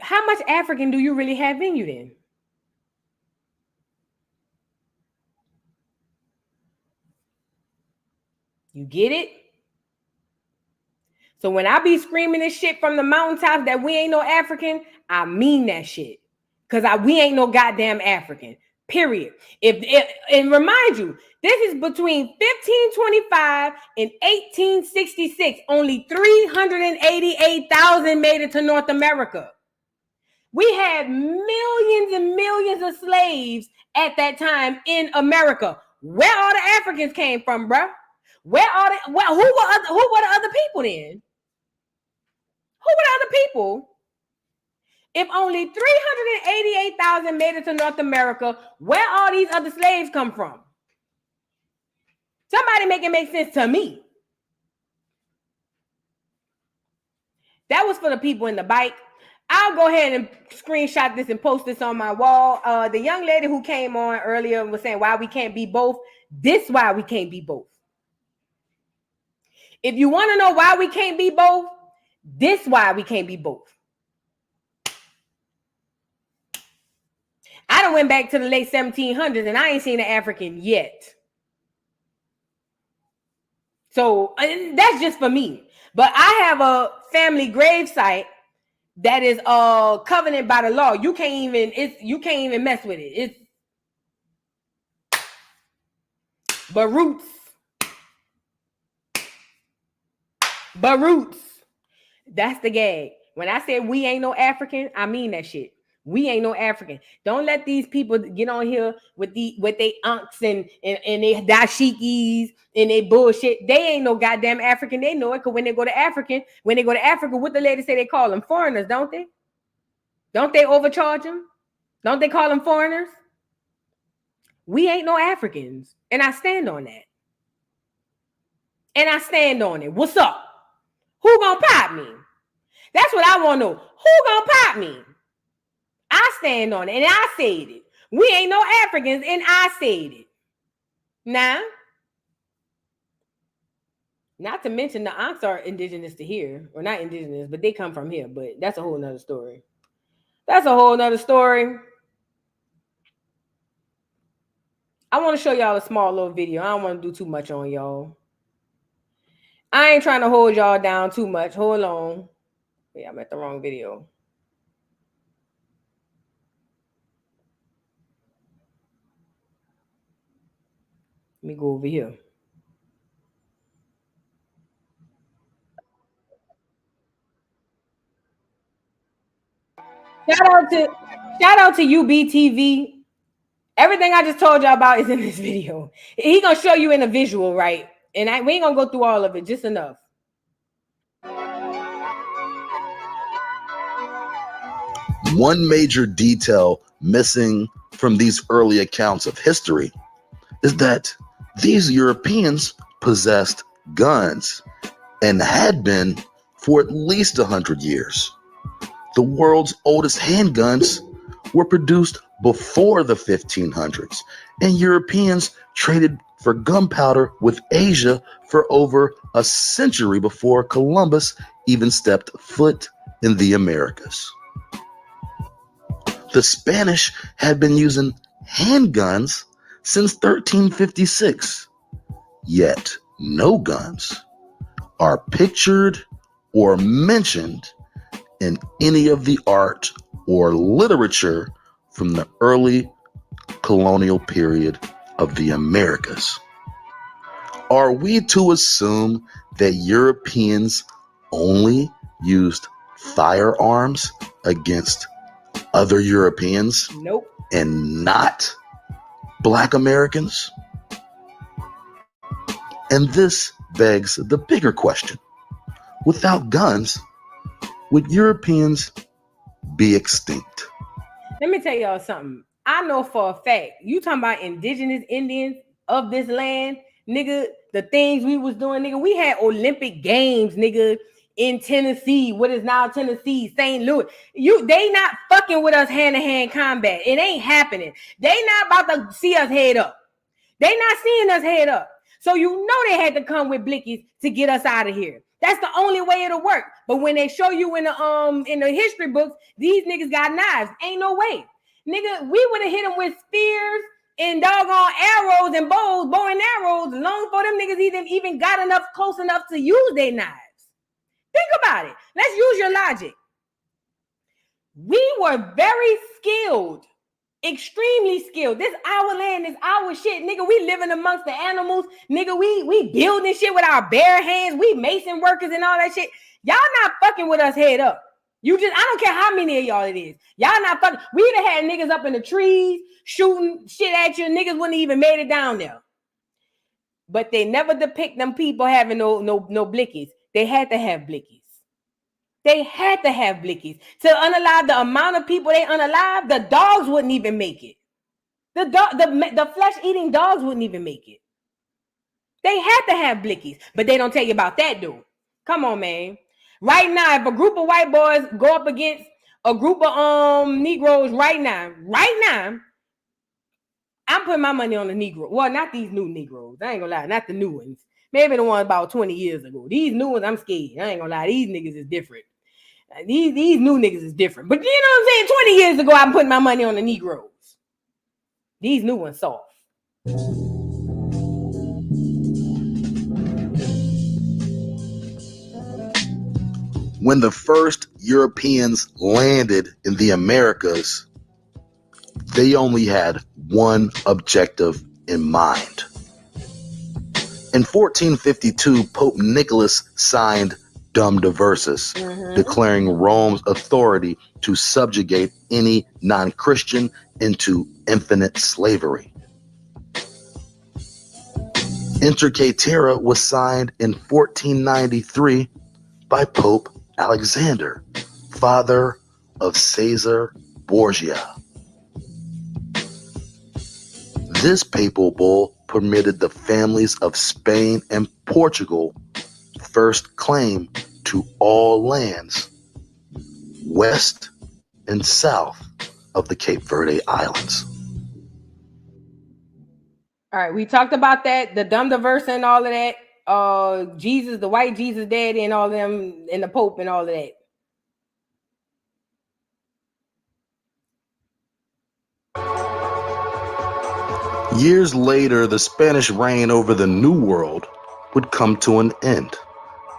How much African do you really have in you then? You get it? So when I be screaming this shit from the mountaintops that we ain't no African, I mean that shit. Because we ain't no goddamn African. Period. And remind you, this is between 1525 and 1866. Only 388,000 made it to North America. We had millions and millions of slaves at that time in America. Where all the Africans came from, bruh? Who were the other people then? Who were the other people? If only 388,000 made it to North America, where all these other slaves come from? Somebody make it make sense to me. That was for the people in the bike. I'll go ahead and screenshot this and post this on my wall. The young lady who came on earlier was saying why we can't be both. This is why we can't be both. If you want to know why we can't be both, this is why we can't be both. I done went back to the late 1700s and I ain't seen an African yet. So that's just for me. But I have a family gravesite that is covenanted by the law. You can't even mess with it. It's but roots. That's the gag. When I say we ain't no African, I mean that shit. We ain't no African. Don't let these people get on here with they unks and they dashikis and they bullshit. They ain't no goddamn African. They know it because when they go to Africa, what the lady say they call them? Foreigners, don't they? Don't they overcharge them? Don't they call them foreigners? We ain't no Africans. And I stand on that. And I stand on it. What's up? Who gonna pop me? That's what I want to know. Who gonna pop me? I stand on it, and I said it. We ain't no Africans, and I said it. Now, not to mention the Ankhs are indigenous to here, or not indigenous, but they come from here. But that's a whole nother story. That's a whole nother story. I want to show y'all a small little video. I don't want to do too much on y'all. I ain't trying to hold y'all down too much. Hold on. Yeah, I'm at the wrong video. Let me go over here. Shout out to UBTV. Everything I just told y'all about is in this video. He gonna show you in a visual, right? And we ain't gonna go through all of it, just enough. One major detail missing from these early accounts of history is that these Europeans possessed guns and had been for at least 100 years. The world's oldest handguns were produced before the 1500s, and Europeans traded for gunpowder with Asia for over a century before Columbus even stepped foot in the Americas. The Spanish had been using handguns since 1356, yet no guns are pictured or mentioned in any of the art or literature from the early colonial period of the Americas. Are we to assume that Europeans only used firearms against other Europeans? Nope. And not Black Americans? And this begs the bigger question. Without guns, would Europeans be extinct? Let me tell y'all something. I know for a fact, you talking about indigenous Indians of this land, nigga, the things we was doing, nigga, we had Olympic Games, nigga, in Tennessee, what is now Tennessee, St. Louis. They not fucking with us hand-to-hand combat. It ain't happening. They not about to see us head up. They not seeing us head up. So you know they had to come with blickies to get us out of here. That's the only way it'll work. But when they show you in the history books, these niggas got knives. Ain't no way. Nigga, we would have hit them with spears and doggone arrows and bows, bow and arrows, long before them niggas even got enough close enough to use their knives. Think about it. Let's use your logic. We were very skilled, extremely skilled. This our land, this our shit. Nigga, we living amongst the animals. Nigga, we building shit with our bare hands. We mason workers and all that shit. Y'all not fucking with us head up. I don't care how many of y'all it is. Y'all not fucking. We'd have had niggas up in the trees shooting shit at you. Niggas wouldn't even made it down there. But they never depict them people having no blickies. They had to have blickies. They had to have blickies. To unalive the amount of people they unalive, the dogs wouldn't even make it. The flesh-eating dogs wouldn't even make it. They had to have blickies. But they don't tell you about that, dude. Come on, man. Right now, if a group of white boys go up against a group of Negroes right now, I'm putting my money on the Negro. Well, not these new Negroes. I ain't gonna lie, not the new ones. Maybe the ones about 20 years ago. These new ones, I'm scared. I ain't gonna lie. These niggas is different. These new niggas is different. But you know what I'm saying? 20 years ago, I'm putting my money on the Negroes. These new ones soft. When the first Europeans landed in the Americas, they only had one objective in mind. In 1452, Pope Nicholas signed Dum Diversas, declaring Rome's authority to subjugate any non-Christian into infinite slavery. Inter Caetera was signed in 1493 by Pope Alexander, father of Caesar Borgia. This papal bull permitted the families of Spain and Portugal first claim to all lands west and south of the Cape Verde Islands. All right, we talked about that, the dumb verse and all of that. Jesus, the white Jesus daddy and all of them, and the Pope and all of that. Years later, the Spanish reign over the New World would come to an end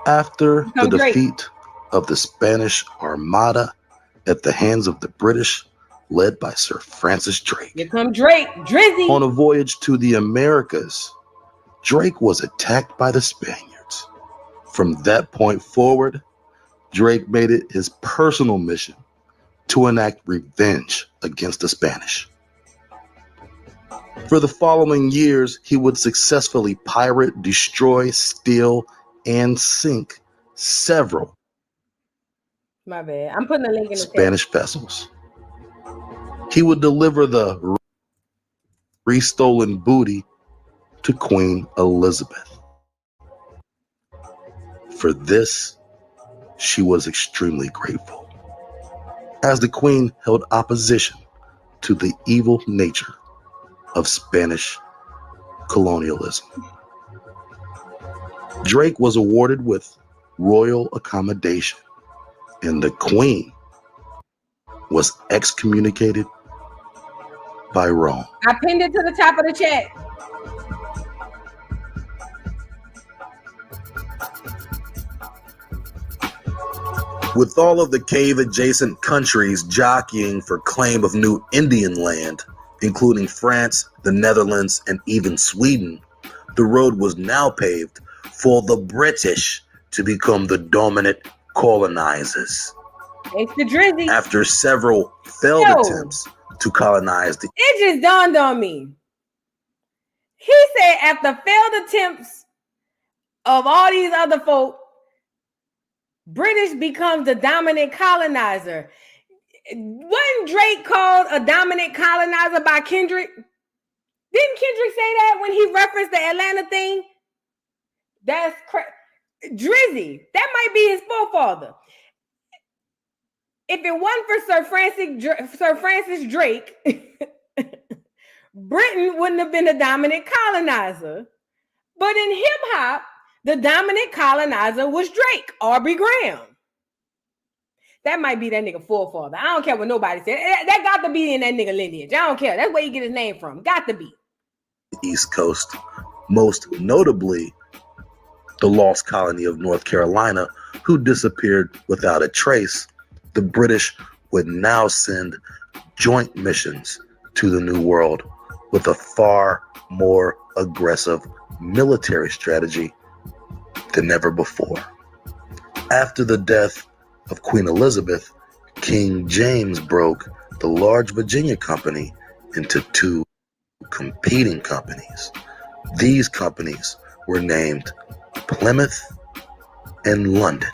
after the defeat of the Spanish Armada at the hands of the British, led by Sir Francis Drake. Here come Drake, Drizzy. On a voyage to the Americas, Drake was attacked by the Spaniards. From that point forward, Drake made it his personal mission to enact revenge against the Spanish. For the following years, he would successfully pirate, destroy, steal, and sink several My bad. I'm putting a link in the Spanish vessels. He would deliver the restolen booty to Queen Elizabeth. For this, she was extremely grateful, as the Queen held opposition to the evil nature of Spanish colonialism. Drake was awarded with royal accommodation, and the Queen was excommunicated by Rome. I pinned it to the top of the chat. With all of the cave-adjacent countries jockeying for claim of new Indian land, including France, the Netherlands, and even Sweden, the road was now paved for the British to become the dominant colonizers. Thanks to Drizzy. After several failed attempts to colonize the... It just dawned on me. He said after failed attempts of all these other folk, British becomes the dominant colonizer. Wasn't Drake called a dominant colonizer by Kendrick? Didn't Kendrick say that when he referenced the Atlanta thing? That's Drizzy. That might be his forefather. If it wasn't for Sir Francis Drake, Britain wouldn't have been the dominant colonizer. But in hip hop, the dominant colonizer was Drake, Aubrey Graham. That might be that nigga forefather. I don't care what nobody said. That got to be in that nigga lineage. I don't care. That's where you get his name from. Got to be. East Coast, most notably the lost colony of North Carolina, who disappeared without a trace. The British would now send joint missions to the New World with a far more aggressive military strategy than ever before. After the death of Queen Elizabeth, King James broke the large Virginia Company into two competing companies. These companies were named Plymouth and London.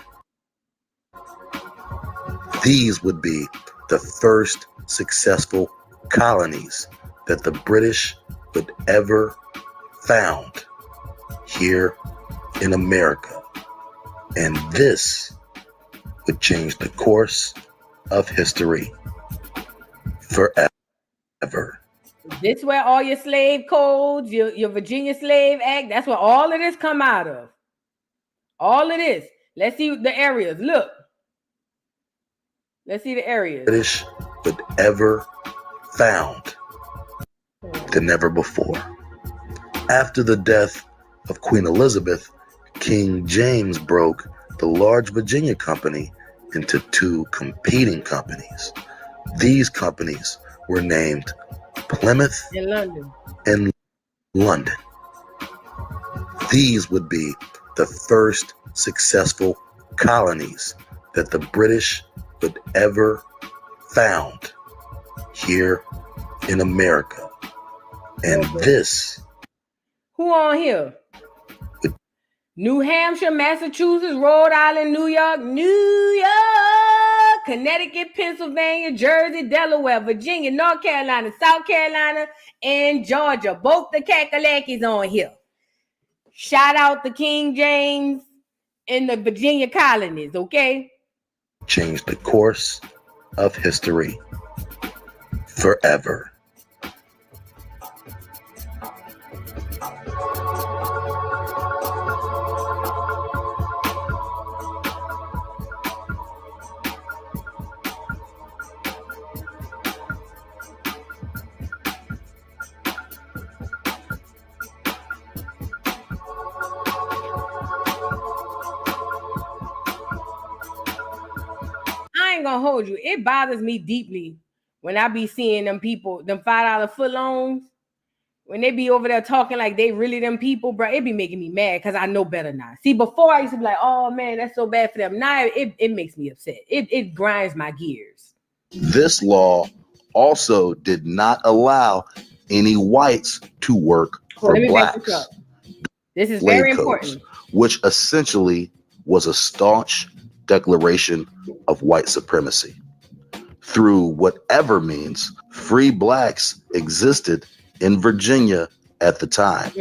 These would be the first successful colonies that the British would ever found here in America. And this would change the course of history forever. This where all your slave codes, your Virginia Slave Act, that's where all of this come out of. All of this. Let's see the areas. Look. Let's see the areas. British would ever found than ever before. After the death of Queen Elizabeth, King James broke the large Virginia Company into two competing companies. These companies were named Plymouth and London. These would be the first successful colonies that the British would ever found here in America. And this... Who on here? New Hampshire, Massachusetts, Rhode Island, New York, Connecticut, Pennsylvania, Jersey, Delaware, Virginia, North Carolina, South Carolina, and Georgia. Both the Kakalakis on here. Shout out to King James and the Virginia colonies, okay? Change the course of history forever. ain't gonna hold you. It bothers me deeply when I be seeing them people, them $5 foot loans, when they be over there talking like they really them people, bro. It be making me mad because I know better now. See, before I used to be like, oh man, that's so bad for them. Now it makes me upset. It grinds my gears. This law also did not allow any whites to work for blacks. This is very important. Which essentially was a staunch declaration of white supremacy. Through whatever means, free blacks existed in Virginia at the time.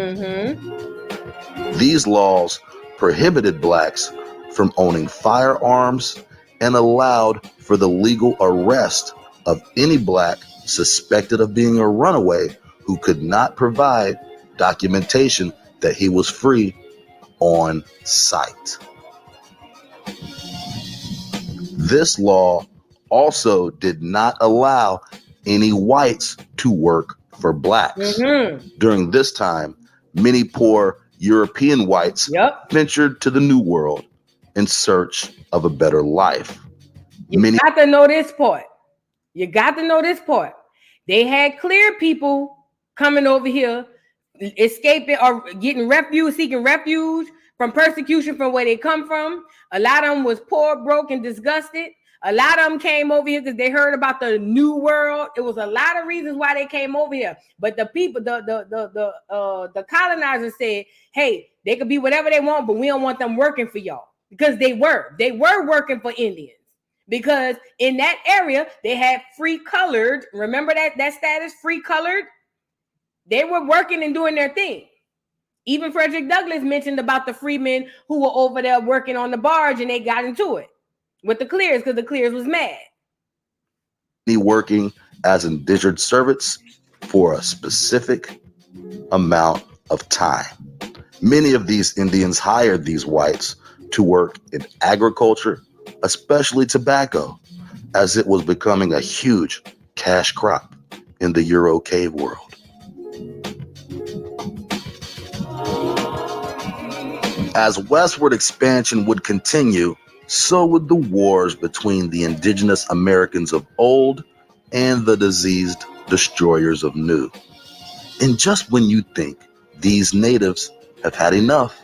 These laws prohibited blacks from owning firearms and allowed for the legal arrest of any black suspected of being a runaway who could not provide documentation that he was free on sight. This law also did not allow any whites to work for blacks. During this time, many poor European whites ventured to the New World in search of a better life. You got to know this part. You got to know this part. They had clear people coming over here, escaping or getting refuge, seeking refuge from persecution from where they come from. A lot of them was poor, broke, and disgusted. A lot of them came over here because they heard about the New World. It was a lot of reasons why they came over here. But the people, the colonizers said, hey, they could be whatever they want, but we don't want them working for y'all. Because they were working for Indians. Because in that area, they had free colored. Remember that status, free colored? They were working and doing their thing. Even Frederick Douglass mentioned about the freemen who were over there working on the barge and they got into it with the Clears because the Clears was mad. Working as indentured servants for a specific amount of time. Many of these Indians hired these whites to work in agriculture, especially tobacco, as it was becoming a huge cash crop in the Euro cave world. As westward expansion would continue, so would the wars between the indigenous Americans of old and the diseased destroyers of new. And just when you think these natives have had enough,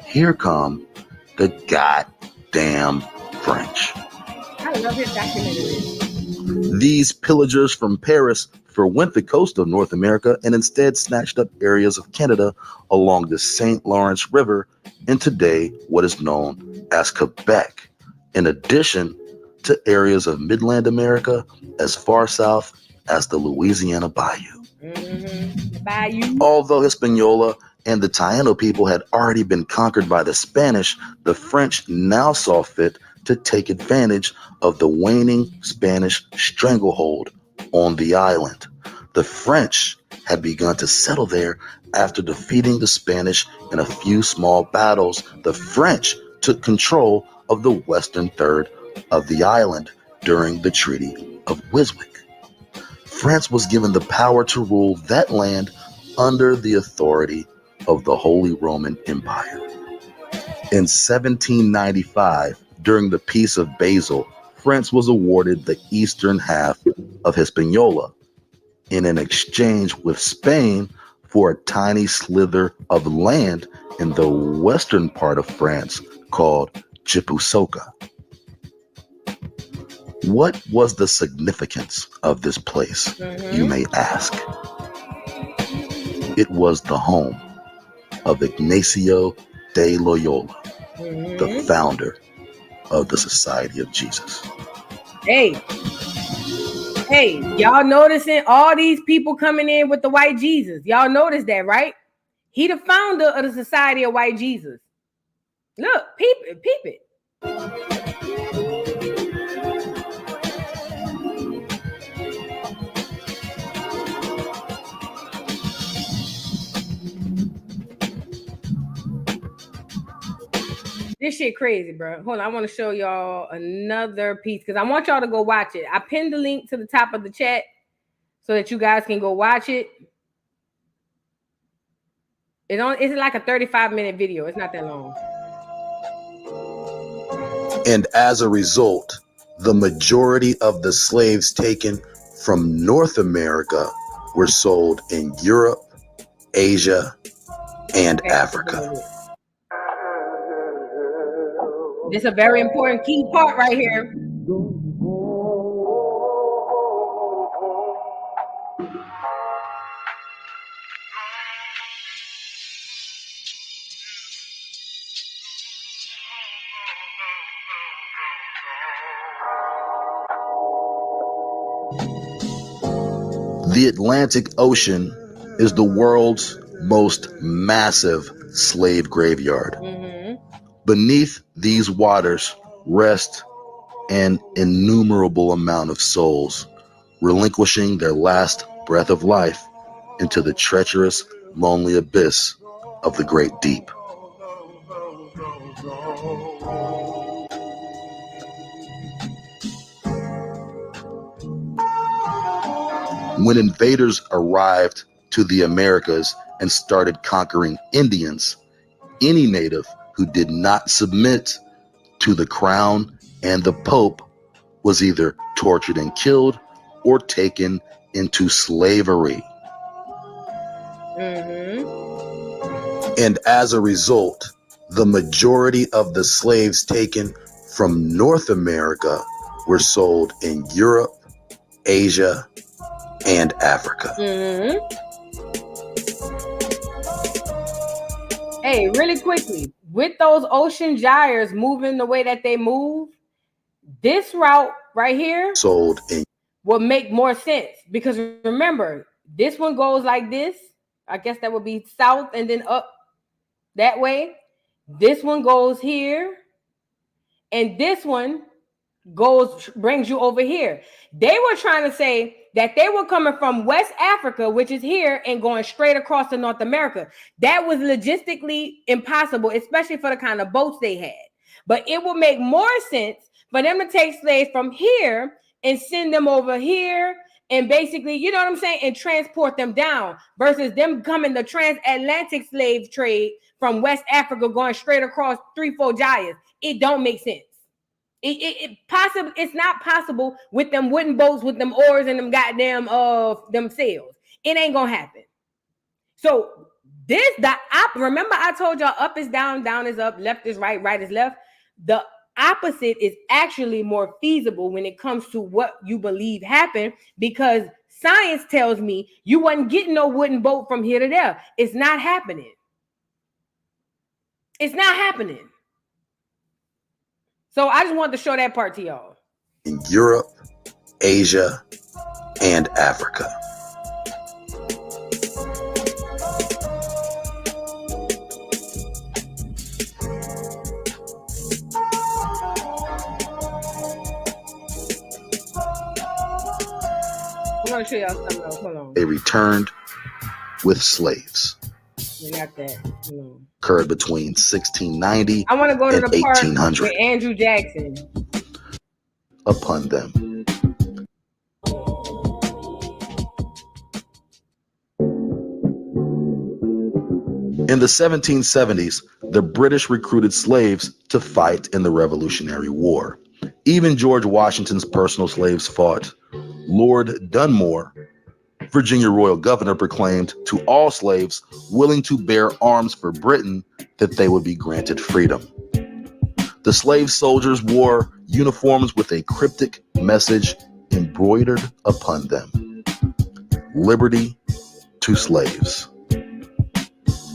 here come the goddamn French. I love his documentary. These pillagers from Paris forwent the coast of North America and instead snatched up areas of Canada along the St. Lawrence River in today what is known as Quebec, in addition to areas of Midland America as far south as the Louisiana Bayou. The Bayou. Although Hispaniola and the Taino people had already been conquered by the Spanish, the French now saw fit to take advantage of the waning Spanish stranglehold on the island. The French had begun to settle there after defeating the Spanish in a few small battles. The French took control of the western third of the island during the Treaty of Wiswick. France was given the power to rule that land under the authority of the Holy Roman Empire. In 1795, during the Peace of Basel, France was awarded the eastern half of Hispaniola in an exchange with Spain for a tiny slither of land in the western part of France called Gipusoka. What was the significance of this place, you may ask? It was the home of Ignacio de Loyola, the founder of the Society of Jesus. Hey, y'all noticing all these people coming in with the white Jesus? Y'all notice that, right? He the founder of the Society of White Jesus. Look, peep it. This shit crazy, bro. Hold on, I want to show y'all another piece because I want y'all to go watch it. I pinned the link to the top of the chat so that you guys can go watch it. It's like a 35-minute video. It's not that long. And as a result, the majority of the slaves taken from North America were sold in Europe, Asia, and Africa. This is a very important key part right here. The Atlantic Ocean is the world's most massive slave graveyard. Beneath these waters rest an innumerable amount of souls, relinquishing their last breath of life into the treacherous, lonely abyss of the great deep. When invaders arrived to the Americas and started conquering Indians, any native who did not submit to the crown and the Pope was either tortured and killed or taken into slavery. And as a result, the majority of the slaves taken from North America were sold in Europe, Asia, and Africa. Hey, really quickly, with those ocean gyres moving the way that they move, this route right here sold in will make more sense, because remember, this one goes like this. I guess that would be south and then up that way. This one goes here, and this one brings you over here. They were trying to say that they were coming from West Africa, which is here, and going straight across to North America. That was logistically impossible, especially for the kind of boats they had. But it would make more sense for them to take slaves from here and send them over here, and basically, you know what I'm saying, and transport them down, versus them coming the transatlantic slave trade from West Africa going straight across 3-4 gyres. It don't make sense. It's not possible with them wooden boats with them oars and them goddamn them sails. It ain't gonna happen. So remember I told y'all up is down, down is up, left is right, right is left. The opposite is actually more feasible when it comes to what you believe happened, because science tells me you wasn't getting no wooden boat from here to there. It's not happening. It's not happening. So I just wanted to show that part to y'all. In Europe, Asia, and Africa. I'm going to show y'all something else. Hold on. They returned with slaves. We got that. Occurred between 1690 I want to go to and the part 1800 with Andrew Jackson. upon them. In the 1770s, the British recruited slaves to fight in the Revolutionary War. Even George Washington's personal slaves fought. Lord Dunmore, Virginia royal governor, proclaimed to all slaves willing to bear arms for Britain that they would be granted freedom. The slave soldiers wore uniforms with a cryptic message embroidered upon them: liberty to slaves.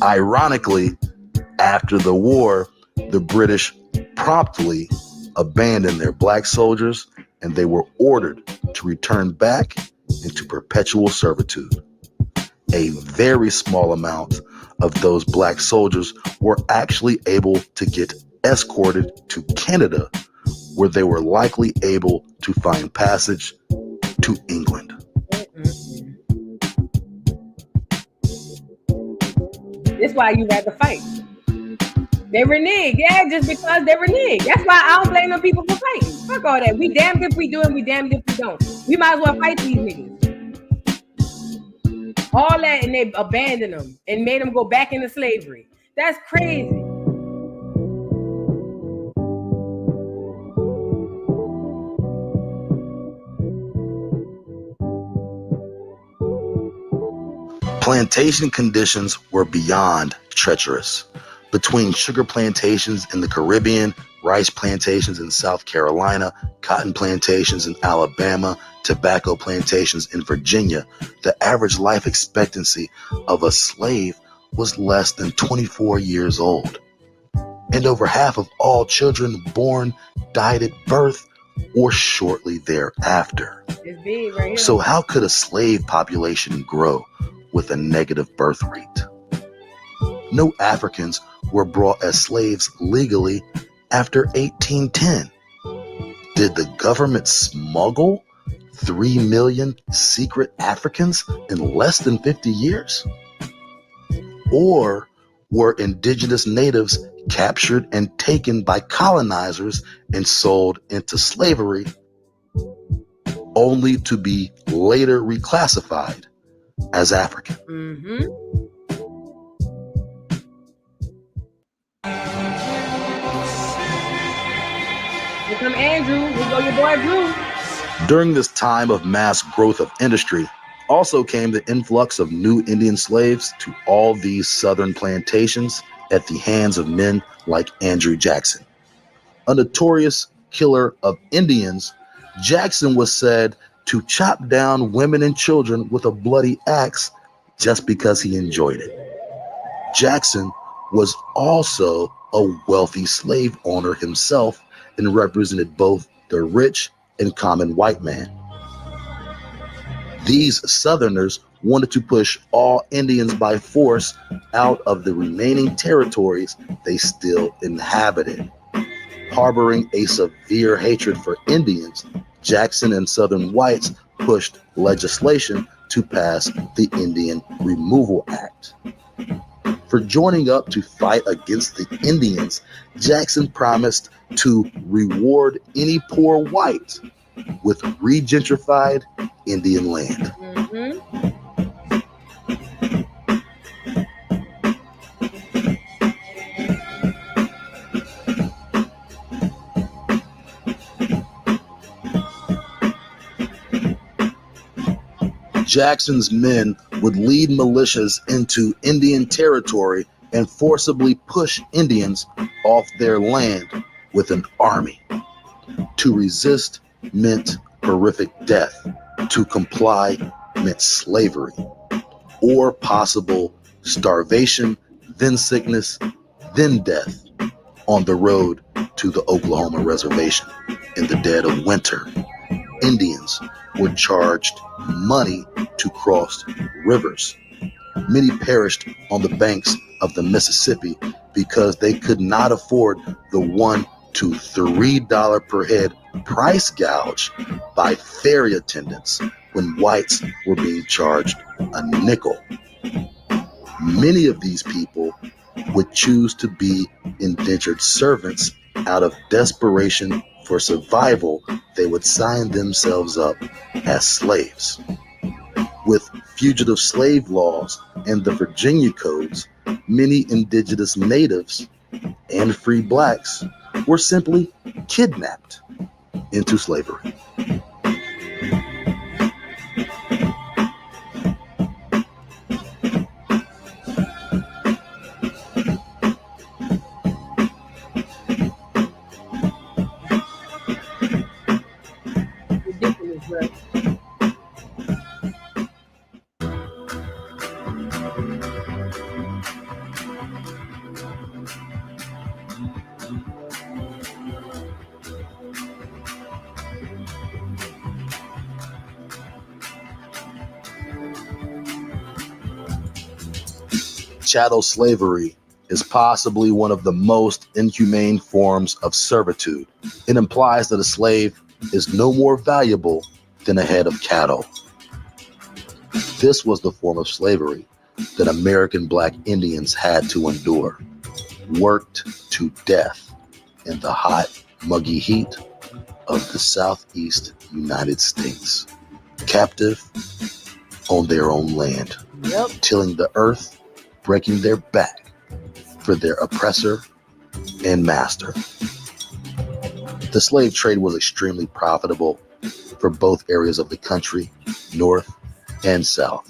Ironically, after the war, the British promptly abandoned their black soldiers, and they were ordered to return back into perpetual servitude. A very small amount of those black soldiers were actually able to get escorted to Canada, where they were likely able to find passage to England. That's why you rather fight. They renege, yeah, just because they renege. That's why I don't blame them people for fighting. Fuck all that. We damned if we do and we damned if we don't. We might as well fight these niggas. All that, and they abandoned them and made them go back into slavery. That's crazy. Plantation conditions were beyond treacherous. Between sugar plantations in the Caribbean, rice plantations in South Carolina, cotton plantations in Alabama, tobacco plantations in Virginia, the average life expectancy of a slave was less than 24 years old. And over half of all children born died at birth or shortly thereafter. It's big right here. So how could a slave population grow with a negative birth rate? No Africans were brought as slaves legally after 1810. Did the government smuggle 3 million secret Africans in less than 50 years? Or were indigenous natives captured and taken by colonizers and sold into slavery, only to be later reclassified as African? Here come Andrew. Here go your boy Drew. During this time of mass growth of industry, also came the influx of new Indian slaves to all these southern plantations at the hands of men like Andrew Jackson. A notorious killer of Indians, Jackson was said to chop down women and children with a bloody axe just because he enjoyed it. Jackson was also a wealthy slave owner himself and represented both the rich and common white man. These Southerners wanted to push all Indians by force out of the remaining territories they still inhabited. Harboring a severe hatred for Indians, Jackson and Southern whites pushed legislation to pass the Indian Removal Act. For joining up to fight against the Indians, Jackson promised to reward any poor white with regentrified Indian land. Jackson's men would lead militias into Indian territory and forcibly push Indians off their land with an army. To resist meant horrific death. To comply meant slavery or possible starvation, then sickness, then death on the road to the Oklahoma reservation. In the dead of winter, Indians were charged money to cross rivers. Many perished on the banks of the Mississippi because they could not afford the $1 to $3 per head price gouge by ferry attendants when whites were being charged a nickel. Many of these people would choose to be indentured servants. Out of desperation for survival, they would sign themselves up as slaves. With fugitive slave laws and the Virginia codes, many indigenous natives and free blacks were simply kidnapped into slavery. Ridiculous, right? Chattel slavery is possibly one of the most inhumane forms of servitude. It implies that a slave is no more valuable than a head of cattle. This was the form of slavery that American Black Indians had to endure, worked to death in the hot, muggy heat of the Southeast United States, captive on their own land, tilling the earth, breaking their back for their oppressor and master. The slave trade was extremely profitable for both areas of the country, North and South.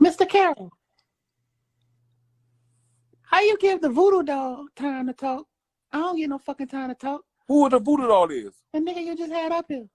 Mr. Carroll, how you give the voodoo doll time to talk? I don't get no fucking time to talk. Who the voodoo doll is? The nigga you just had up here.